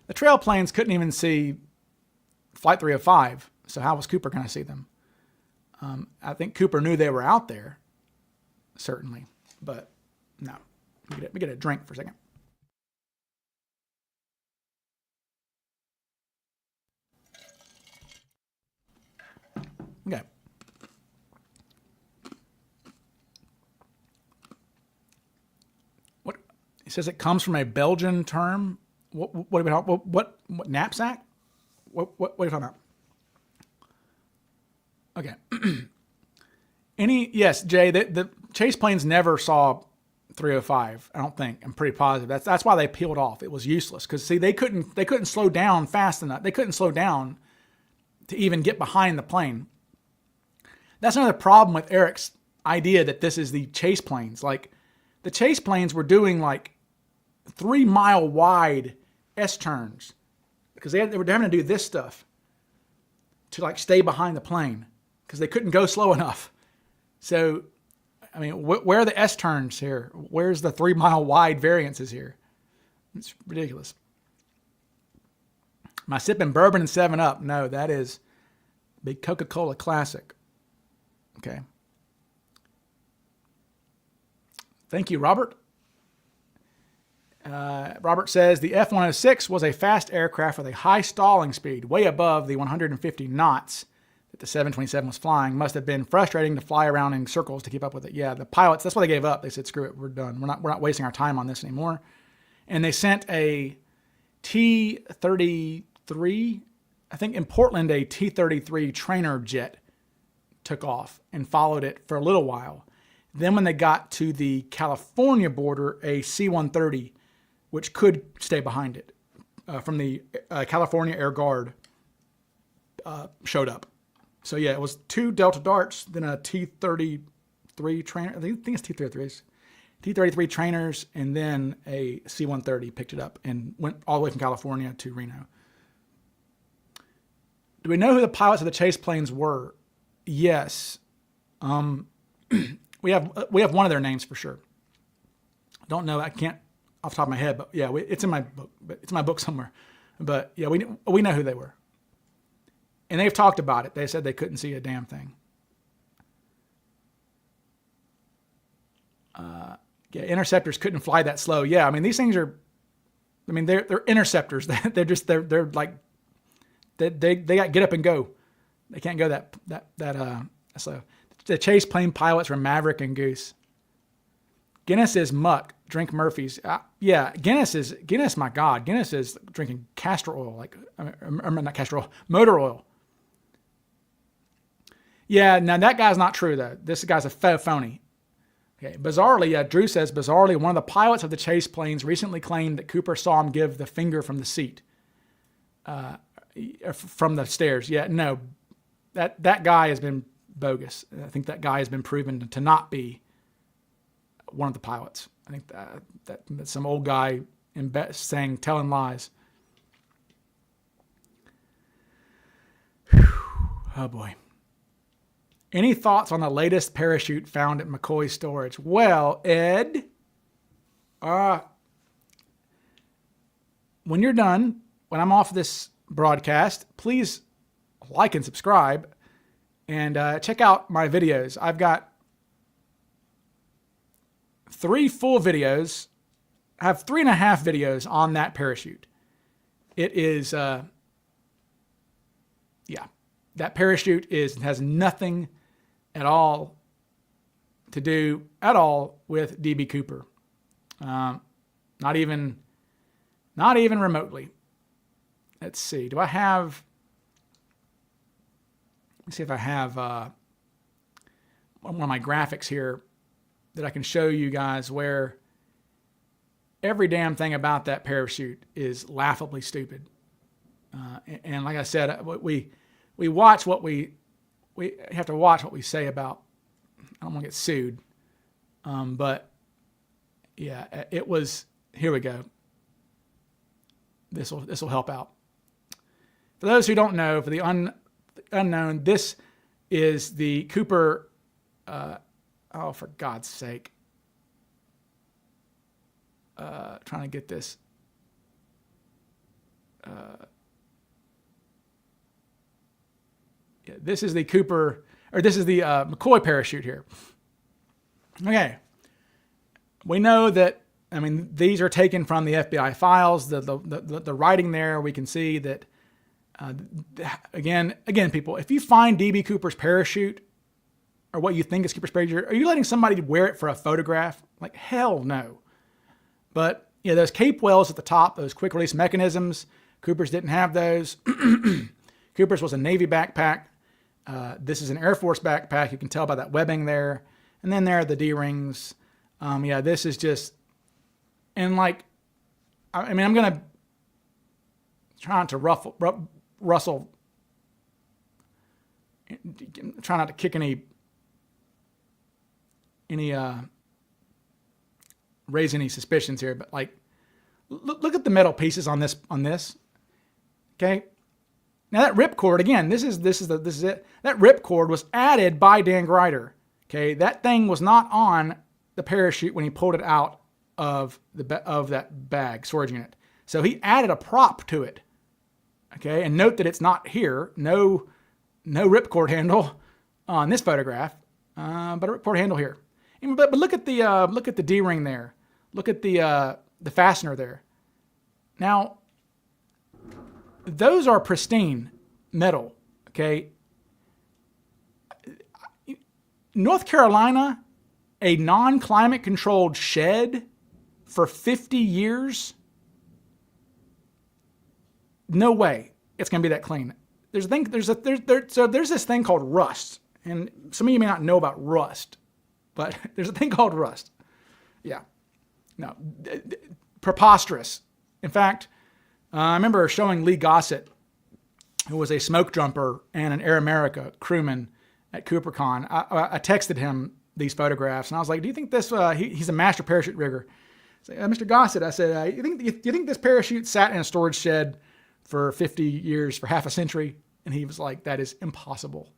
The trail planes couldn't even see Flight 305. So how was Cooper going to see them? I think Cooper knew they were out there, certainly, but no. Let me get a drink for a second. Okay. What it says it comes from a Belgian term. What knapsack? What are you talking about? Okay. Yes, Jay, the chase planes never saw 305, I don't think. I'm pretty positive. That's why they peeled off. It was useless. Because see, they couldn't slow down fast enough. They couldn't slow down to even get behind the plane. That's another problem with Eric's idea that this is the chase planes. The chase planes were doing 3 mile wide S-turns. Because they were having to do this stuff to stay behind the plane. Because they couldn't go slow enough. So, I mean, where are the S-turns here? Where's the 3 mile wide variances here? It's ridiculous. Am I sipping bourbon and 7-Up? No, that is big Coca-Cola classic. Okay. Thank you, Robert. Robert says the F-106 was a fast aircraft with a high stalling speed, way above the 150 knots that the 727 was flying. Must have been frustrating to fly around in circles to keep up with it. Yeah, the pilots, that's why they gave up. They said, screw it, we're done. We're not wasting our time on this anymore. And they sent a T-33, I think in Portland, a T-33 trainer jet took off and followed it for a little while. Then when they got to the California border, a C-130, which could stay behind it, from the California Air Guard, showed up. So yeah, it was 2 Delta darts, then a T-33 trainer. I think it's T-33s. T-33 trainers, and then a C-130 picked it up and went all the way from California to Reno. Do we know who the pilots of the chase planes were? Yes. We have one of their names for sure. Don't know. I can't off the top of my head, but yeah, it's in my book. But it's in my book somewhere. But yeah, we know who they were. And they've talked about it. They said they couldn't see a damn thing. Yeah, interceptors couldn't fly that slow. Yeah, I mean these things are. I mean they're interceptors. They're they got get up and go. They can't go that slow. The chase plane pilots were Maverick and Goose. Guinness is muck. Drink Murphy's. Yeah, Guinness. My God, Guinness is drinking castor oil, not castor oil, motor oil. Yeah, now that guy's not true though. This guy's a phony. Okay, bizarrely, Drew says, bizarrely, one of the pilots of the chase planes recently claimed that Cooper saw him give the finger from the seat, from the stairs. Yeah, no, that guy has been bogus. I think that guy has been proven to not be one of the pilots. I think that's some old guy telling lies. Whew. Oh boy. Any thoughts on the latest parachute found at McCoy storage? Well, Ed, when you're done, when I'm off this broadcast, please like and subscribe and check out my videos. I've got 3 full videos. I have 3.5 videos on that parachute. It is, that parachute has nothing at all to do at all with DB Cooper. Not even remotely. Let's see. Let me see if I have one of my graphics here that I can show you guys where every damn thing about that parachute is laughably stupid. And like I said, we watch what we have to watch what we say about. I don't want to get sued. But yeah, it was, here we go. This will help out. For those who don't know, for the unknown, this is the Cooper, oh, for God's sake. Trying to get this. Yeah, this is the Cooper, or this is the McCoy parachute here. Okay. We know that, I mean, these are taken from the FBI files. The writing there, we can see that, again, people, if you find DB Cooper's parachute, or what you think is Cooper's parachute, are you letting somebody wear it for a photograph? Like, hell no. But, yeah, those cape wells at the top, those quick release mechanisms, Cooper's didn't have those. Cooper's was a Navy backpack. This is an Air Force backpack. You can tell by that webbing there. And then there are the D-rings. Yeah, this is just, and like, I mean, I'm going to try not to rustle, try not to kick raise any suspicions here, but like, look at the metal pieces on this. Okay. Now that ripcord, again, this is it. That ripcord was added by Dan Greider. Okay. That thing was not on the parachute when he pulled it out of that bag, storage unit. So he added a prop to it. Okay. And note that it's not here. No ripcord handle on this photograph, but a ripcord handle here. But look at the D-ring there. Look at the fastener there. Now, those are pristine metal, okay? North Carolina, a non-climate controlled shed for 50 years? No way it's going to be that clean. There's this thing called rust. And some of you may not know about rust, but there's a thing called rust. Yeah. No. Preposterous. In fact, I remember showing Lee Gossit, who was a smoke jumper and an Air America crewman at CooperCon. I texted him these photographs, and I was like, "Do you think this?" He's a master parachute rigger. I said, Mr. Gossit, I said, "You think this parachute sat in a storage shed for 50 years, for half a century?" And he was like, "That is impossible.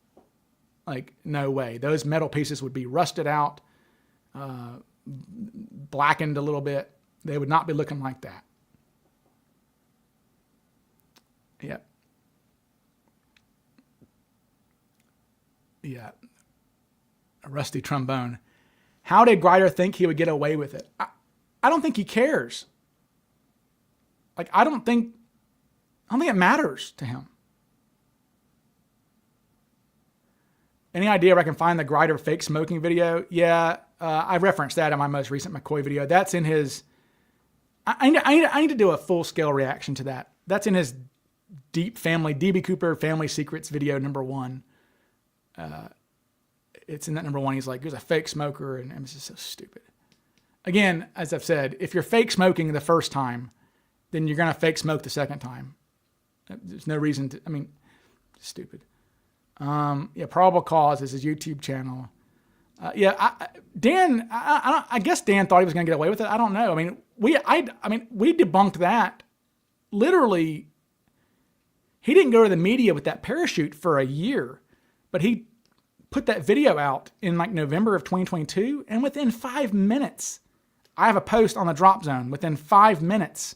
Like, no way. Those metal pieces would be rusted out, blackened a little bit. They would not be looking like that." Yeah. Yeah. A rusty trombone. How did Greider think he would get away with it? I don't think he cares. Like, I don't think it matters to him. Any idea where I can find the Greider fake smoking video? Yeah, I referenced that in my most recent McCoy video. That's in his... I need to do a full-scale reaction to that. That's in his Deep Family, DB Cooper Family Secrets video #1. It's in that #1. He's like, "Here's a fake smoker," and it's just so stupid. Again, as I've said, if you're fake smoking the first time, then you're going to fake smoke the second time. There's no reason to... I mean, stupid. Yeah, Probable Cause is his YouTube channel. Dan, I guess Dan thought he was going to get away with it. I don't know. I mean, we debunked that. Literally, he didn't go to the media with that parachute for a year, but he put that video out in like November of 2022, and within 5 minutes, I have a post on the Drop Zone within 5 minutes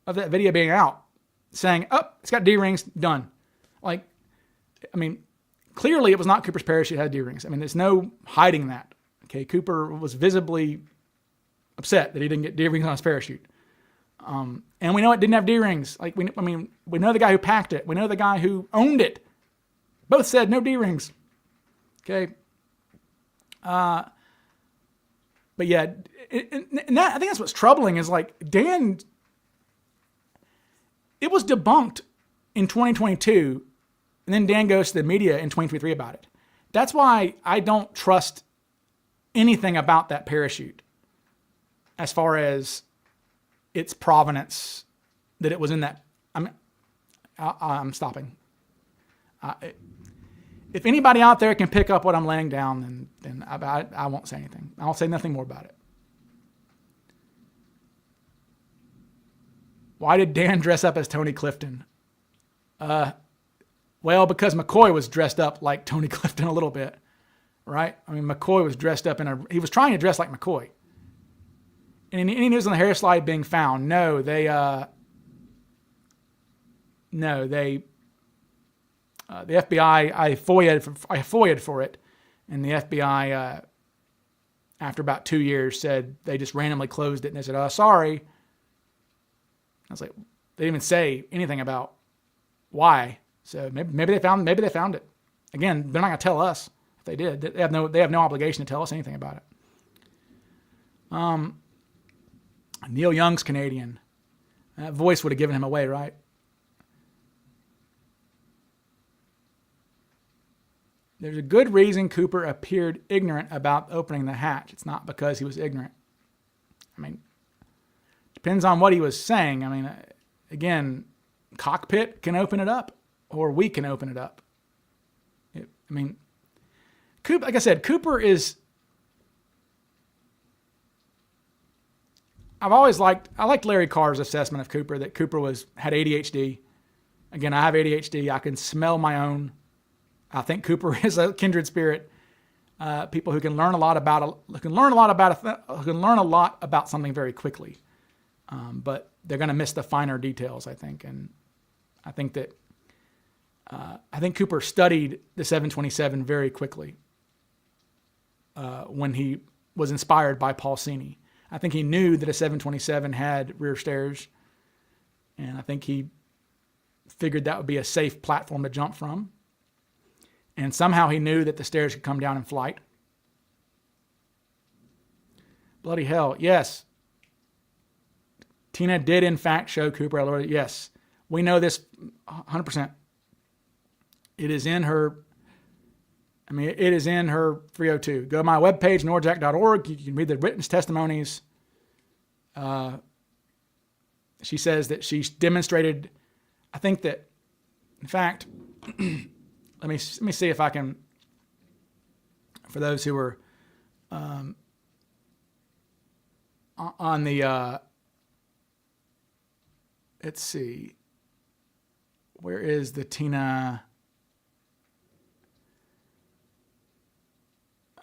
of that video being out saying, "Oh, it's got D-rings, done." Like, I mean, clearly it was not Cooper's parachute had D-rings. I mean, there's no hiding that. Okay, Cooper was visibly upset that he didn't get D-rings on his parachute. And we know it didn't have D-rings. Like, we know the guy who packed it. We know the guy who owned it. Both said no D-rings. Okay. But yeah, and that, I think that's what's troubling is like Dan, it was debunked in 2022, and then Dan goes to the media in 2023 about it. That's why I don't trust anything about that parachute as far as its provenance, that it was in that. I'm stopping. If anybody out there can pick up what I'm laying down, then I won't say anything. I'll say nothing more about it. Why did Dan dress up as Tony Clifton? Well, because McCoy was dressed up like Tony Clifton a little bit, right? I mean, McCoy was dressed up he was trying to dress like McCoy. And any news on the hair slide being found? No, the FBI, I FOIA'd for it, and the FBI, after about 2 years, said they just randomly closed it, and they said, "Oh, sorry." I was like, they didn't even say anything about why. So maybe they found it. Again, they're not going to tell us if they did. They have no obligation to tell us anything about it. Neil Young's Canadian. That voice would have given him away, right? There's a good reason Cooper appeared ignorant about opening the hatch. It's not because he was ignorant. I mean, depends on what he was saying. I mean, again, cockpit can open it up, or we can open it up. Cooper, like I said, Cooper is... I liked Larry Carr's assessment of Cooper, that Cooper had ADHD. Again, I have ADHD. I can smell my own. I think Cooper is a kindred spirit. People who can learn a lot about something very quickly, but they're going to miss the finer details, I think. And I think Cooper studied the 727 very quickly when he was inspired by Paulini. I think he knew that a 727 had rear stairs, and I think he figured that would be a safe platform to jump from. And somehow he knew that the stairs could come down in flight. Bloody hell, yes. Tina did, in fact, show Cooper. Yes, we know this 100%. It is in her 302. Go to my webpage, norjack.org. You can read the written testimonies. She says that she's demonstrated, I think that, in fact, let me see if I can, for those who are on the, let's see, where is the Tina?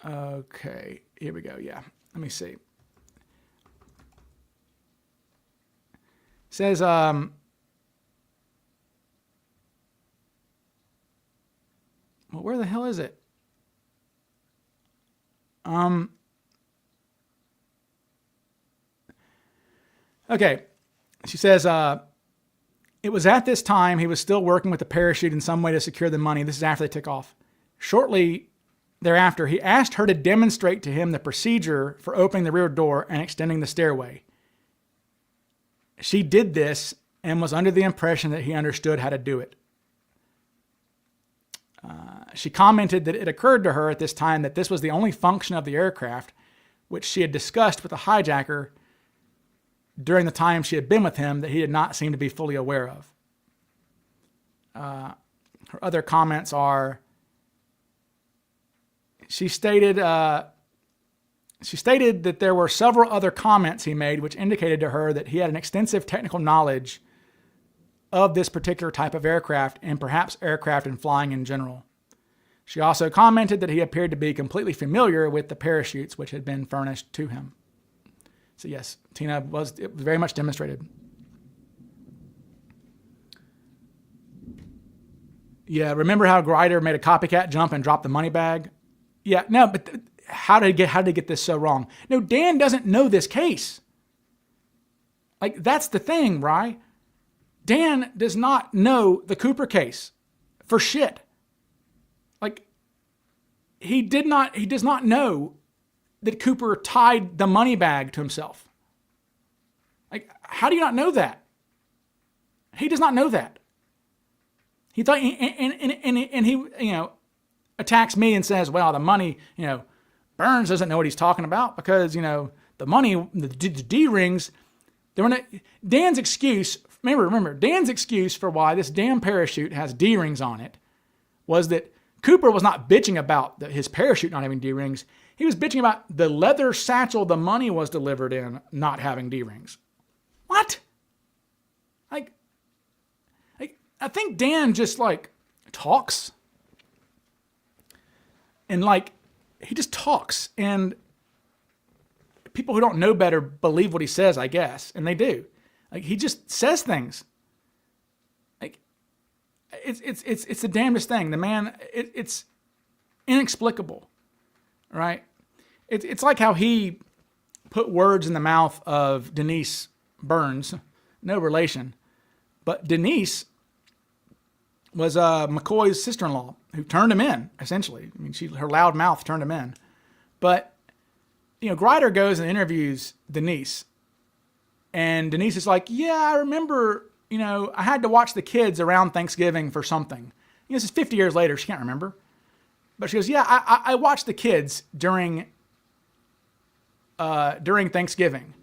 Okay, here we go. Yeah, let me see. It says, well, where the hell is it? Okay, she says, it was at this time he was still working with the parachute in some way to secure the money. This is after they took off. Shortly thereafter, he asked her to demonstrate to him the procedure for opening the rear door and extending the stairway. She did this and was under the impression that he understood how to do it. She commented that it occurred to her at this time that this was the only function of the aircraft which she had discussed with the hijacker during the time she had been with him that he did not seem to be fully aware of. Her other comments are, she stated that there were several other comments he made which indicated to her that he had an extensive technical knowledge of this particular type of aircraft and perhaps aircraft and flying in general. She also commented that he appeared to be completely familiar with the parachutes which had been furnished to him. So yes, it was very much demonstrated. Yeah, remember how Grider made a copycat jump and dropped the money bag? Yeah, no, but how did he get this so wrong? No, Dan doesn't know this case. Like, that's the thing, right? Dan does not know the Cooper case for shit. Like, he does not know that Cooper tied the money bag to himself. Like, how do you not know that? He does not know that. He thought, and he, attacks me and says, well, the money, Burns doesn't know what he's talking about because, the money, the D-rings, they were not, Dan's excuse, remember, Dan's excuse for why this damn parachute has D-rings on it was that Cooper was not bitching about his parachute not having D-rings. He was bitching about the leather satchel the money was delivered in not having D-rings. What? Like, I think Dan just, talks. And, he just talks. And people who don't know better believe what he says, I guess. And they do. He just says things. It's the damnedest thing. The man, it's inexplicable, right? It's like how he put words in the mouth of Denise Burns, no relation, but Denise was McCoy's sister-in-law who turned him in, essentially. I mean, her loud mouth turned him in. But, Grider goes and interviews Denise, and Denise is like, yeah, I remember, I had to watch the kids around Thanksgiving for something. This is 50 years later. She can't remember. But she goes, yeah, I watched the kids during Thanksgiving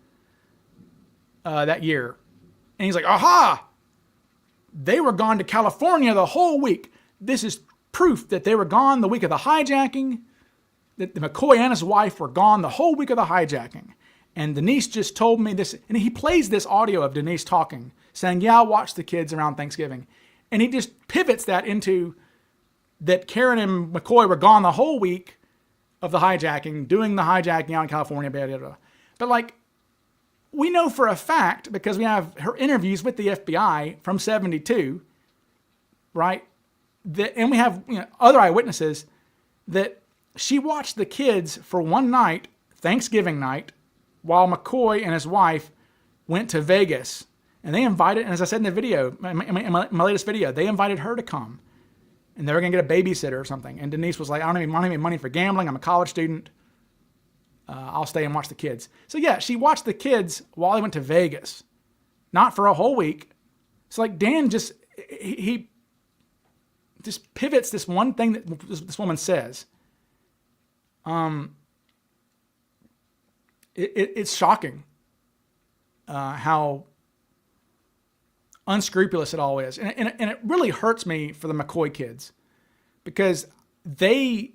that year. And he's like, aha! They were gone to California the whole week. This is proof that they were gone the week of the hijacking, that the McCoy and his wife were gone the whole week of the hijacking. And Denise just told me this, and he plays this audio of Denise talking, saying, yeah, I watched the kids around Thanksgiving. And he just pivots that into that Karen and McCoy were gone the whole week of the hijacking, doing the hijacking out in California, blah, blah, blah. But we know for a fact, because we have her interviews with the FBI from 72, right? And we have other eyewitnesses that she watched the kids for one night, Thanksgiving night, while McCoy and his wife went to Vegas. And they invited, and as I said in the video, in my latest video, they invited her to come. And they were going to get a babysitter or something. And Denise was like, I don't have any money for gambling. I'm a college student. I'll stay and watch the kids. So yeah, she watched the kids while they went to Vegas. Not for a whole week. So Dan just, he just pivots this one thing that this woman says. It's shocking how unscrupulous it all is. And it really hurts me for the McCoy kids because they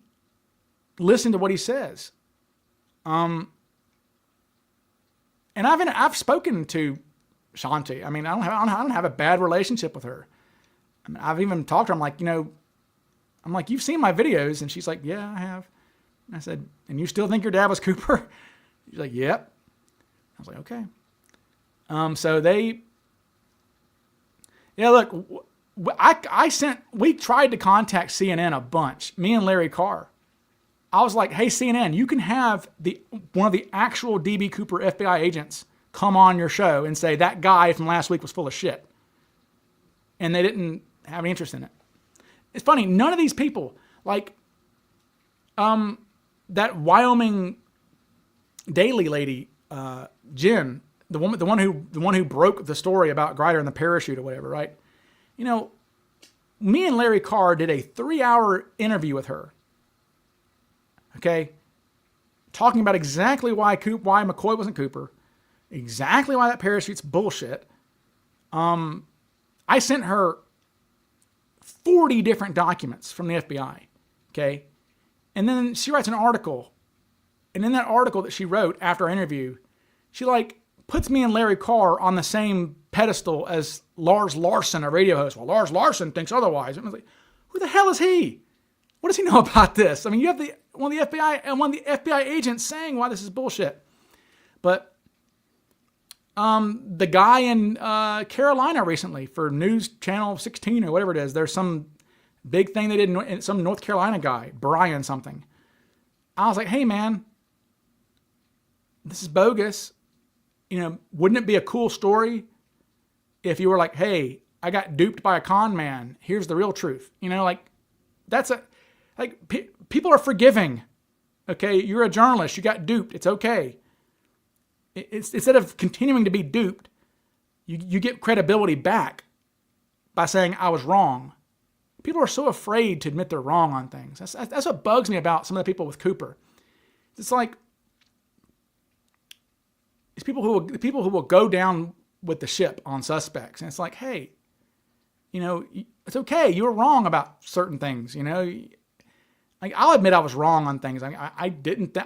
listen to what he says. And I've spoken to Shanti. I mean, I don't have a bad relationship with her. I mean, I've even talked to her. I'm like, you've seen my videos. And she's like, yeah, I have. And I said, and you still think your dad was Cooper? She's like, yep. I was like, okay. So look, we tried to contact CNN a bunch, me and Larry Carr. I was like, hey, CNN, you can have one of the actual DB Cooper FBI agents come on your show and say that guy from last week was full of shit. And they didn't have any interest in it. It's funny, none of these people, that Wyoming Daily lady, Jen, the one who broke the story about Grider and the parachute or whatever, right? You know, me and Larry Carr did a 3-hour interview with her. Okay, talking about exactly why McCoy wasn't Cooper, exactly why that parachute's bullshit. I sent her 40 different documents from the FBI. Okay, and then she writes an article. And in that article that she wrote after our interview, she like puts me and Larry Carr on the same pedestal as Lars Larson, a radio host. Well, Lars Larson thinks otherwise. And I was like, who the hell is he? What does he know about this? I mean, you have one of the FBI agents saying why this is bullshit. But the guy in Carolina recently for News Channel 16 or whatever it is, there's some big thing they did, some North Carolina guy, Brian something. I was like, hey man, this is bogus. You know, wouldn't it be a cool story if you were like, hey, I got duped by a con man. Here's the real truth. You know, like people are forgiving. Okay, you're a journalist. You got duped. It's okay. It's instead of continuing to be duped, you get credibility back by saying I was wrong. People are so afraid to admit they're wrong on things. That's what bugs me about some of the people with Cooper. It's like it's people who will go down with the ship on suspects, and it's like, hey, you know, it's okay. You were wrong about certain things. You know, like I'll admit I was wrong on things. I didn't.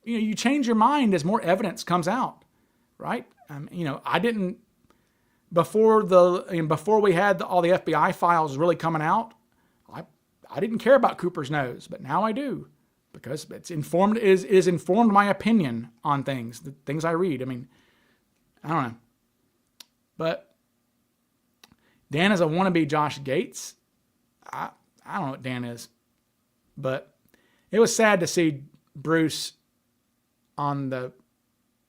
You know, you change your mind as more evidence comes out, right? You know, I didn't before we had all the FBI files really coming out. I didn't care about Cooper's nose, but now I do. Because it's informed is informed my opinion on things, the things I read. I mean, I don't know. But Dan is a wannabe Josh Gates. I don't know what Dan is. But it was sad to see Bruce on the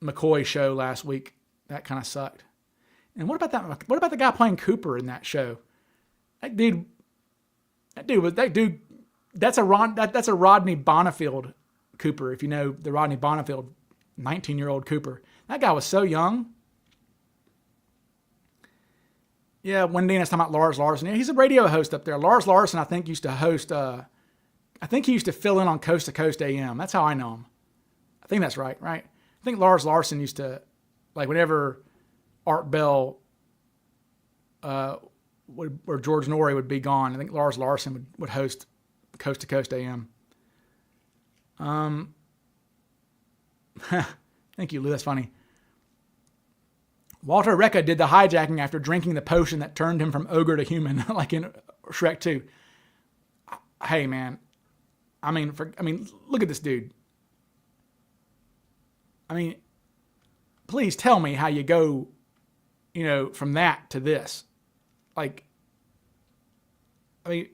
McCoy show last week. That kind of sucked. And what about that? What about the guy playing Cooper in that show? That dude. That's a Rodney Bonifield Cooper, if you know the Rodney Bonifield 19-year-old Cooper. That guy was so young. Yeah, when Dana's talking about Lars Larson. Yeah, he's a radio host up there. Lars Larson, I think, used to host, I think he used to fill in on Coast to Coast AM. That's how I know him. I think that's right? I think Lars Larson used to, like whenever Art Bell or George Norrie would be gone, I think Lars Larson would host Coast to Coast AM. Thank you, Lou. That's funny. Walter Recca did the hijacking after drinking the potion that turned him from ogre to human, like in Shrek 2. Hey, man. I mean, look at this dude. I mean, please tell me how you go, you know, from that to this. Like, I mean,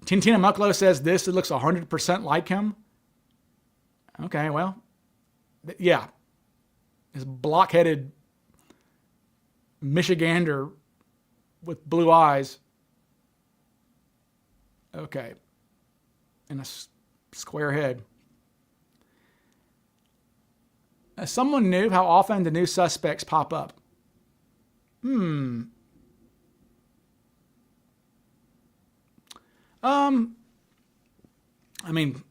Tintina Mucklow says this, it looks 100% like him. Okay, well, yeah. His block-headed Michigander with blue eyes. Okay. And a square head. As someone knew how often the new suspects pop up. I mean,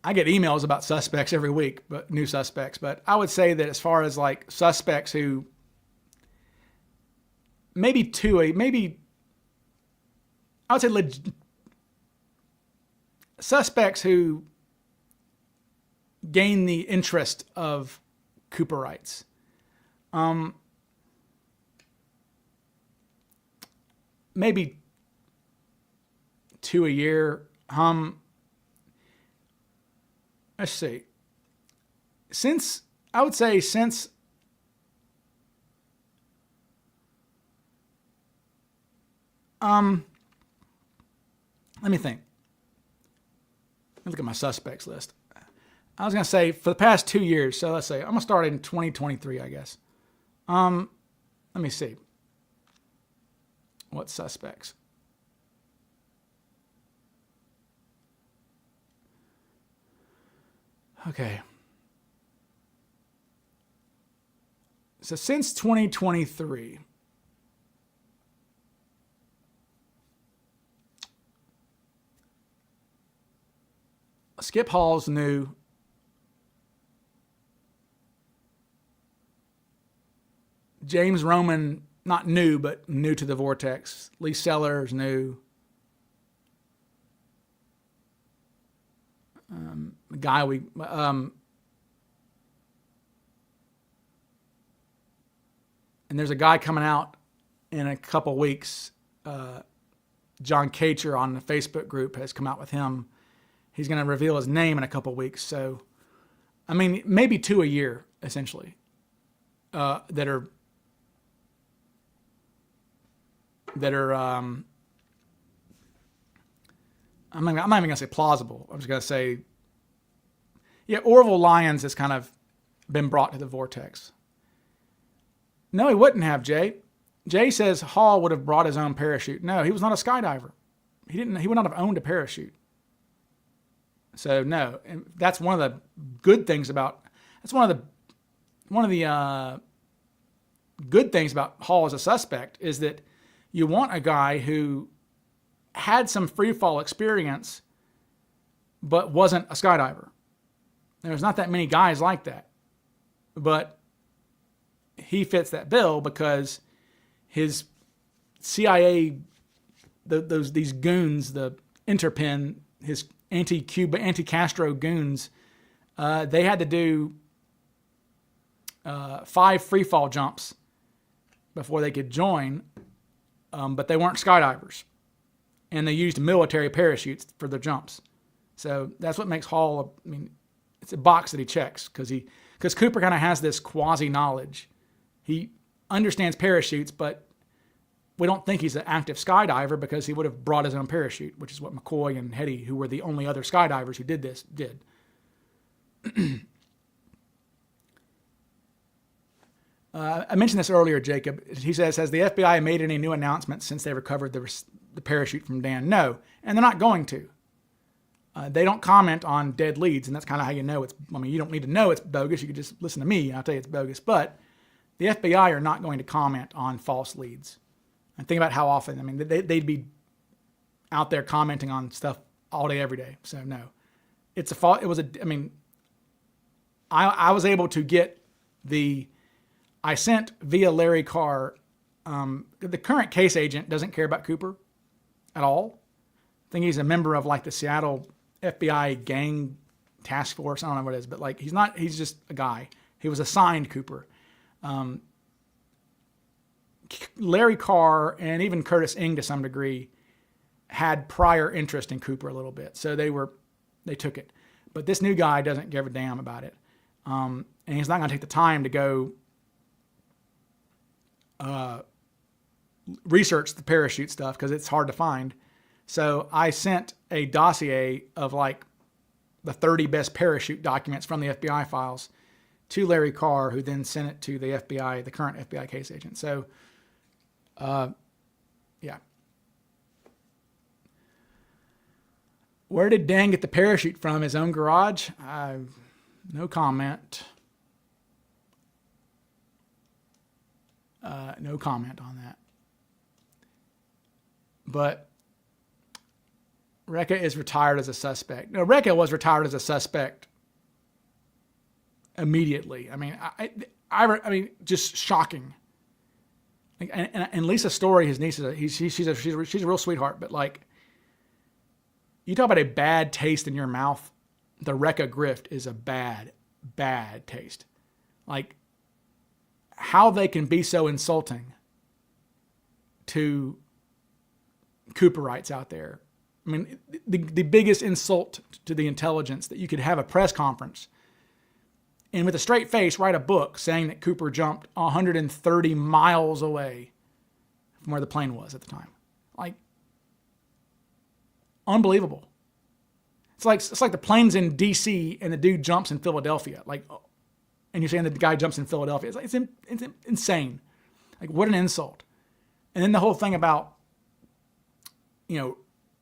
I get emails about suspects every week, but new suspects. But I would say that as far as like suspects who I would say suspects who gain the interest of Cooperites. Maybe 2 a year. Let's see. Let me think. Let me look at my suspects list. I was going to say for the past 2 years. So let's say I'm going to start in 2023, I guess. Let me see. What suspects? Okay. So since 2023, Skip Hall's new. James Roman, not new, but new to the Vortex. Lee Sellers, new. The guy we... and there's a guy coming out in a couple weeks. John Kacher on the Facebook group has come out with him. He's going to reveal his name in a couple weeks. So, I mean, maybe 2 a year, essentially, that are I'm not even going to say plausible. I'm just going to say, yeah, Orville Lyons has kind of been brought to the Vortex. No, he wouldn't have, Jay. Jay says Hall would have brought his own parachute. No, he was not a skydiver. He would not have owned a parachute. So no, and that's one of the good things about, that's one of the good things about Hall as a suspect is that you want a guy who had some free fall experience, but wasn't a skydiver. There's not that many guys like that, but he fits that bill because his CIA, these goons, the Interpin, his anti-Cuba, anti-Castro goons, they had to do 5 free fall jumps before they could join, but they weren't skydivers. And they used military parachutes for their jumps. So that's what makes Hall, I mean, it's a box that he checks because Cooper kind of has this quasi-knowledge. He understands parachutes, but we don't think he's an active skydiver because he would have brought his own parachute, which is what McCoy and Hetty, who were the only other skydivers who did this, did. I mentioned this earlier, Jacob. He says, has the FBI made any new announcements since they recovered the parachute from Dan? No, and they're not going to. They don't comment on dead leads, and that's kind of how you know it's, I mean, you don't need to know it's bogus. You could just listen to me, and I'll tell you it's bogus. But the FBI are not going to comment on false leads. And think about how often, I mean, they'd be out there commenting on stuff all day, every day. So no, it's a fault. It was I mean, I was able to get I sent via Larry Carr, the current case agent doesn't care about Cooper at all. I think he's a member of like the Seattle FBI gang task force. I don't know what it is, but like he's just a guy. He was assigned Cooper. Larry Carr and even Curtis Ing to some degree had prior interest in Cooper a little bit. So they took it. But this new guy doesn't give a damn about it. And he's not going to take the time to go research the parachute stuff because it's hard to find. So I sent a dossier of like the 30 best parachute documents from the FBI files to Larry Carr, who then sent it to the FBI, the current FBI case agent. So, yeah. Where did Dan get the parachute from? His own garage? No comment. No comment on that. But Rekha is retired as a suspect. No, Rekha was retired as a suspect immediately. I mean, I mean, just shocking. Like, and Lisa Story, his niece, she's a real sweetheart. But like, you talk about a bad taste in your mouth. The Rekha grift is a bad taste. Like, how they can be so insulting to Cooperites out there. I mean, the biggest insult to the intelligence that you could have a press conference and with a straight face write a book saying that Cooper jumped 130 miles away from where the plane was at the time. Like, unbelievable. It's like the plane's in D.C. and the dude jumps in Philadelphia. Like, and you're saying that the guy jumps in Philadelphia. It's insane. Like, what an insult. And then the whole thing about,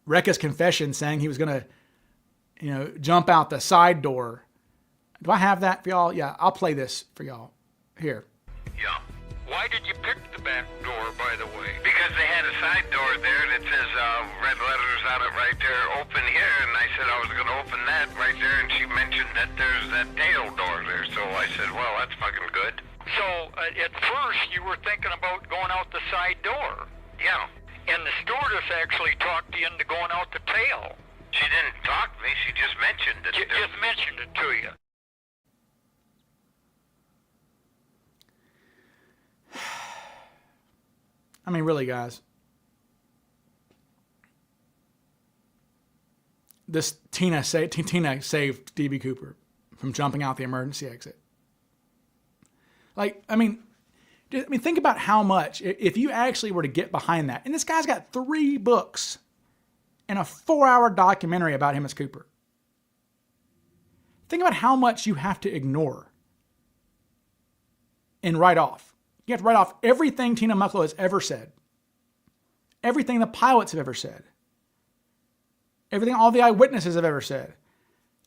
Rekha's confession saying he was going to, jump out the side door Do I have that for y'all? Yeah, I'll play this for y'all. Here. Yeah. Why did you pick the back door, by the way? Because they had a side door there that says red letters on it right there, open here, and I said I was going to open that right there, and she mentioned that there's that tail door there, so I said, well, that's fucking good. So, at first, you were thinking about going out the side door. Yeah. And the stewardess actually talked you into going out the tail. She didn't talk to me, she just mentioned it. She just mentioned it to you. I mean, really, guys. This Tina saved D.B. Cooper from jumping out the emergency exit. Like, I mean, think about how much, if you actually were to get behind that. And this guy's got 3 books and a 4-hour documentary about him as Cooper. Think about how much you have to ignore and write off. You have to write off everything Tina Mucklow has ever said. Everything the pilots have ever said. Everything all the eyewitnesses have ever said.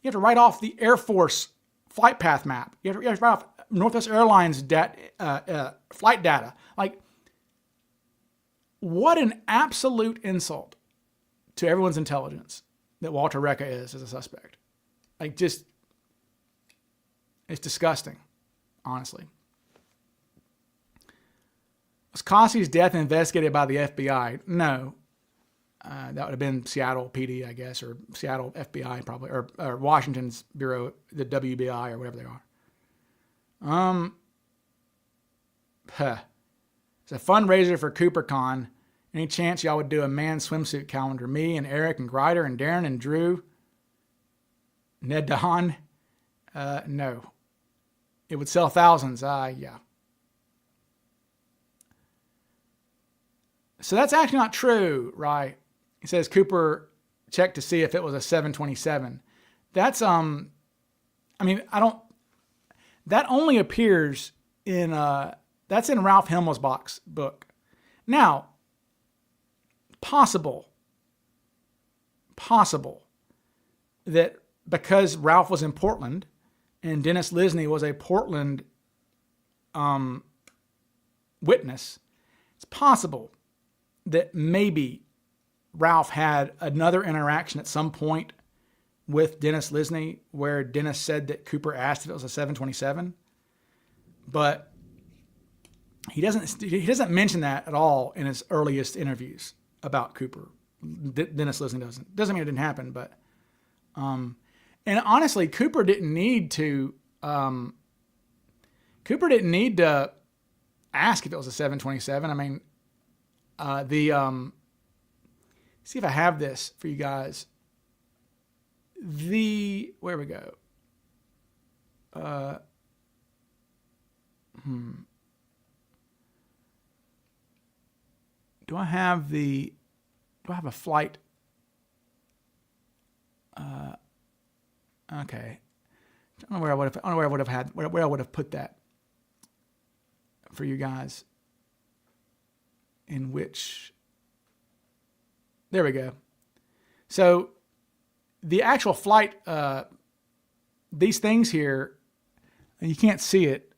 You have to write off the Air Force flight path map. You have to write off Northwest Airlines flight data. Like, what an absolute insult to everyone's intelligence that Walter Recca is as a suspect. Like, just, it's disgusting, honestly. Was Cossey's death investigated by the FBI? No. That would have been Seattle PD, I guess, or Seattle FBI probably, or Washington's Bureau, the WBI, or whatever they are. It's a fundraiser for CooperCon. Any chance y'all would do a man swimsuit calendar? Me and Eric and Greider and Darren and Drew, Ned Don? No. It would sell thousands. Yeah. So that's actually not true, right? He says Cooper checked to see if it was a 727. That's, I mean, that only appears in, that's in Ralph Himmelsbach's book. Now, possible that because Ralph was in Portland and Dennis Lizzney was a Portland witness, it's possible that maybe Ralph had another interaction at some point with Dennis Lizzney where Dennis said that Cooper asked if it was a 727, but he doesn't mention that at all in his earliest interviews about Cooper. Dennis Lizzney doesn't mean it didn't happen, but and honestly, Cooper didn't need to ask if it was a 727. I mean, see if I have this for you guys. Where we go? Do I have a flight? Okay. I don't know where I would have put that for you guys. In which, there we go. So the actual flight, these things here, you can't see it.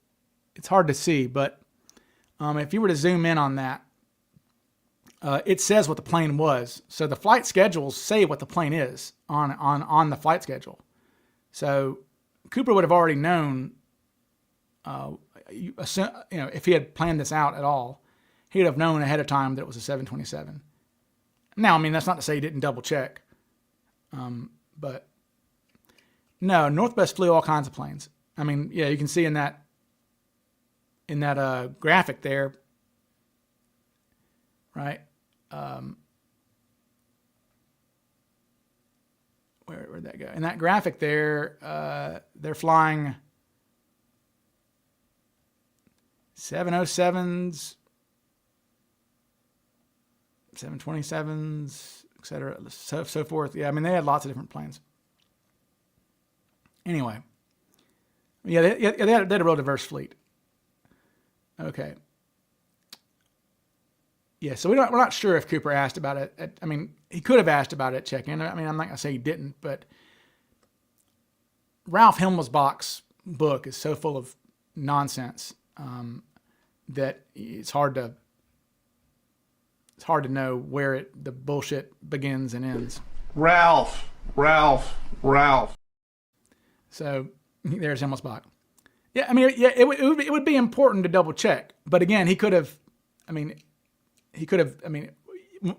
It's hard to see, but if you were to zoom in on that, it says what the plane was. So the flight schedules say what the plane is on the flight schedule. So Cooper would have already known, if he had planned this out at all, he would have known ahead of time that it was a 727. Now, I mean, that's not to say he didn't double check. But no, Northwest flew all kinds of planes. I mean, yeah, you can see in that graphic there, right? Where'd that go? In that graphic there, they're flying 707s, 727s, etc., so forth. Yeah, I mean, they had lots of different planes. Anyway, yeah, they had a real diverse fleet. Okay. Yeah, so we're not sure if Cooper asked about it. I mean, he could have asked about it at check-in. I mean, I'm not gonna say he didn't, but Ralph Himmelsbach's book is so full of nonsense that it's hard to know where the bullshit begins and ends. Ralph. So there's Himmelsbach. Yeah, I mean, yeah, it would be important to double check. But again, he could have. I mean,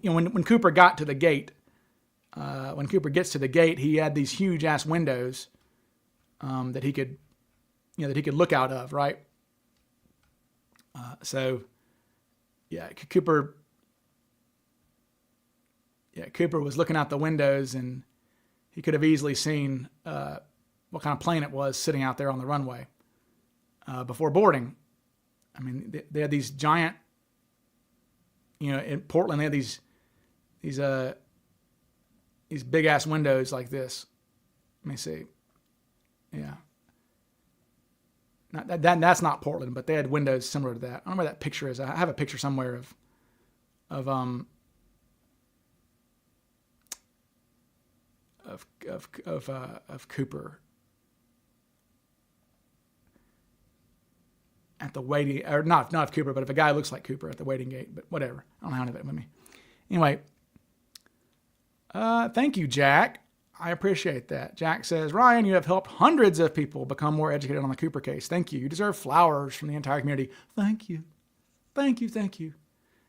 when Cooper got to the gate, when Cooper gets to the gate, he had these huge ass windows that he could look out of, right? So, yeah, Cooper was looking out the windows, and he could have easily seen what kind of plane it was sitting out there on the runway before boarding. I mean, they had these giant, in Portland, they had these big ass windows like this. Let me see. Yeah. That's not Portland, but they had windows similar to that. I don't know where that picture is. I have a picture somewhere of Cooper at the waiting, or not of Cooper, but of a guy who looks like Cooper at the waiting gate. But whatever. I don't have any of it with me. Anyway, thank you, Jack. I appreciate that. Jack says, Ryan, you have helped hundreds of people become more educated on the Cooper case. Thank you. You deserve flowers from the entire community. Thank you. Thank you. Thank you.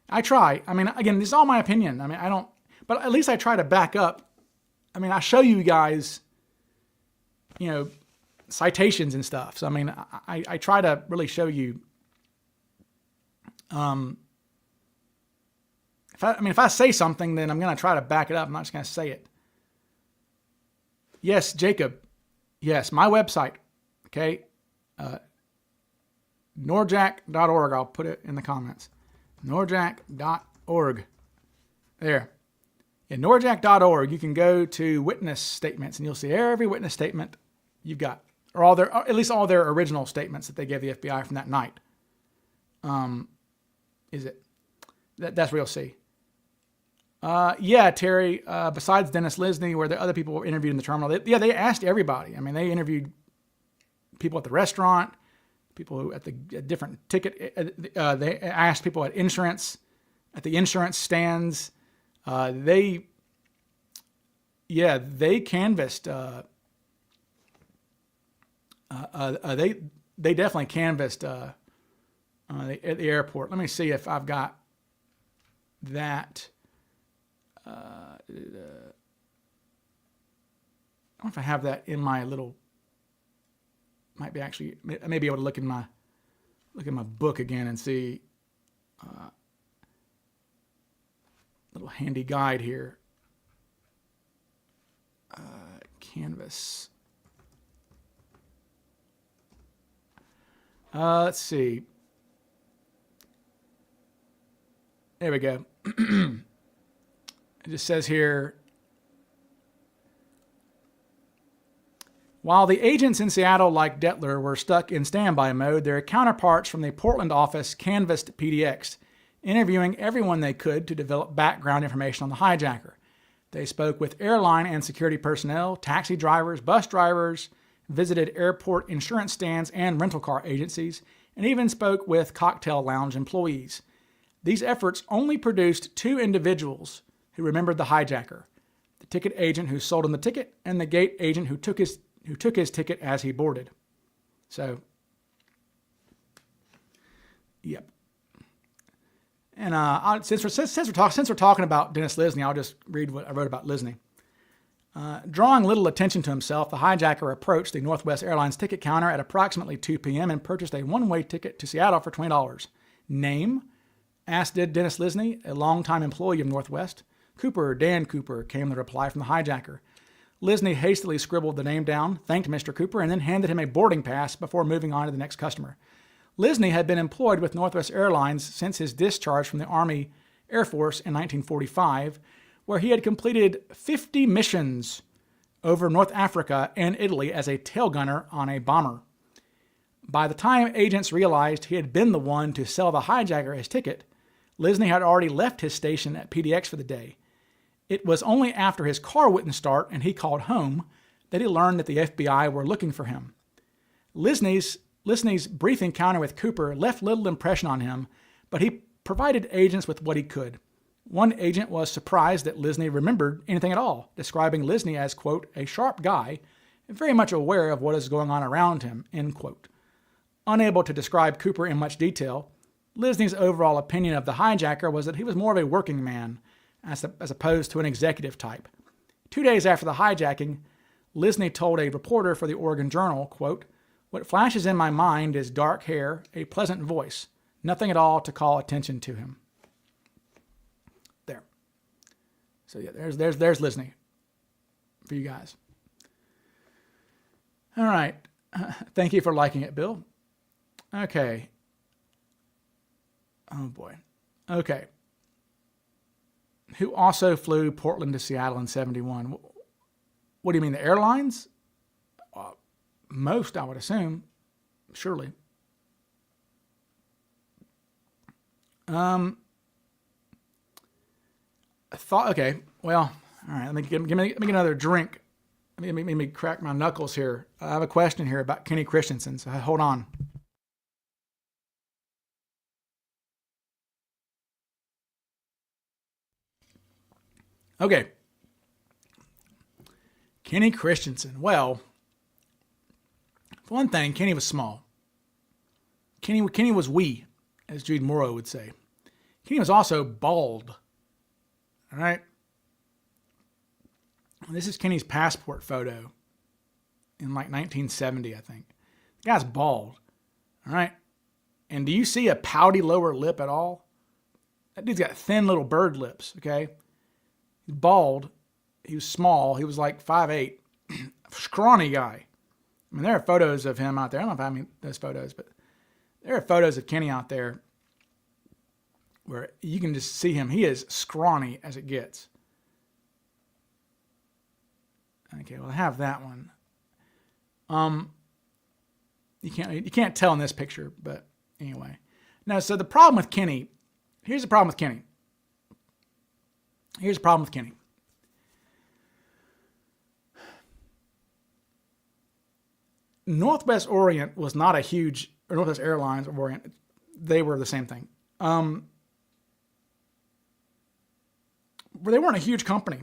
I try. I mean, again, this is all my opinion. I mean, I don't, but at least I try to back up. I mean, I show you guys, citations and stuff. So, I mean, I try to really show you, if I say something, then I'm going to try to back it up. I'm not just going to say it. Yes, Jacob. Yes, my website. Okay. Norjack.org. I'll put it in the comments. Norjack.org. There. In Norjack.org, you can go to witness statements, and you'll see every witness statement you've got, or at least all their original statements that they gave the FBI from that night. That's where you'll see. Yeah, Terry, besides Dennis Lizzney, where the other people were interviewed in the terminal, they asked everybody. I mean, they interviewed people at the restaurant, people who at different ticket. They asked people at the insurance stands. They canvassed. They definitely canvassed at the airport. Let me see if I've got that. I don't know if I have that in my little. I may be able to look in my book again and see. Little handy guide here. Canvas. Let's see. There we go. It just says here, while the agents in Seattle, like Detler, were stuck in standby mode, their counterparts from the Portland office canvassed PDX, interviewing everyone they could to develop background information on the hijacker. They spoke with airline and security personnel, taxi drivers, bus drivers, visited airport insurance stands and rental car agencies, and even spoke with cocktail lounge employees. These efforts only produced two individuals who remembered the hijacker: the ticket agent who sold him the ticket and the gate agent who took his ticket as he boarded. So, yep. And since we're talking about Dennis Lizzney, I'll just read what I wrote about Lizzney. Drawing little attention to himself, the hijacker approached the Northwest Airlines ticket counter at approximately 2 p.m. and purchased a one-way ticket to Seattle for $20. Name? Asked Dennis Lizzney, a longtime employee of Northwest. Cooper, Dan Cooper, came the reply from the hijacker. Lizzney hastily scribbled the name down, thanked Mr. Cooper, and then handed him a boarding pass before moving on to the next customer. Lizzney had been employed with Northwest Airlines since his discharge from the Army Air Force in 1945, where he had completed 50 missions over North Africa and Italy as a tail gunner on a bomber. By the time agents realized he had been the one to sell the hijacker his ticket, Lizzney had already left his station at PDX for the day. It was only after his car wouldn't start and he called home that he learned that the FBI were looking for him. Lizzney's brief encounter with Cooper left little impression on him, but he provided agents with what he could. One agent was surprised that Lizzney remembered anything at all, describing Lizzney as, quote, a sharp guy, and very much aware of what is going on around him, end quote. Unable to describe Cooper in much detail, Lizzney's overall opinion of the hijacker was that he was more of a working man, as opposed to an executive type. 2 days after the hijacking, Lizzney told a reporter for the Oregon Journal, quote, what flashes in my mind is dark hair, a pleasant voice, nothing at all to call attention to him. There. So yeah, there's Lizzney for you guys. All right. Thank you for liking it, Bill. Okay. Oh boy. Okay. Who also flew Portland to Seattle in 71? What do you mean, the airlines? Most, I would assume. Surely. I thought, okay, well, all right, let me get another drink. Let me crack my knuckles here. I have a question here about Kenny Christensen, so hold on. Okay. Kenny Christensen. Well, for one thing, Kenny was small. Kenny was wee, as Jude Morrow would say. Kenny was also bald. All right. This is Kenny's passport photo in like 1970, I think. The guy's bald. All right. And do you see a pouty lower lip at all? That dude's got thin little bird lips, okay? He's bald. He was small. He was like 5'8". Scrawny guy. I mean, there are photos of him out there. I don't know if I mean those photos, but there are photos of Kenny out there where you can just see him. He is scrawny as it gets. Okay, well, I have that one. You can't tell in this picture, but anyway. Now, so the problem with Kenny, here's the problem with Kenny. Here's the problem with Kenny. Northwest Orient was not a huge, or Northwest Airlines or Orient, they were the same thing. They weren't a huge company.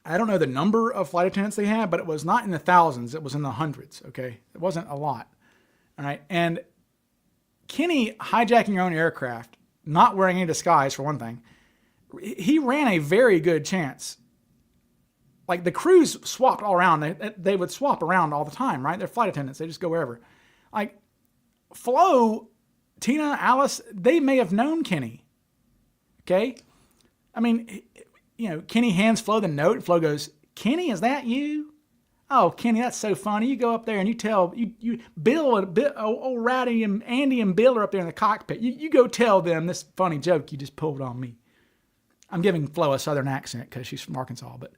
I don't know the number of flight attendants they had, but it was not in the thousands. It was in the hundreds, okay? It wasn't a lot, all right? And Kenny hijacking your own aircraft, not wearing any disguise for one thing, he ran a very good chance. Like the crews swapped all around. They would swap around all the time, right? They're flight attendants. They just go wherever. Like Flo, Tina, Alice, they may have known Kenny, okay? I mean, you know, Kenny hands Flo the note, and Flo goes, Kenny, is that you? Oh, Kenny, that's so funny. You go up there and you tell, Bill, old Ratty and Andy and Bill are up there in the cockpit. You go tell them this funny joke you just pulled on me. I'm giving Flo a southern accent because she's from Arkansas, but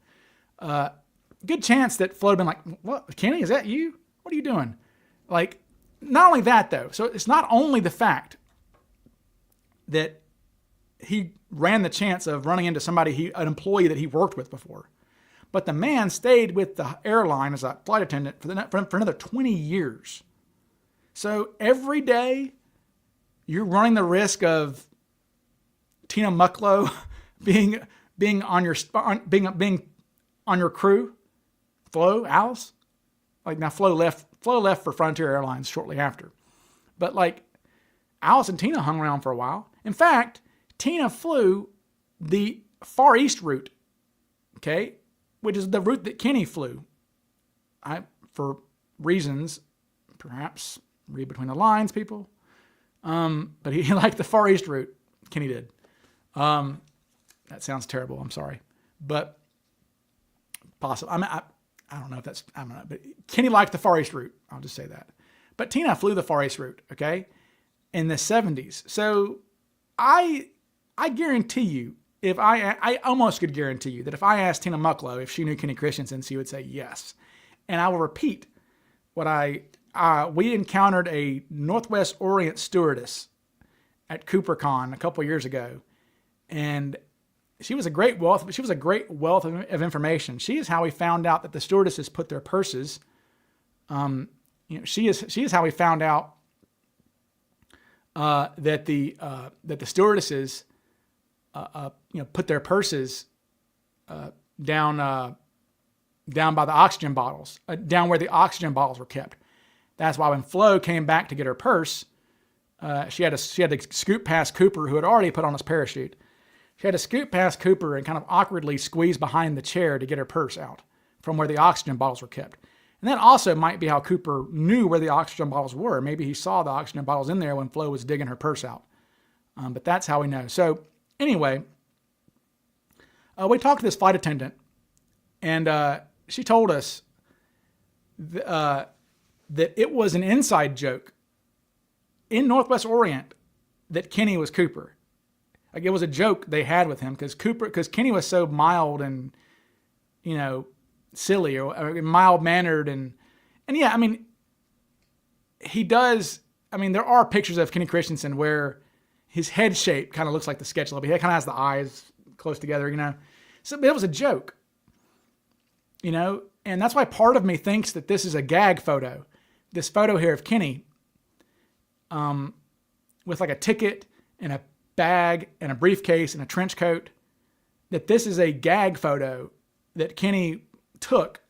good chance that Flo had been like, what, Kenny, is that you? What are you doing? Like, not only that, though. So it's not only the fact that he ran the chance of running into an employee that he worked with before. But the man stayed with the airline as a flight attendant for another 20 years. So every day you're running the risk of Tina Mucklow being on your crew. Flo, Alice. Like now Flo left for Frontier Airlines shortly after. But like Alice and Tina hung around for a while. In fact, Tina flew the Far East route, okay, which is the route that Kenny flew. For reasons, perhaps read between the lines, people. But he liked the Far East route. Kenny did. That sounds terrible. I'm sorry, but possible. I don't know if that's. I don't know, but Kenny liked the Far East route. I'll just say that. But Tina flew the Far East route, okay, in the 70s. So I guarantee you, I almost could guarantee you that if I asked Tina Mucklow if she knew Kenny Christensen, she would say yes. And I will repeat what we encountered a Northwest Orient stewardess at CooperCon a couple years ago, and she was a great wealth of information. She is how we found out that the stewardesses put their purses. She is how we found out that the stewardesses put their purses down by the oxygen bottles, down where the oxygen bottles were kept. That's why when Flo came back to get her purse, she had to scoot past Cooper, who had already put on his parachute. She had to scoot past Cooper and kind of awkwardly squeeze behind the chair to get her purse out from where the oxygen bottles were kept. And that also might be how Cooper knew where the oxygen bottles were. Maybe he saw the oxygen bottles in there when Flo was digging her purse out. But that's how we know. So anyway, we talked to this flight attendant, and she told us that it was an inside joke in Northwest Orient that Kenny was Cooper. Like, it was a joke they had with him because Kenny was so mild and, silly or mild-mannered and yeah, I mean, he does. I mean, there are pictures of Kenny Christensen where his head shape kind of looks like the sketch a little bit. He kind of has the eyes close together, So it was a joke, and that's why part of me thinks that this is a gag photo. This photo here of Kenny, with like a ticket and a bag and a briefcase and a trench coat, that this is a gag photo that Kenny took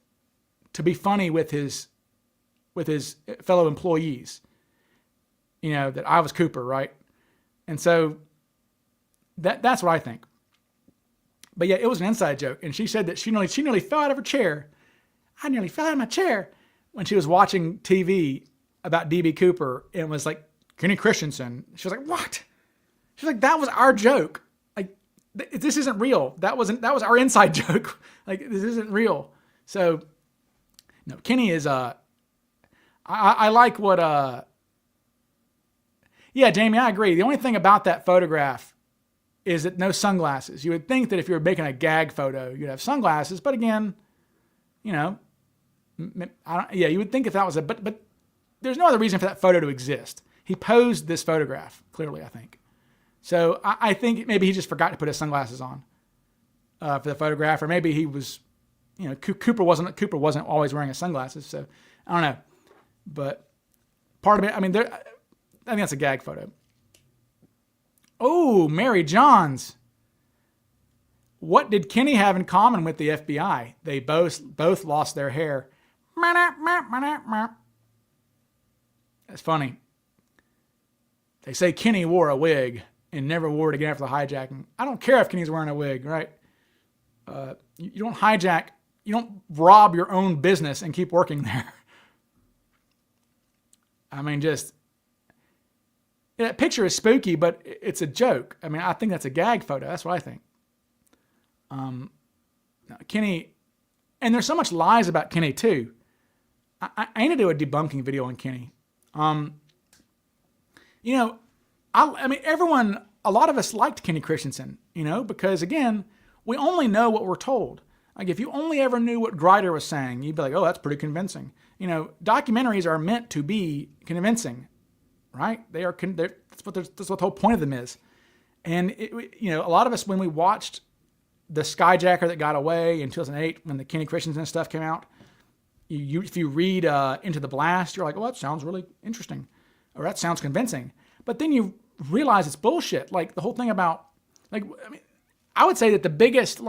to be funny with his fellow employees. That I was Cooper, right? And so that's what I think. But yeah, it was an inside joke. And she said that she nearly fell out of her chair. I nearly fell out of my chair when she was watching TV about DB Cooper, and it was like Kenny Christensen. She was like, "What?" She was like, "That was our joke. Like, this isn't real. That was our inside joke. Like, this isn't real." So, no, Kenny is I like what yeah, Jamie, I agree. The only thing about that photograph is that no sunglasses. You would think that if you were making a gag photo, you'd have sunglasses, but again, you would think if that was but there's no other reason for that photo to exist. He posed this photograph, clearly, I think. So I think maybe he just forgot to put his sunglasses on for the photograph, or maybe he was, Cooper wasn't always wearing his sunglasses. So I don't know, but part of it, I mean, I think that's a gag photo. Oh, Mary Johns. What did Kenny have in common with the FBI? They both lost their hair. That's funny. They say Kenny wore a wig and never wore it again after the hijacking. I don't care if Kenny's wearing a wig, right? You don't hijack. You don't rob your own business and keep working there. I mean, that picture is spooky, but it's a joke. I mean, I think that's a gag photo. That's what I think. Kenny, and there's so much lies about Kenny too. I need to do a debunking video on Kenny. I mean, a lot of us liked Kenny Christensen, because again, we only know what we're told. Like, if you only ever knew what Grider was saying, you'd be like, oh, that's pretty convincing. Documentaries are meant to be convincing, right? That's what the whole point of them is. And a lot of us, when we watched the Skyjacker that got away in 2008, when the Kenny Christensen stuff came out, if you read Into the Blast, you're like, oh, that sounds really interesting, or that sounds convincing. But then you realize it's bullshit. Like, the whole thing about, I would say that the biggest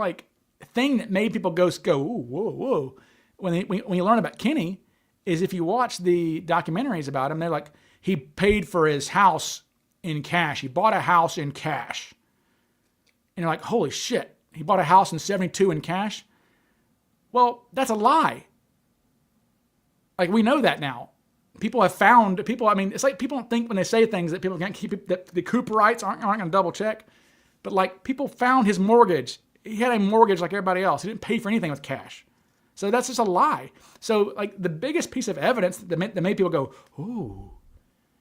thing that made people go, ooh, whoa, whoa, when you learn about Kenny, is if you watch the documentaries about him, they're like, he paid for his house in cash. He bought a house in cash. And you're like, holy shit, he bought a house in 72 in cash? Well, that's a lie. Like, we know that now. It's like people don't think when they say things that people can't keep, that the Cooperites aren't going to double check. But people found his mortgage. He had a mortgage like everybody else. He didn't pay for anything with cash. So that's just a lie. So the biggest piece of evidence that made people go, ooh,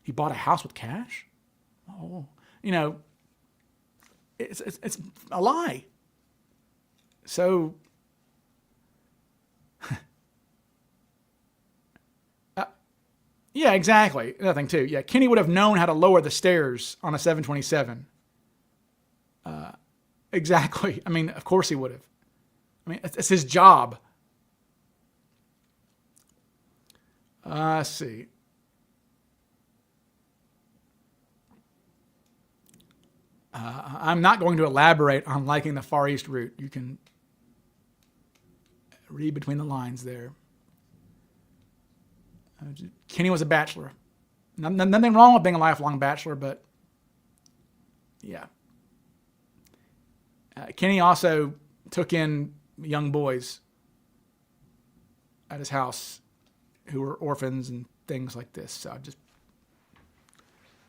he bought a house with cash? Oh, it's a lie. So, yeah, exactly. Another thing too. Yeah, Kenny would have known how to lower the stairs on a 727. Exactly. I mean, of course he would have. I mean, it's his job. Let's see. I'm not going to elaborate on liking the Far East route. You can read between the lines there. Kenny was a bachelor. Nothing wrong with being a lifelong bachelor, but yeah. Kenny also took in young boys at his house who were orphans and things like this. So that's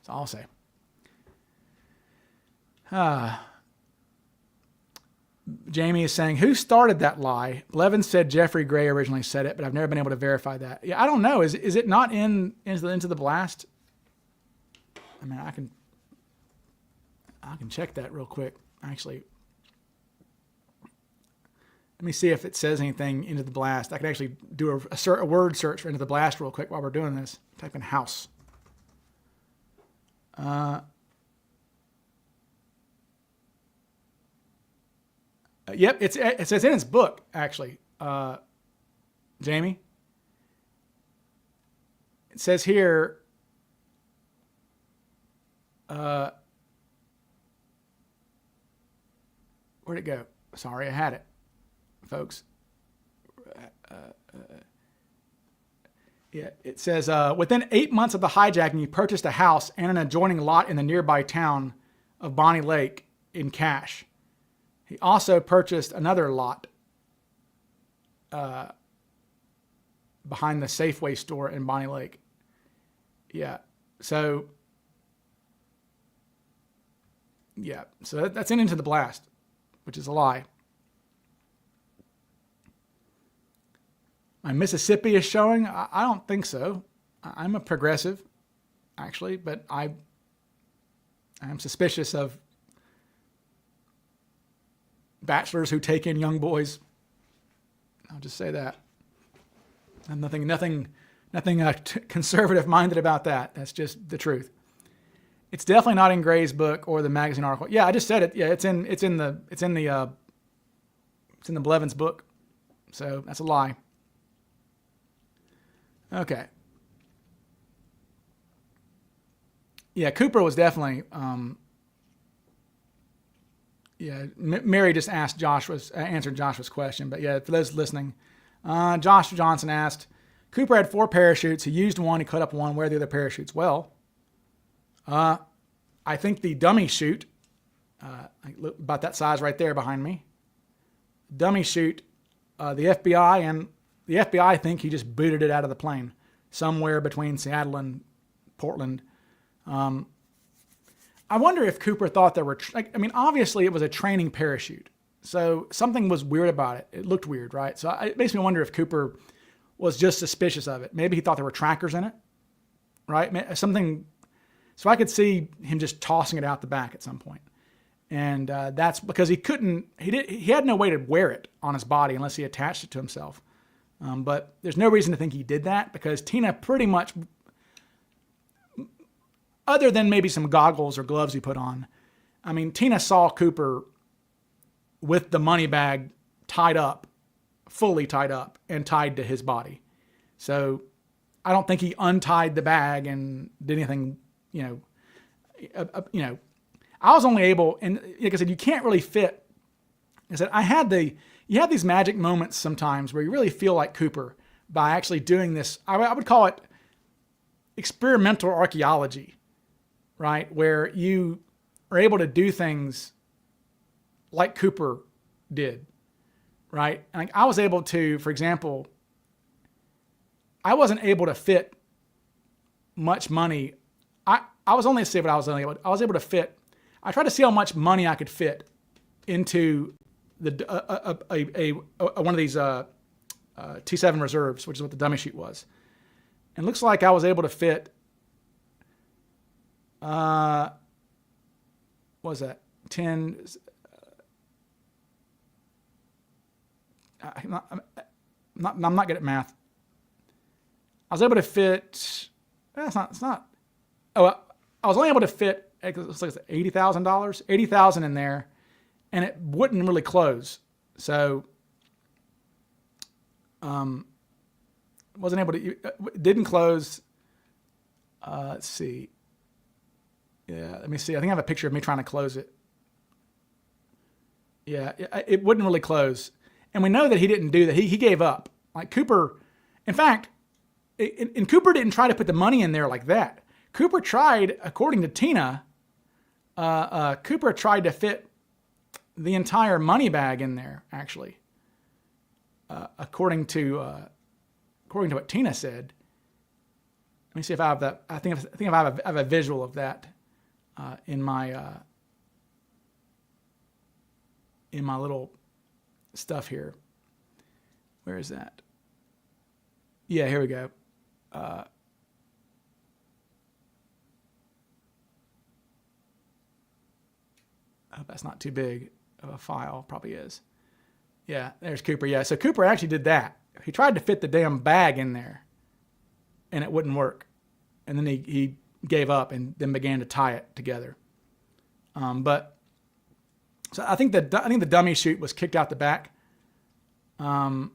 all I'll say. Jamie is saying, who started that lie? Levin said Jeffrey Gray originally said it, but I've never been able to verify that. Yeah, I don't know. Is it not into the blast? I mean, I can check that real quick. Actually, let me see if it says anything into the blast. I could actually do a word search for into the blast real quick while we're doing this. Type in house. Yep, it says in his book, actually, Jamie. It says here, where'd it go? Sorry, I had it, folks. Yeah, it says, within 8 months of the hijacking, he purchased a house and an adjoining lot in the nearby town of Bonnie Lake in cash. He also purchased another lot behind the Safeway store in Bonnie Lake. Yeah, so that's into the blast, which is a lie. My Mississippi is showing. I don't think so. I'm a progressive, actually, but I'm suspicious of bachelors who take in young boys. I'll just say that. And nothing conservative minded about that. That's just the truth. It's definitely not in Gray's book or the magazine article. Yeah, I just said it. Yeah, it's in the Blevins book. So that's a lie. Okay. Yeah, Cooper was definitely. Mary just answered Joshua's question, but yeah, for those listening, Josh Johnson asked, Cooper had 4 parachutes. He used one. He cut up one. Where are the other parachutes? Well, I think the dummy chute, about that size right there behind me, dummy chute, the FBI think he just booted it out of the plane somewhere between Seattle and Portland. I wonder if Cooper thought there were, obviously it was a training parachute. So something was weird about it. It looked weird, right? So it makes me wonder if Cooper was just suspicious of it. Maybe he thought there were trackers in it, right? Something. So I could see him just tossing it out the back at some point. And that's because he had no way to wear it on his body unless he attached it to himself. But there's no reason to think he did that because Tina pretty much, other than maybe some goggles or gloves he put on, Tina saw Cooper with the money bag tied up, fully tied up, and tied to his body. So I don't think he untied the bag and did anything, I was only able, and like I said, you can't really fit. I said, you have these magic moments sometimes where you really feel like Cooper by actually doing this. I would call it experimental archaeology, right? Where you are able to do things like Cooper did, right? And I was able to, for example, I wasn't able to fit much money. I was only able to fit. I tried to see how much money I could fit into the one of these T7 reserves, which is what the dummy chute was. And it looks like I was able to fit. What was that 10? I'm not good at math. I was able to fit. It's not. Oh, I was only able to fit. It looks like $80,000 in there, and it wouldn't really close. So, wasn't able to, it didn't close. Let's see. Yeah, let me see. I think I have a picture of me trying to close it. Yeah, it wouldn't really close. And we know that he didn't do that. He gave up. Like Cooper, in fact, and Cooper didn't try to put the money in there like that. Cooper tried, according to Tina, Cooper tried to fit the entire money bag in there, actually. According to what Tina said. Let me see if I have that. I think I have a visual of that in my little stuff here. Where is that? Yeah, here we go. I hope that's not too big of a file. Probably is. Yeah, there's Cooper. Yeah, so Cooper actually did that. He tried to fit the damn bag in there, and it wouldn't work. And then he gave up and then began to tie it together. But so I think the dummy chute was kicked out the back. Thank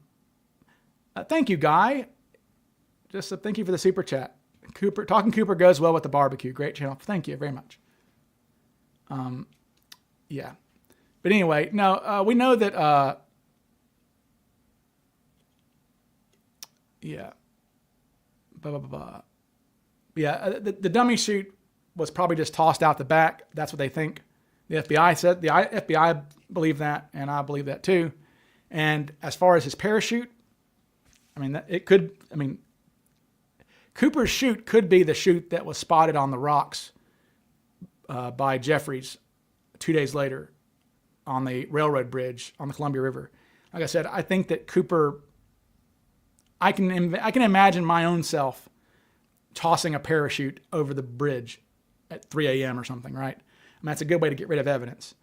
you, Guy. Just thank you for the super chat. Talking Cooper goes well with the barbecue. Great channel. Thank you very much. Yeah. But anyway, no, we know that, yeah. Yeah, the dummy chute was probably just tossed out the back. That's what they think. The FBI said, the FBI believe that, and I believe that too. And as far as his parachute, I mean, Cooper's chute could be the chute that was spotted on the rocks by Jeffries 2 days later on the railroad bridge on the Columbia River. Like I said, I think that Cooper, I can imagine my own self tossing a parachute over the bridge at 3 a.m. or something, right? I mean, that's a good way to get rid of evidence.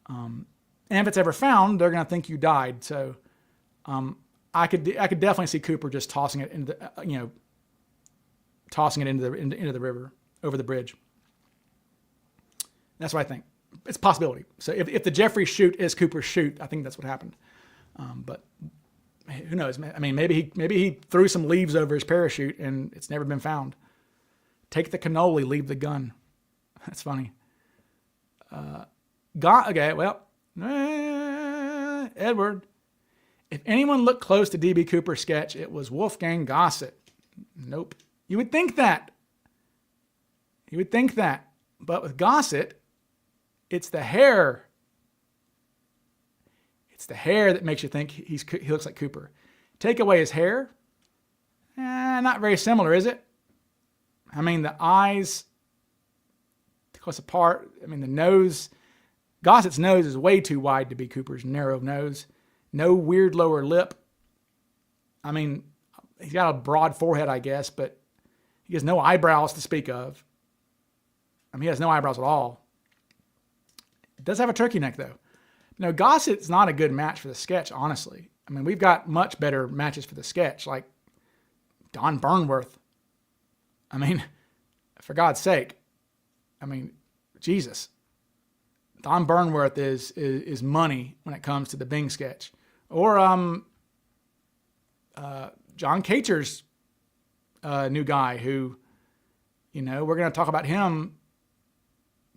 And if it's ever found, they're going to think you died. So I could definitely see Cooper just tossing it into the, tossing it into the river over the bridge. That's what I think. It's a possibility. So if the Jeffrey chute is Cooper's chute, I think that's what happened. But who knows? I mean, maybe he threw some leaves over his parachute and it's never been found. Take the cannoli, leave the gun. That's funny. Okay, well, Edward. If anyone looked close to D.B. Cooper's sketch, it was Wolfgang Gossit. Nope. You would think that. But with Gossit, it's the hair. It's the hair that makes you think he looks like Cooper. Take away his hair, not very similar, is it? I mean, the eyes close apart. I mean, the nose. Gossit's nose is way too wide to be Cooper's narrow nose. No weird lower lip. I mean, he's got a broad forehead, I guess, but he has no eyebrows to speak of. I mean, he has no eyebrows at all. He does have a turkey neck, though. No, Gossit's not a good match for the sketch, honestly. I mean, we've got much better matches for the sketch, like Don Burnworth. I mean, for God's sake. I mean, Jesus. Don Burnworth is money when it comes to the Bing sketch. Or John Kacher's new guy who, we're going to talk about him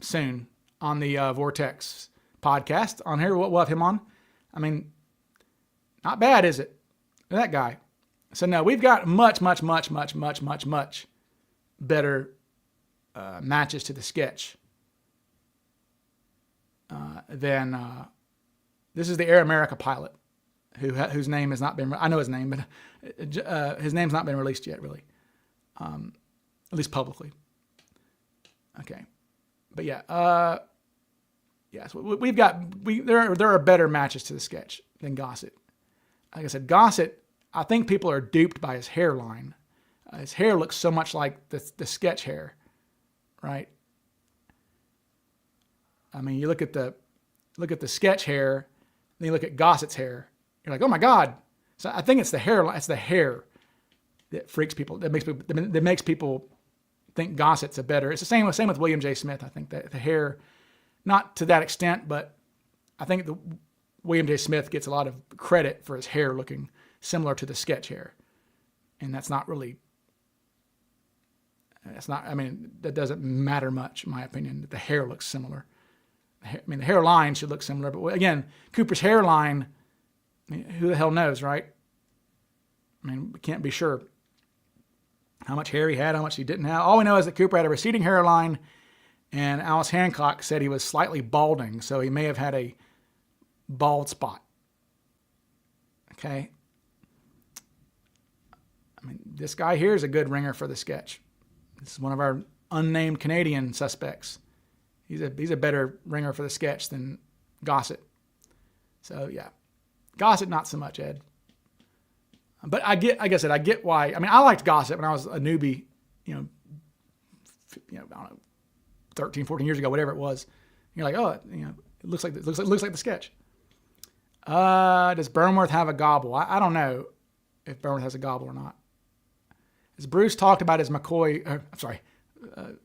soon on the Vortex podcast on here. We'll have him on. I mean, not bad, is it? That guy. So no, we've got much better matches to the sketch than this is the Air America pilot whose name has not been, I know his name, but his name's not been released yet, really. At least publicly. Okay. But yeah, yes, we've got, there are better matches to the sketch than Gossit. Like I said, Gossit, I think people are duped by his hairline. His hair looks so much like the sketch hair, right? I mean, you look at the sketch hair, then you look at Gossit's hair. You're like, oh my God! So I think it's the hair. It's the hair that freaks people. That makes people think Gossit's a better. It's the same with William J. Smith. I think that the hair, not to that extent, but I think William J. Smith gets a lot of credit for his hair looking similar to the sketch hair. And that's not really, that doesn't matter much, in my opinion, that the hair looks similar. The hairline should look similar. But again, Cooper's hairline, who the hell knows, right? We can't be sure how much hair he had, how much he didn't have. All we know is that Cooper had a receding hairline, and Alice Hancock said he was slightly balding, so he may have had a bald spot. Okay? This guy here is a good ringer for the sketch. This is one of our unnamed Canadian suspects. He's a better ringer for the sketch than Gossit. So, yeah. Gossit, not so much, Ed. But I get why. I liked Gossit when I was a newbie, I don't know, 13, 14 years ago, whatever it was. You're like, oh, it looks like the sketch. Does Burnworth have a gobble? I don't know if Burnworth has a gobble or not. Has Bruce talked about his McCoy?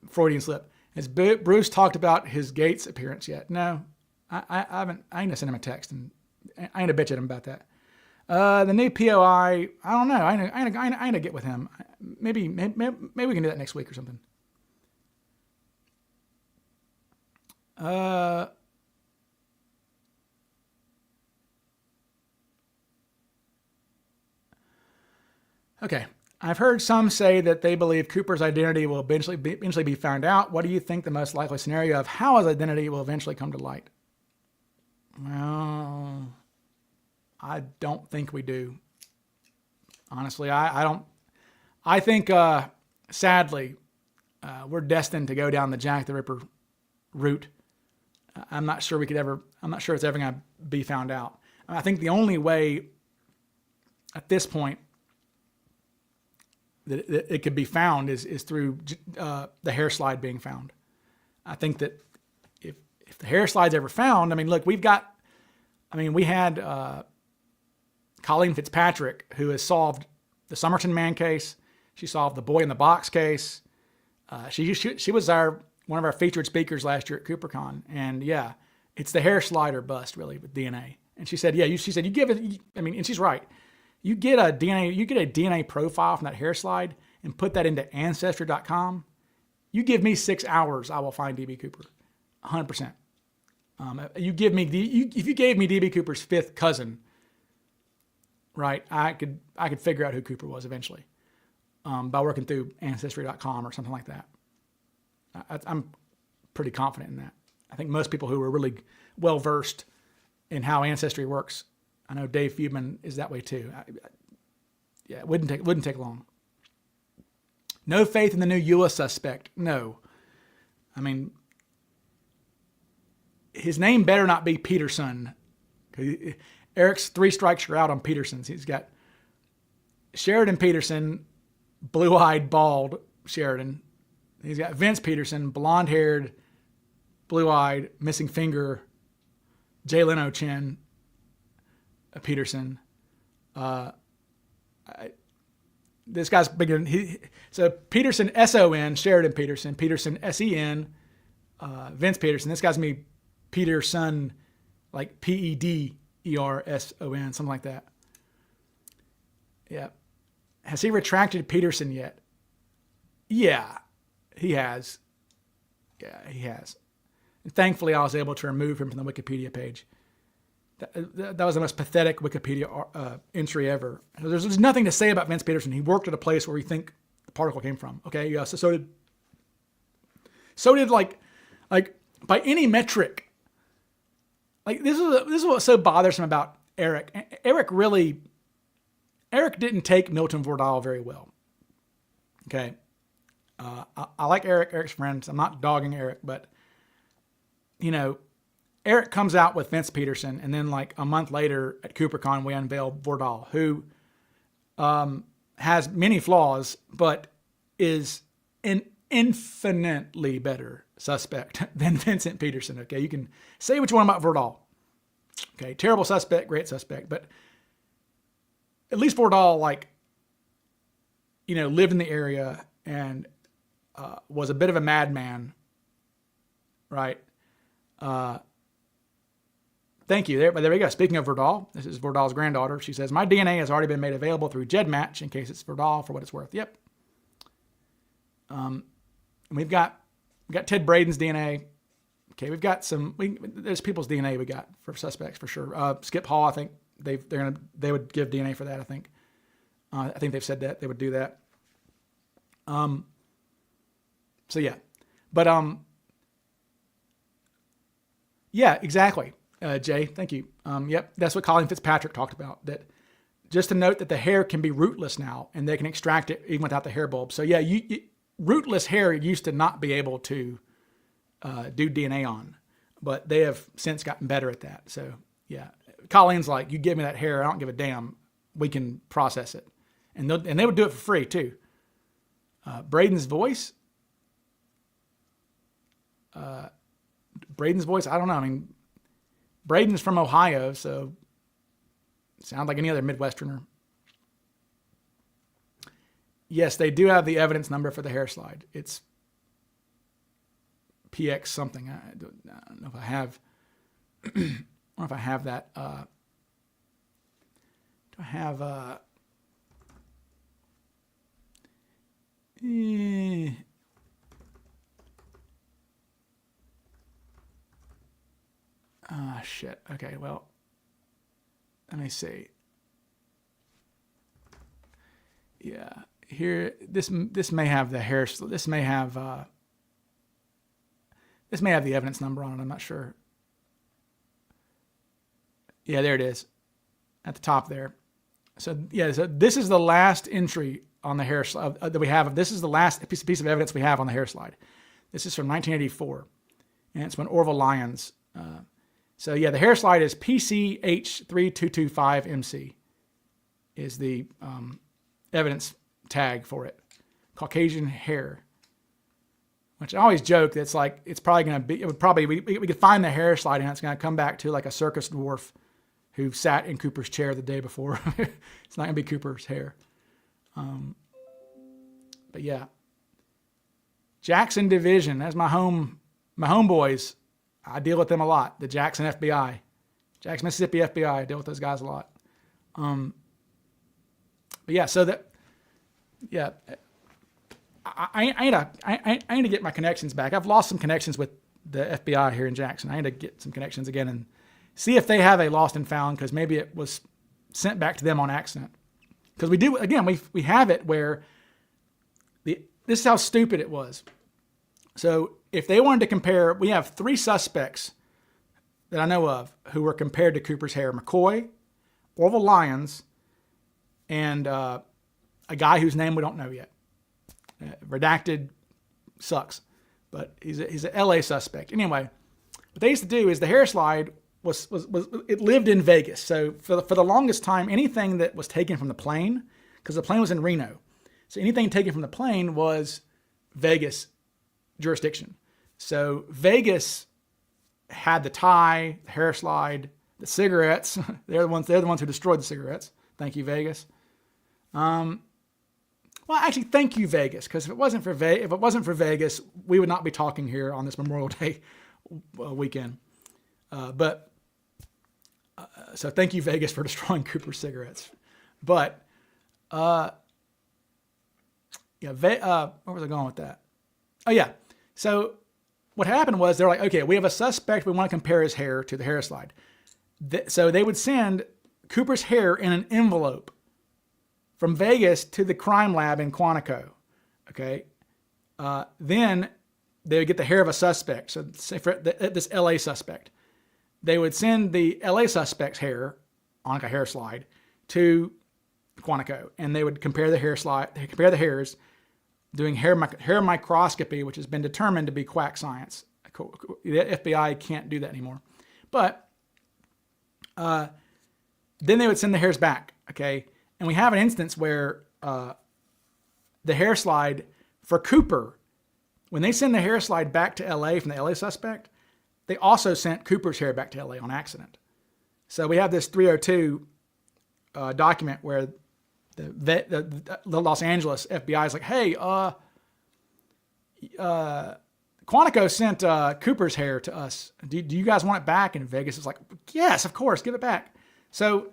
Freudian slip. Has Bruce talked about his Gates appearance yet? No, I haven't. I ain't gonna send him a text, and I ain't gonna bitch at him about that. The new POI, I don't know. I ain't gonna get with him. Maybe we can do that next week or something. Okay. I've heard some say that they believe Cooper's identity will eventually be found out. What do you think the most likely scenario of how his identity will eventually come to light? Well, I don't think we do. Honestly, I don't. I think, sadly, we're destined to go down the Jack the Ripper route. I'm not sure it's ever going to be found out. I think the only way at this point that it could be found is through the hair slide being found. I think that if the hair slide's ever found, look, we had Colleen Fitzpatrick, who has solved the Somerton Man case. She solved the Boy in the Box case. She was one of our featured speakers last year at CooperCon. And yeah, it's the hair slider bust really with DNA. And she said, you give it, and she's right. You get a DNA profile from that hair slide and put that into Ancestry.com. You give me 6 hours, I will find DB Cooper, 100%. If you gave me DB Cooper's fifth cousin, right? I could figure out who Cooper was eventually by working through Ancestry.com or something like that. I'm pretty confident in that. I think most people who are really well versed in how Ancestry works. I know Dave Feudman is that way too. It wouldn't take long. No faith in the new Eula suspect. No. His name better not be Peterson. Eric's 3 strikes you're out on Peterson's. He's got Sheridan Peterson, blue-eyed, bald Sheridan. He's got Vince Peterson, blonde-haired, blue-eyed, missing finger, Jay Leno chin. Peterson. This guy's bigger. So Peterson, S-O-N, Sheridan Peterson, Peterson, S-E-N, Vince Peterson. This guy's me, Peterson, like P-E-D-E-R-S-O-N, something like that. Yeah. Has he retracted Peterson yet? Yeah, he has. Yeah, he has. And thankfully, I was able to remove him from the Wikipedia page. That was the most pathetic Wikipedia entry ever. There's nothing to say about Vince Peterson. He worked at a place where we think the particle came from. Okay, yeah. So did like by any metric. Like this is what's so bothersome about Eric. Eric didn't take Milton Vardall very well. Okay, I like Eric. Eric's friends. I'm not dogging Eric, but Eric comes out with Vince Peterson, and then like a month later at CooperCon, we unveiled Vardall, who has many flaws, but is an infinitely better suspect than Vincent Peterson. Okay, you can say what you want about Vardall. Okay, terrible suspect, great suspect, but at least Vardall, lived in the area and was a bit of a madman, right? thank you. There we go. Speaking of Vardall, this is Vardall's granddaughter. She says, my DNA has already been made available through GEDmatch in case it's Vardall for what it's worth. Yep. And we've got Ted Braden's DNA. Okay, we've got there's people's DNA we got for suspects for sure. Skip Hall, I think they would give DNA for that. I think they've said that they would do that. So yeah, but yeah, exactly. Jay, thank you. Yep, that's what Colin Fitzpatrick talked about. That just to note that the hair can be rootless now, and they can extract it even without the hair bulb. So yeah, rootless hair used to not be able to do DNA on, but they have since gotten better at that. So yeah, Colleen's like, you give me that hair, I don't give a damn. We can process it, and they would do it for free too. Braden's voice. Braden's voice. I don't know. I mean, Braden's from Ohio, so sounds like any other Midwesterner. Yes, they do have the evidence number for the hair slide. It's PX something. I don't know if I have. I don't know if I have that. Do I have? Shit. Okay. Well, let me see. Yeah. Here, this may have the hair. This may have the evidence number on it. I'm not sure. Yeah, there it is, at the top there. So yeah, so this is the last entry on the hair slide that we have. This is the last piece of evidence we have on the hair slide. This is from 1984, and it's when Orville Lyons. So yeah, the hair slide is PCH3225MC is the evidence tag for it. Caucasian hair. Which I always joke that's like, it's probably going to be, we could find the hair slide and it's going to come back to like a circus dwarf who sat in Cooper's chair the day before. It's not going to be Cooper's hair. But yeah. Jackson Division, that's my homeboys. I deal with them a lot. The Jackson FBI. Jackson, Mississippi FBI. I deal with those guys a lot. But yeah, so that, yeah. I need to get my connections back. I've lost some connections with the FBI here in Jackson. I need to get some connections again and see if they have a lost and found, because maybe it was sent back to them on accident. Because we do, again, we have it where this is how stupid it was. So if they wanted to compare, we have 3 suspects that I know of who were compared to Cooper's hair: McCoy, Orville Lyons, and a guy whose name we don't know yet. Redacted sucks, but he's an LA suspect. Anyway, what they used to do is the hair slide was it lived in Vegas. So for the longest time, anything that was taken from the plane, because the plane was in Reno, so anything taken from the plane was Vegas jurisdiction. So Vegas had the tie, the hair slide, the cigarettes. They're the ones who destroyed the cigarettes. Thank you, Vegas. Well, actually, thank you, Vegas, because if it wasn't for Vegas, we would not be talking here on this Memorial Day weekend. So thank you, Vegas, for destroying Cooper's cigarettes. But where was I going with that? Oh yeah. So what happened was they're like, okay, we have a suspect. We want to compare his hair to the hair slide. So they would send Cooper's hair in an envelope from Vegas to the crime lab in Quantico. Okay. Then they would get the hair of a suspect. So say for this LA suspect, they would send the LA suspect's hair on like a hair slide to Quantico, and they would compare the hairs, doing hair microscopy, which has been determined to be quack science. The FBI can't do that anymore. But then they would send the hairs back. Okay. And we have an instance where the hair slide for Cooper, when they send the hair slide back to LA from the LA suspect, they also sent Cooper's hair back to LA on accident. So we have this 302 document where the Los Angeles FBI is like, hey, Quantico sent Cooper's hair to us. Do you guys want it back? And Vegas is like, yes, of course, give it back. So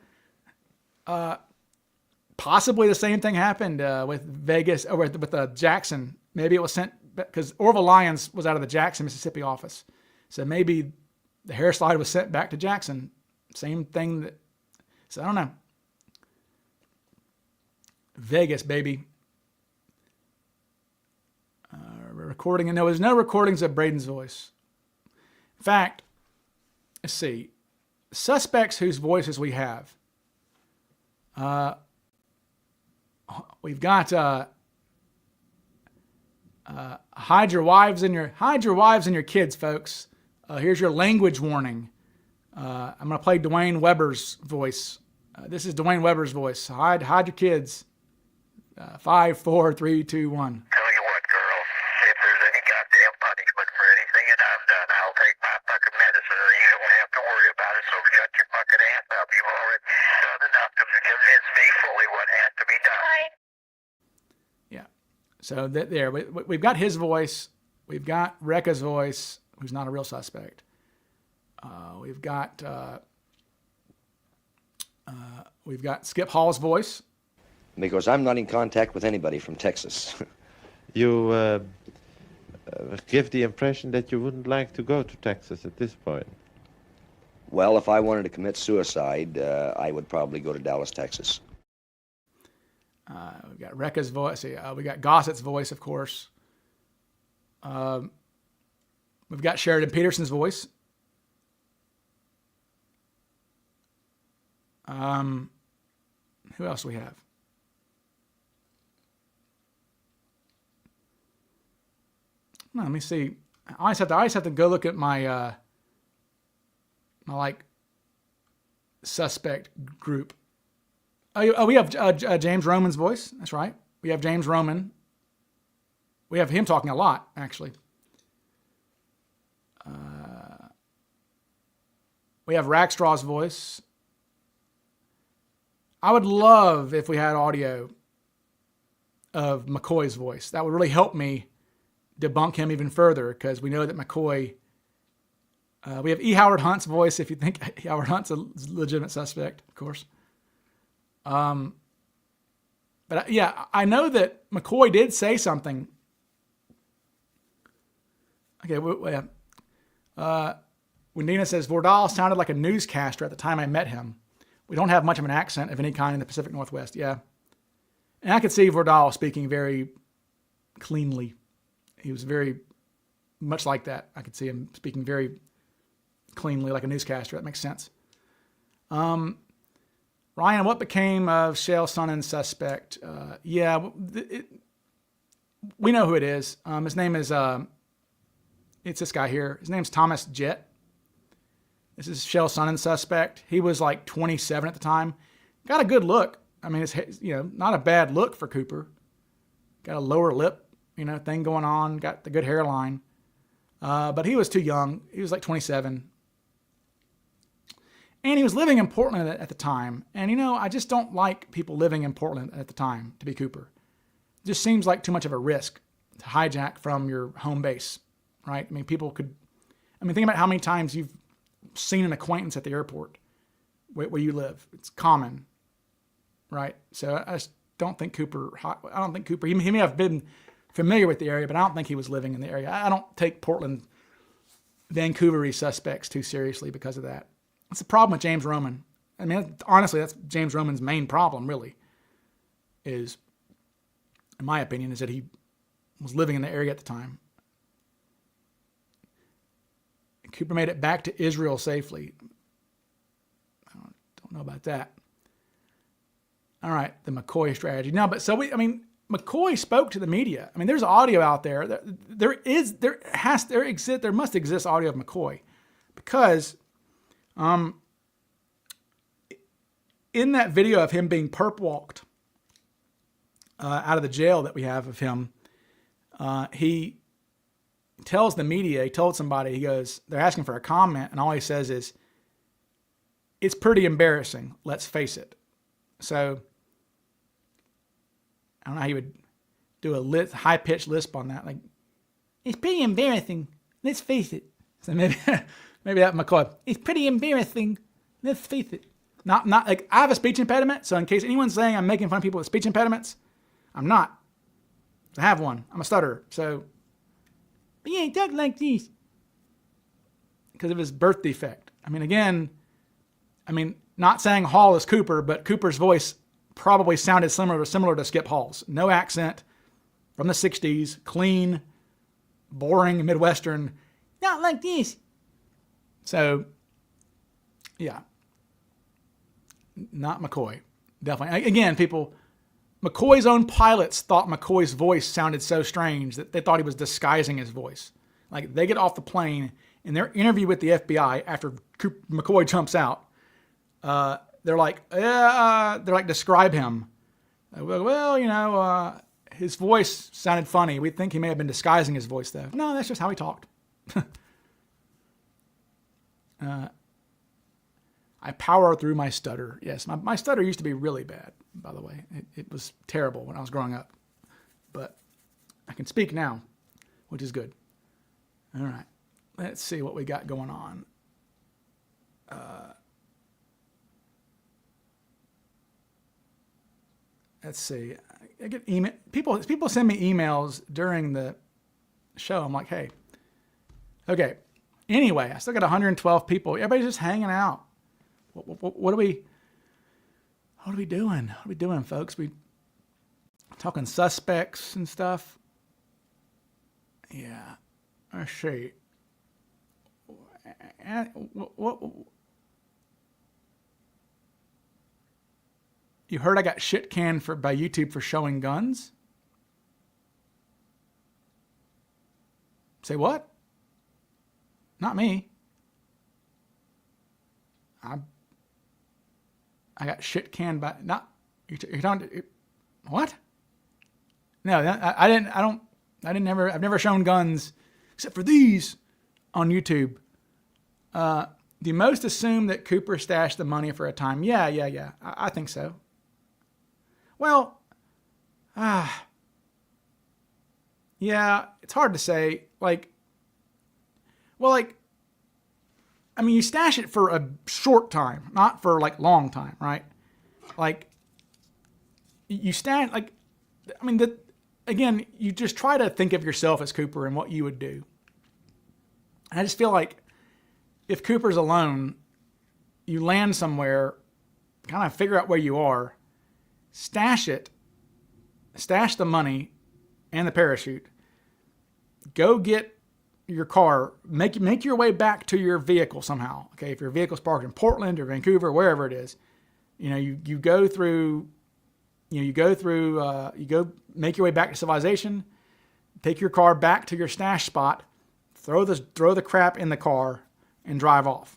possibly the same thing happened with Vegas, or with Jackson. Maybe it was sent, because Orville Lyons was out of the Jackson, Mississippi office. So maybe the hair slide was sent back to Jackson. Same thing. So I don't know. Vegas, baby. Recording, and there's no recordings of Braden's voice. In fact, let's see. Suspects whose voices we have. We've got hide your wives and your kids, folks. Here's your language warning. I'm gonna play Dwayne Weber's voice. This is Dwayne Weber's voice. Hide your kids. 5, 4, 3, 2, 1. Tell you what, girl, if there's any goddamn punishment for anything that I've done, I'll take my fucking medicine, or you don't have to worry about it, so shut your fucking ass up. You've already done enough to convince me fully what had to be done. Yeah. So there, we've got his voice. We've got Rekka's voice, who's not a real suspect. We've got Skip Hall's voice. Because I'm not in contact with anybody from Texas. You give the impression that you wouldn't like to go to Texas at this point. Well, if I wanted to commit suicide, I would probably go to Dallas, Texas. We've got Rekka's voice. We got Gossit's voice, of course. We've got Sheridan Peterson's voice. Who else do we have? No, let me see. I always have to go look at my my like suspect group. We have James Roman's voice. That's right. We have James Roman. We have him talking a lot, actually. We have Rackstraw's voice. I would love if we had audio of McCoy's voice. That would really help me debunk him even further, because we know that McCoy. We have E. Howard Hunt's voice, if you think Howard Hunt's a legitimate suspect, of course. But yeah, I know that McCoy did say something. Okay, when Nina says, Vardall sounded like a newscaster at the time I met him. We don't have much of an accent of any kind in the Pacific Northwest, yeah. And I could see Vardall speaking very cleanly. He was very much like that. I could see him speaking very cleanly like a newscaster. That makes sense. Ryan, what became of Shale Sonnen's suspect? We know who it is. His name is, it's this guy here. His name's Thomas Jett. This is Shale Sonnen's suspect. He was like 27 at the time. Got a good look. I mean, it's not a bad look for Cooper. Got a lower lip, thing going on. Got the good hairline. But he was too young. He was like 27. And he was living in Portland at the time. And, I just don't like people living in Portland at the time to be Cooper. It just seems like too much of a risk to hijack from your home base, right? I mean, think about how many times you've seen an acquaintance at the airport where you live. It's common, right? So I just don't think Cooper, he may have been familiar with the area, but I don't think he was living in the area. I don't take Portland, Vancouver-y suspects too seriously because of that. That's the problem with James Roman. I mean, honestly, that's James Roman's main problem, really, is, in my opinion, is that he was living in the area at the time. Cooper made it back to Israel safely. I don't know about that. All right, the McCoy strategy. No, but McCoy spoke to the media. I mean, there's audio out there. There must exist audio of McCoy, because in that video of him being perp walked out of the jail that we have of him, he tells the media, he told somebody, he goes, they're asking for a comment, and all he says is, it's pretty embarrassing, let's face it. So I don't know how you would do a high-pitched lisp on that. Like, It's pretty embarrassing. Let's face it. So maybe that McCoy. It's pretty embarrassing. Let's face it. Not like I have a speech impediment, so in case anyone's saying I'm making fun of people with speech impediments, I'm not. I have one. I'm a stutterer. So, but yeah, he talked like this because of his birth defect. I mean, again, not saying Hall is Cooper, but Cooper's voice probably sounded similar to Skip Hall's. No accent, from the 60s, clean, boring Midwestern. Not like this. So, yeah. Not McCoy. Definitely. Again, people, McCoy's own pilots thought McCoy's voice sounded so strange that they thought he was disguising his voice. Like, they get off the plane, in their interview with the FBI after McCoy jumps out, they're like, describe him. Well, his voice sounded funny. We think he may have been disguising his voice, though. No, that's just how he talked. I power through my stutter. Yes, my stutter used to be really bad, by the way. It was terrible when I was growing up. But I can speak now, which is good. All right. Let's see what we got going on. Let's see. I get email. People send me emails during the show. I'm like, hey. Okay. Anyway, I still got 112 people. Everybody's just hanging out. What are we doing? What are we doing, folks? We talking suspects and stuff. Yeah. Let's see. What? You heard I got shit canned by YouTube for showing guns? Say what? Not me. I got shit canned by you're talking. What? No, I've never shown guns except for these on YouTube. Do most assume that Cooper stashed the money for a time? Yeah. I think so. Well, yeah, it's hard to say. You stash it for a short time, not for long time, right? You stash, again, you just try to think of yourself as Cooper and what you would do. I just feel like if Cooper's alone, you land somewhere, kind of figure out where you are, stash the money and the parachute, go get your car, make your way back to your vehicle somehow. Okay, if your vehicle's parked in Portland or Vancouver, wherever it is, you go make your way back to civilization, take your car back to your stash spot, throw the crap in the car, and drive off.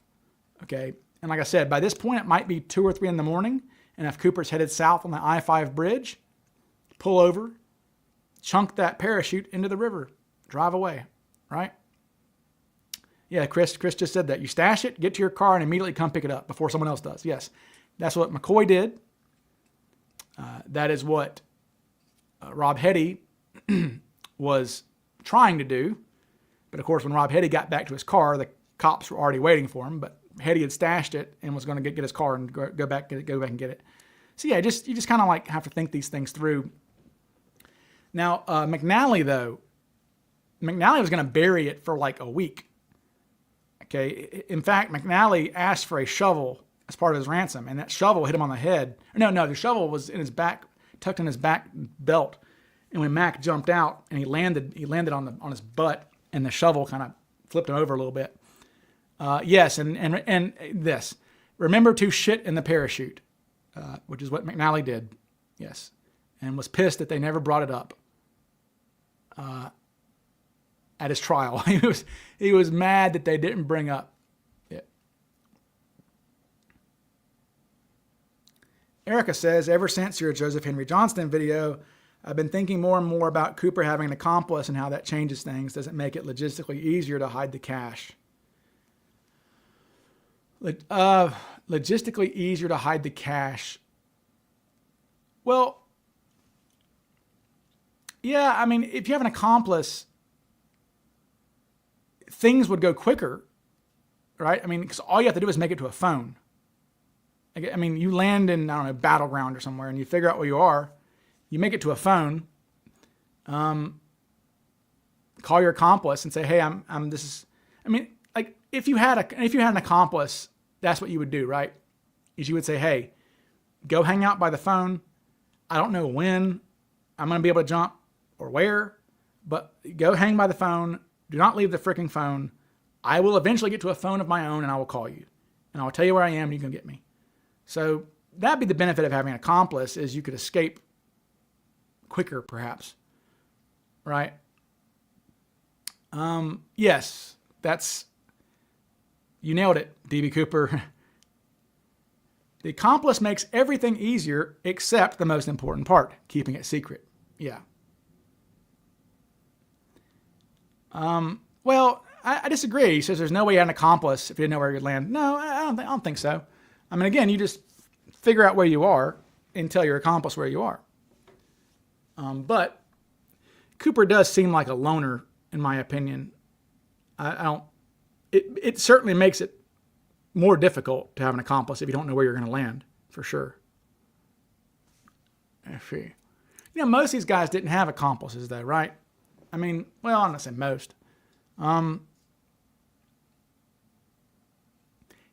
Okay, and like I said, by this point it might be 2 or 3 in the morning, and if Cooper's headed south on the I-5 bridge, pull over, chunk that parachute into the river, drive away, right? Yeah, Chris just said that. You stash it, get to your car, and immediately come pick it up before someone else does. Yes, that's what McCoy did. That is what Rob Heddy was trying to do. But of course, when Rob Heddy got back to his car, the cops were already waiting for him. But Heddy had stashed it and was going to get his car and go back and get it. So yeah, you just kind of have to think these things through. Now, McNally was going to bury it for a week. Okay. In fact, McNally asked for a shovel as part of his ransom, and that shovel hit him on the head. No, the shovel was in his back, tucked in his back belt. And when Mac jumped out and he landed on his butt, and the shovel kind of flipped him over a little bit. Yes, and this. Remember to shit in the parachute, which is what McNally did. Yes, and was pissed that they never brought it up at his trial. He was mad that they didn't bring up it. Erica says, ever since your Joseph Henry Johnston video, I've been thinking more and more about Cooper having an accomplice and how that changes things. Does it make it logistically easier to hide the cash? Logistically easier to hide the cash. Well, yeah, if you have an accomplice, things would go quicker, right? I mean, because all you have to do is make it to a phone. I mean, you land in, I don't know, Battleground or somewhere, and you figure out where you are. You make it to a phone. Call your accomplice and say, "Hey, I'm this is." I mean, like if you had an accomplice, that's what you would do, right? Is you would say, "Hey, go hang out by the phone. I don't know when I'm going to be able to jump or where, but go hang by the phone. Do not leave the freaking phone. I will eventually get to a phone of my own, and I will call you, and I will tell you where I am, and you can get me." So that'd be the benefit of having an accomplice, is you could escape quicker, perhaps, right? Yes, you nailed it, DB Cooper. The accomplice makes everything easier except the most important part, keeping it secret. Yeah. Well, I disagree. He says there's no way you had an accomplice if you didn't know where you'd land. No, I don't think so. I mean, again, you just figure out where you are and tell your accomplice where you are. But Cooper does seem like a loner, in my opinion. It certainly makes it more difficult to have an accomplice if you don't know where you're going to land, for sure. Most of these guys didn't have accomplices, though, right? I mean, well, I'm not saying most.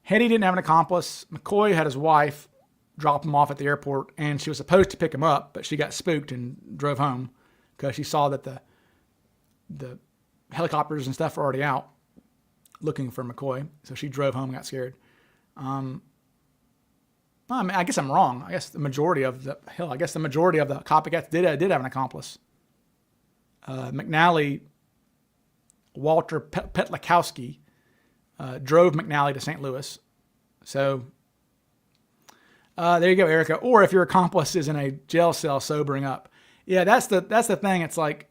Hetty didn't have an accomplice. McCoy had his wife drop him off at the airport, and she was supposed to pick him up, but she got spooked and drove home because she saw that the helicopters and stuff were already out looking for McCoy. So she drove home and got scared. I mean, I guess I'm wrong. I guess the majority of the copycats did have an accomplice. McNally, Walter Petlakowski, drove McNally to St. Louis. So there you go, Erica. Or if your accomplice is in a jail cell sobering up. Yeah, that's the thing. It's like,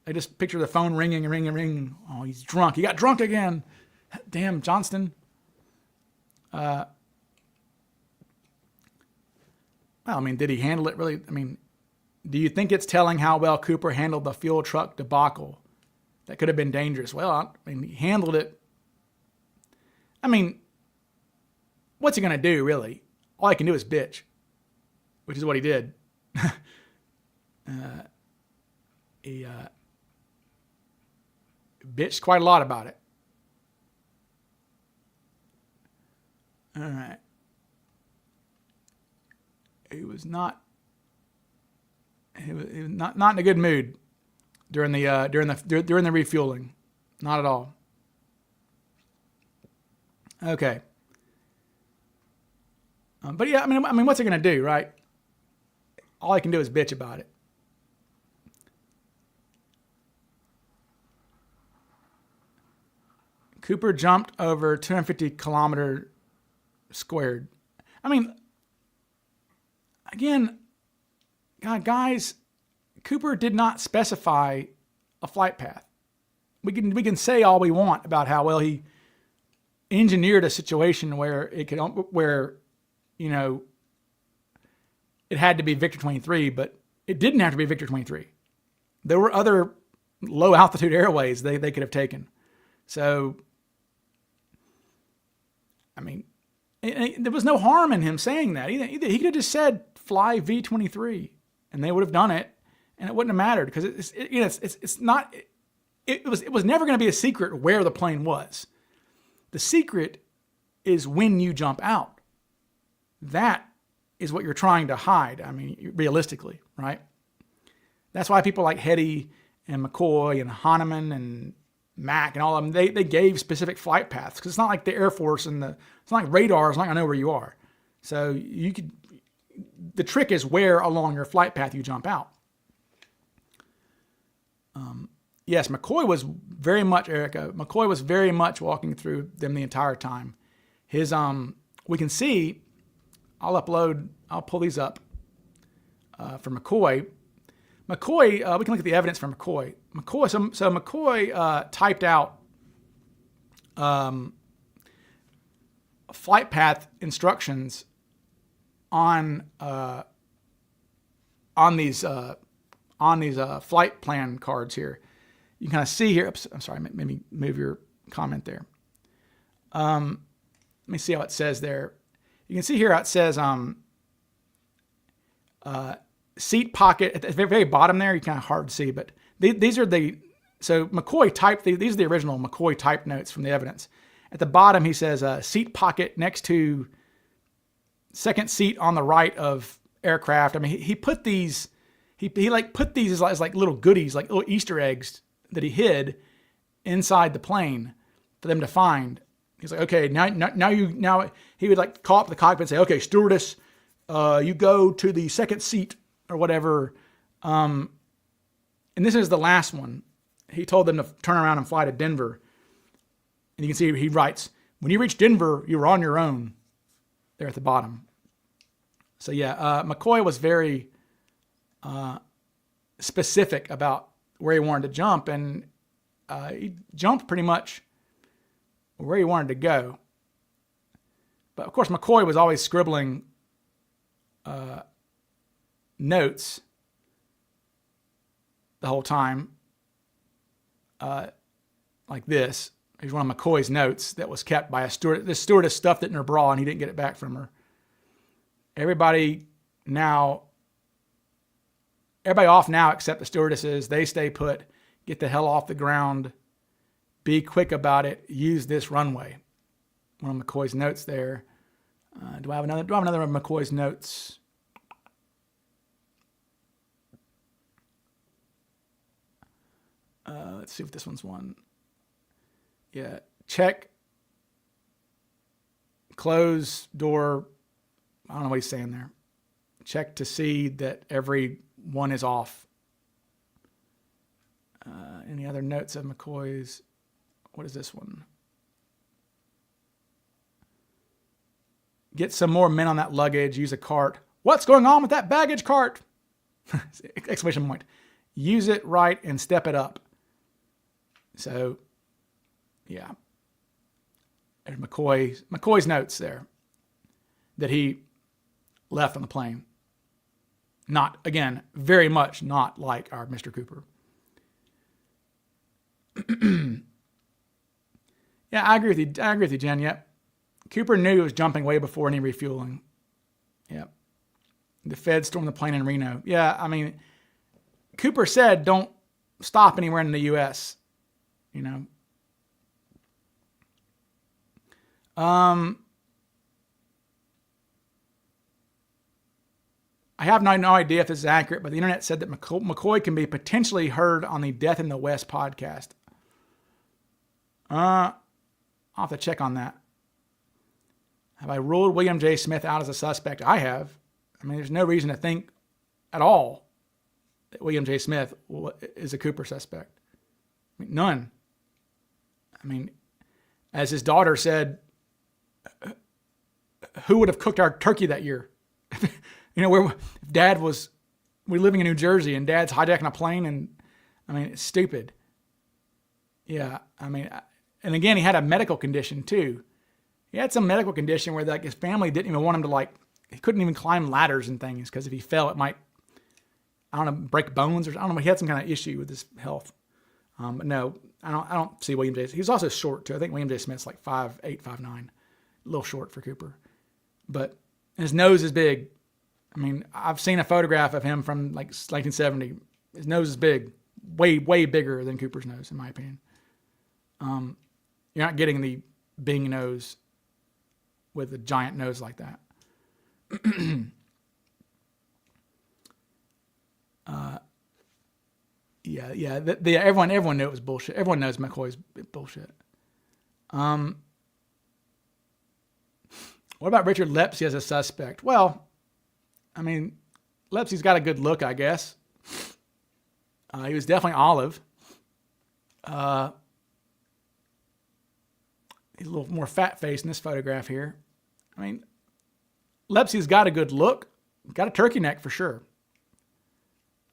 I just picture the phone ringing. Oh, he's drunk. He got drunk again. Damn, Johnston. Well, I mean, did he handle it really? I mean, do you think it's telling how well Cooper handled the fuel truck debacle? That could have been dangerous. Well, I mean, he handled it. I mean, what's he going to do, really? All he can do is bitch, which is what he did. He bitched quite a lot about it. All right. He was not in a good mood during the refueling. Not at all. Okay. But yeah, I mean, what's he gonna do, right? All he can do is bitch about it. Cooper jumped over 250 kilometer squared. I mean, again, God, guys, Cooper did not specify a flight path. We can say all we want about how well he engineered a situation where it had to be Victor 23, but it didn't have to be Victor 23. There were other low altitude airways they could have taken. So, I mean, there was no harm in him saying that. He could have just said fly V-23, and they would have done it, and it wouldn't have mattered because it was never going to be a secret where the plane was. The secret is when you jump out. That is what you're trying to hide. I mean, realistically, right? That's why people like Hetty and McCoy and Hahnemann and Mac and all of them, they gave specific flight paths because it's not like the Air Force and it's not like radar. It's not going to know where you are. So the trick is where along your flight path you jump out. Yes, McCoy was very much, Erica, McCoy was very much walking through them the entire time. His, we can see, I'll pull these up for McCoy. McCoy, we can look at the evidence for McCoy. So McCoy typed out flight path instructions on these flight plan cards here. you kind of see here. Oops, I'm sorry. Maybe move your comment there. Let me see how it says there. You can see here how it says seat pocket at the very, very bottom there. You kind of hard to see, but these are so McCoy typed, these are the original McCoy typed notes from the evidence. At the bottom, he says seat pocket next to second seat on the right of aircraft. I mean, he put these, he like put these as like little goodies, like little Easter eggs that he hid inside the plane for them to find. He's like, okay, now he would like call up the cockpit and say, okay, stewardess, you go to the second seat or whatever. And this is the last one. He told them to turn around and fly to Denver. And you can see he writes, when you reach Denver, you were on your own there at the bottom. So yeah, McCoy was very specific about where he wanted to jump, and he jumped pretty much where he wanted to go. But of course, McCoy was always scribbling notes the whole time, like this. Here's one of McCoy's notes that was kept by a steward. This stewardess stuffed it in her bra, and he didn't get it back from her. Everybody off now except the stewardesses. They stay put. Get the hell off the ground. Be quick about it. Use this runway. One of McCoy's notes there. Do I have another of McCoy's notes? Let's see if this one's one. Yeah. Check. Close door. I don't know what he's saying there. Check to see that every one is off. Any other notes of McCoy's? What is this one? Get some more men on that luggage. Use a cart. What's going on with that baggage cart? Exclamation point. Use it right and step it up. So, yeah. There's McCoy's notes there that he left on the plane. Not, again, very much not like our Mr. Cooper. Yeah, I agree with you, Jen. Yep. Cooper knew he was jumping way before any refueling. Yep. The Feds stormed the plane in Reno. Yeah, I mean, Cooper said don't stop anywhere in the U.S., you know. I have no idea if this is accurate, but the internet said that McCoy can be potentially heard on the Death in the West podcast. I'll have to check on that. Have I ruled William J. Smith out as a suspect? I have. I mean, there's no reason to think at all that William J. Smith is a Cooper suspect. I mean, none. I mean, as his daughter said, who would have cooked our turkey that year? You know, we're living in New Jersey and Dad's hijacking a plane, and I mean, it's stupid. Yeah, I mean, and again, he had a medical condition too. He had some medical condition where like his family didn't even want him to he couldn't even climb ladders and things because if he fell, it might, I don't know, break bones or I don't know. He had some kind of issue with his health. But no, I don't see William J. He's also short too. I think William J. Smith's like 5'8", 5'9", a little short for Cooper, but his nose is big. I mean, I've seen a photograph of him from like 1970. His nose is big, way bigger than Cooper's nose, in my opinion. You're not getting the Bing nose with a giant nose like that. Yeah. Everyone knew it was bullshit. Everyone knows McCoy's bullshit. What about Richard Lepsey as a suspect? Well, I mean, Lepsey's got a good look, I guess. He was definitely olive. He's a little more fat-faced in this photograph here. I mean, Lepsey's got a good look. Got a turkey neck for sure.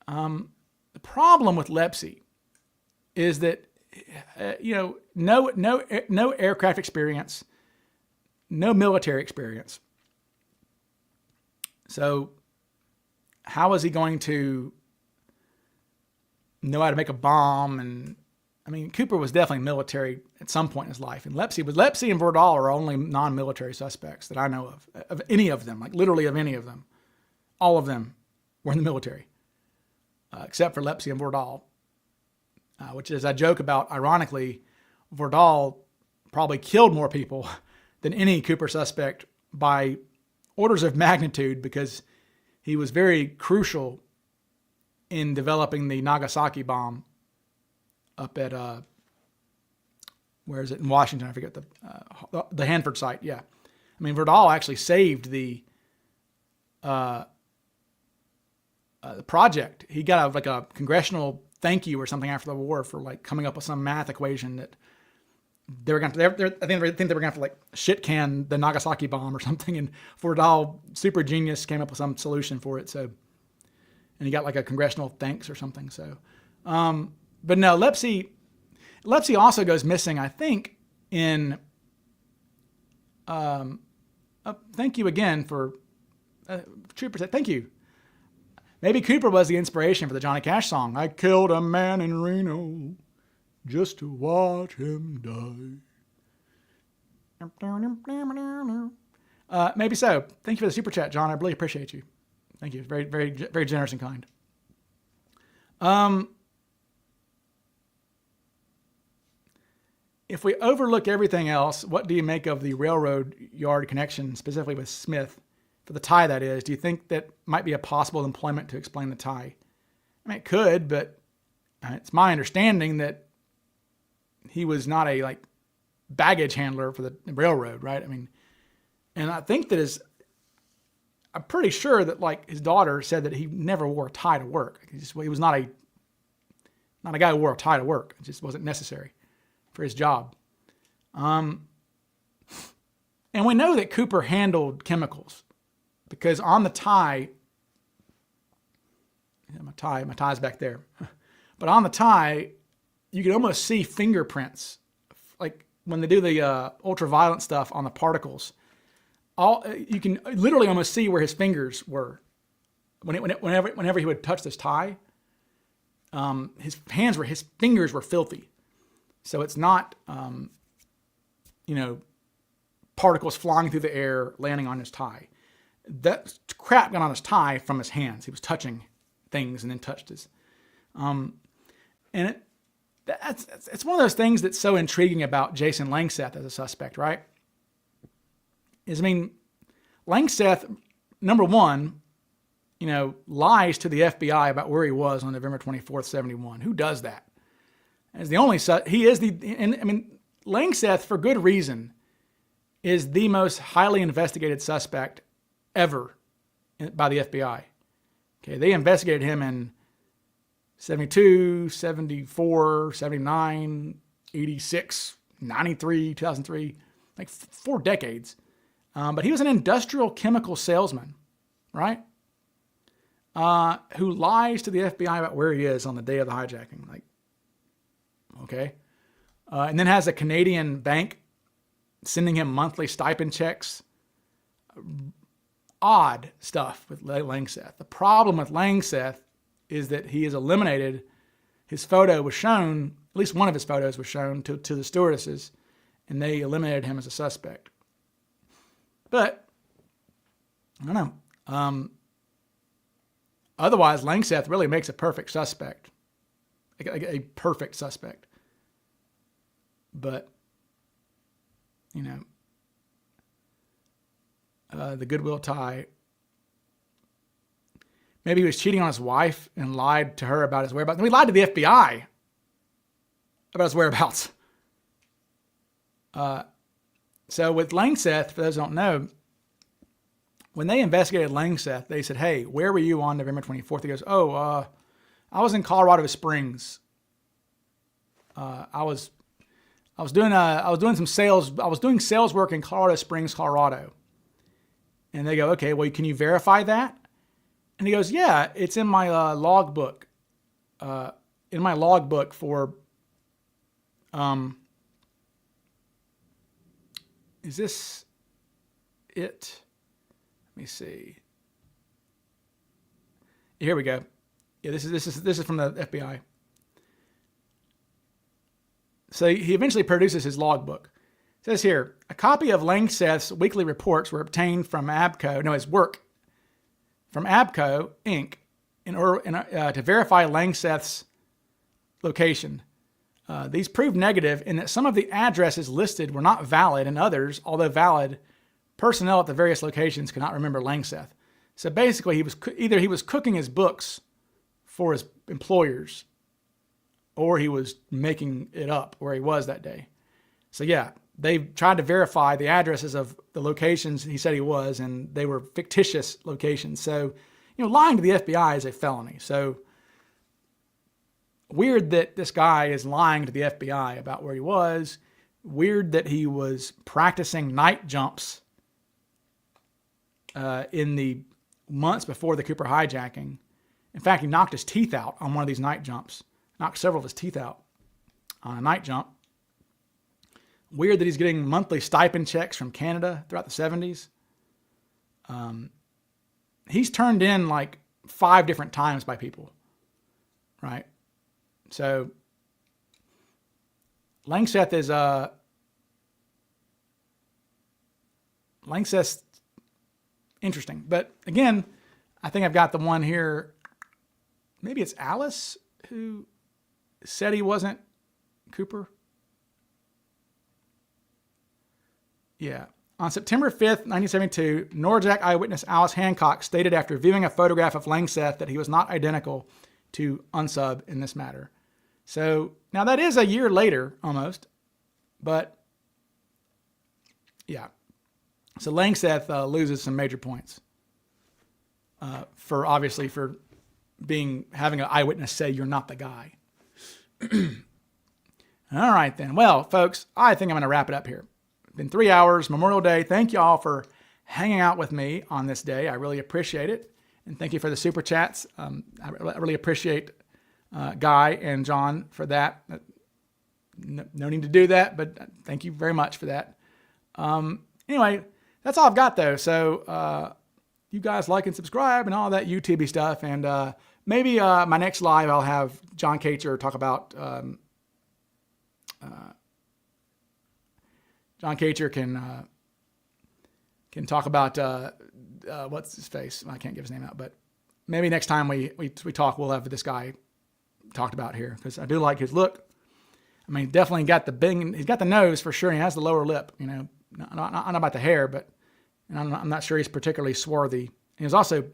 The problem with Lepsey is that, no aircraft experience, no military experience. So how is he going to know how to make a bomb and I mean, Cooper was definitely military at some point in his life, and Lepsy and Vardall are only non-military suspects that I know of any of them, like literally of any of them. All of them were in the military, except for Lepsy and Vardall, which is I joke about. Ironically, Vardall probably killed more people than any Cooper suspect by orders of magnitude, because he was very crucial in developing the Nagasaki bomb up at, where is it, in Washington? I forget the Hanford site. Yeah. I mean, Vardall actually saved the project. He got like a congressional thank you or something after the war for like coming up with some math equation that they were going to, I think they were going to have to like shit can the Nagasaki bomb or something. And Vardall, super genius, came up with some solution for it. So, and he got like a congressional thanks or something. So, but no, Lepsy also goes missing, I think, in, thank you again for, Trooper said, thank you. Maybe Cooper was the inspiration for the Johnny Cash song, I killed a man in Reno just to watch him die. Maybe so. Thank you for the super chat, John. I really appreciate you. Thank you. Very, very, very generous and kind. If we overlook everything else, what do you make of the railroad yard connection, specifically with Smith, for the tie that is? Do you think that might be a possible employment to explain the tie? I mean, it could, but it's my understanding that he was not a like baggage handler for the railroad, right? I mean, and I think that I'm pretty sure that like his daughter said that he never wore a tie to work. He was not a guy who wore a tie to work. It just wasn't necessary for his job. And we know that Cooper handled chemicals because on the tie, my tie's back there, but on the tie, you can almost see fingerprints. Like when they do the ultraviolet stuff on the particles, you can literally almost see where his fingers were. Whenever he would touch this tie, his fingers were filthy. So it's not, particles flying through the air, landing on his tie. That crap got on his tie from his hands. He was touching things and then touched his. And it's one of those things that's so intriguing about Jason Langseth as a suspect, right? Langseth, number one, lies to the FBI about where he was on November 24th, 71. Who does that? As the only, Langseth, for good reason, is the most highly investigated suspect ever by the FBI. Okay, they investigated him in 72, 74, 79, 86, 93, 2003, like 4 decades. But he was an industrial chemical salesman, right? Who lies to the FBI about where he is on the day of the hijacking. Like, okay. And then has a Canadian bank sending him monthly stipend checks. Odd stuff with Langseth. The problem with Langseth is that he is eliminated. His photo was shown, at least one of his photos was shown to the stewardesses, and they eliminated him as a suspect. But, I don't know. Otherwise, Langseth really makes a perfect suspect. A perfect suspect. But, the Goodwill tie. Maybe he was cheating on his wife and lied to her about his whereabouts. And he lied to the FBI about his whereabouts. So with Langseth, for those who don't know, when they investigated Langseth, they said, hey, where were you on November 24th? He goes, I was in Colorado Springs. I was doing some sales. I was doing sales work in Colorado Springs, Colorado. And they go, okay, well, can you verify that? And he goes, yeah, it's in my logbook. In my logbook for, is this it? Let me see. Here we go. Yeah, this is from the FBI. So he eventually produces his logbook. It says here, a copy of Langseth's weekly reports were obtained from his work from Abco, Inc., to verify Langseth's location. These proved negative in that some of the addresses listed were not valid, and others, although valid, personnel at the various locations could not remember Langseth. So basically, he was cooking his books for his employers, or he was making it up where he was that day. So yeah, they tried to verify the addresses of the locations he said he was, and they were fictitious locations. So, lying to the FBI is a felony. So weird that this guy is lying to the FBI about where he was. Weird that he was practicing night jumps in the months before the Cooper hijacking. In fact, he knocked his teeth out on one of these night jumps. Knocked several of his teeth out on a night jump. Weird that he's getting monthly stipend checks from Canada throughout the 70s. He's turned in like 5 different times by people, right? So Langseth is Langseth's interesting. But again, I think I've got the one here. Maybe it's Alice who said he wasn't Cooper. Yeah. On September 5th, 1972, Norjack eyewitness Alice Hancock stated after viewing a photograph of Langseth that he was not identical to Unsub in this matter. So now that is a year later almost, but yeah. So Langseth loses some major points for having an eyewitness say you're not the guy. All right then. Well, folks, I think I'm going to wrap it up here. It's been 3 hours, Memorial Day. Thank you all for hanging out with me on this day. I really appreciate it. And thank you for the super chats. I really appreciate Guy and John for that. No need to do that, but thank you very much for that. Anyway, that's all I've got though. So you guys like and subscribe and all that YouTube stuff. And maybe my next live, I'll have John Kacher talk about... John Kacher can talk about what's his face. I can't give his name out, but maybe next time we talk, we'll have this guy talked about here because I do like his look. I mean, definitely got the bing. He's got the nose for sure. And he has the lower lip. Not about the hair, but I'm not sure he's particularly swarthy. And he's also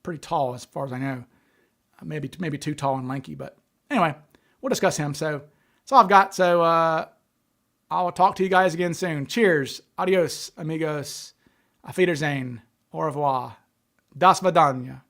pretty tall, as far as I know. Maybe too tall and lanky, but anyway, we'll discuss him. So that's all I've got. So. I'll talk to you guys again soon. Cheers. Adios, amigos. Auf Wiedersehen. Au revoir. Das Vidania.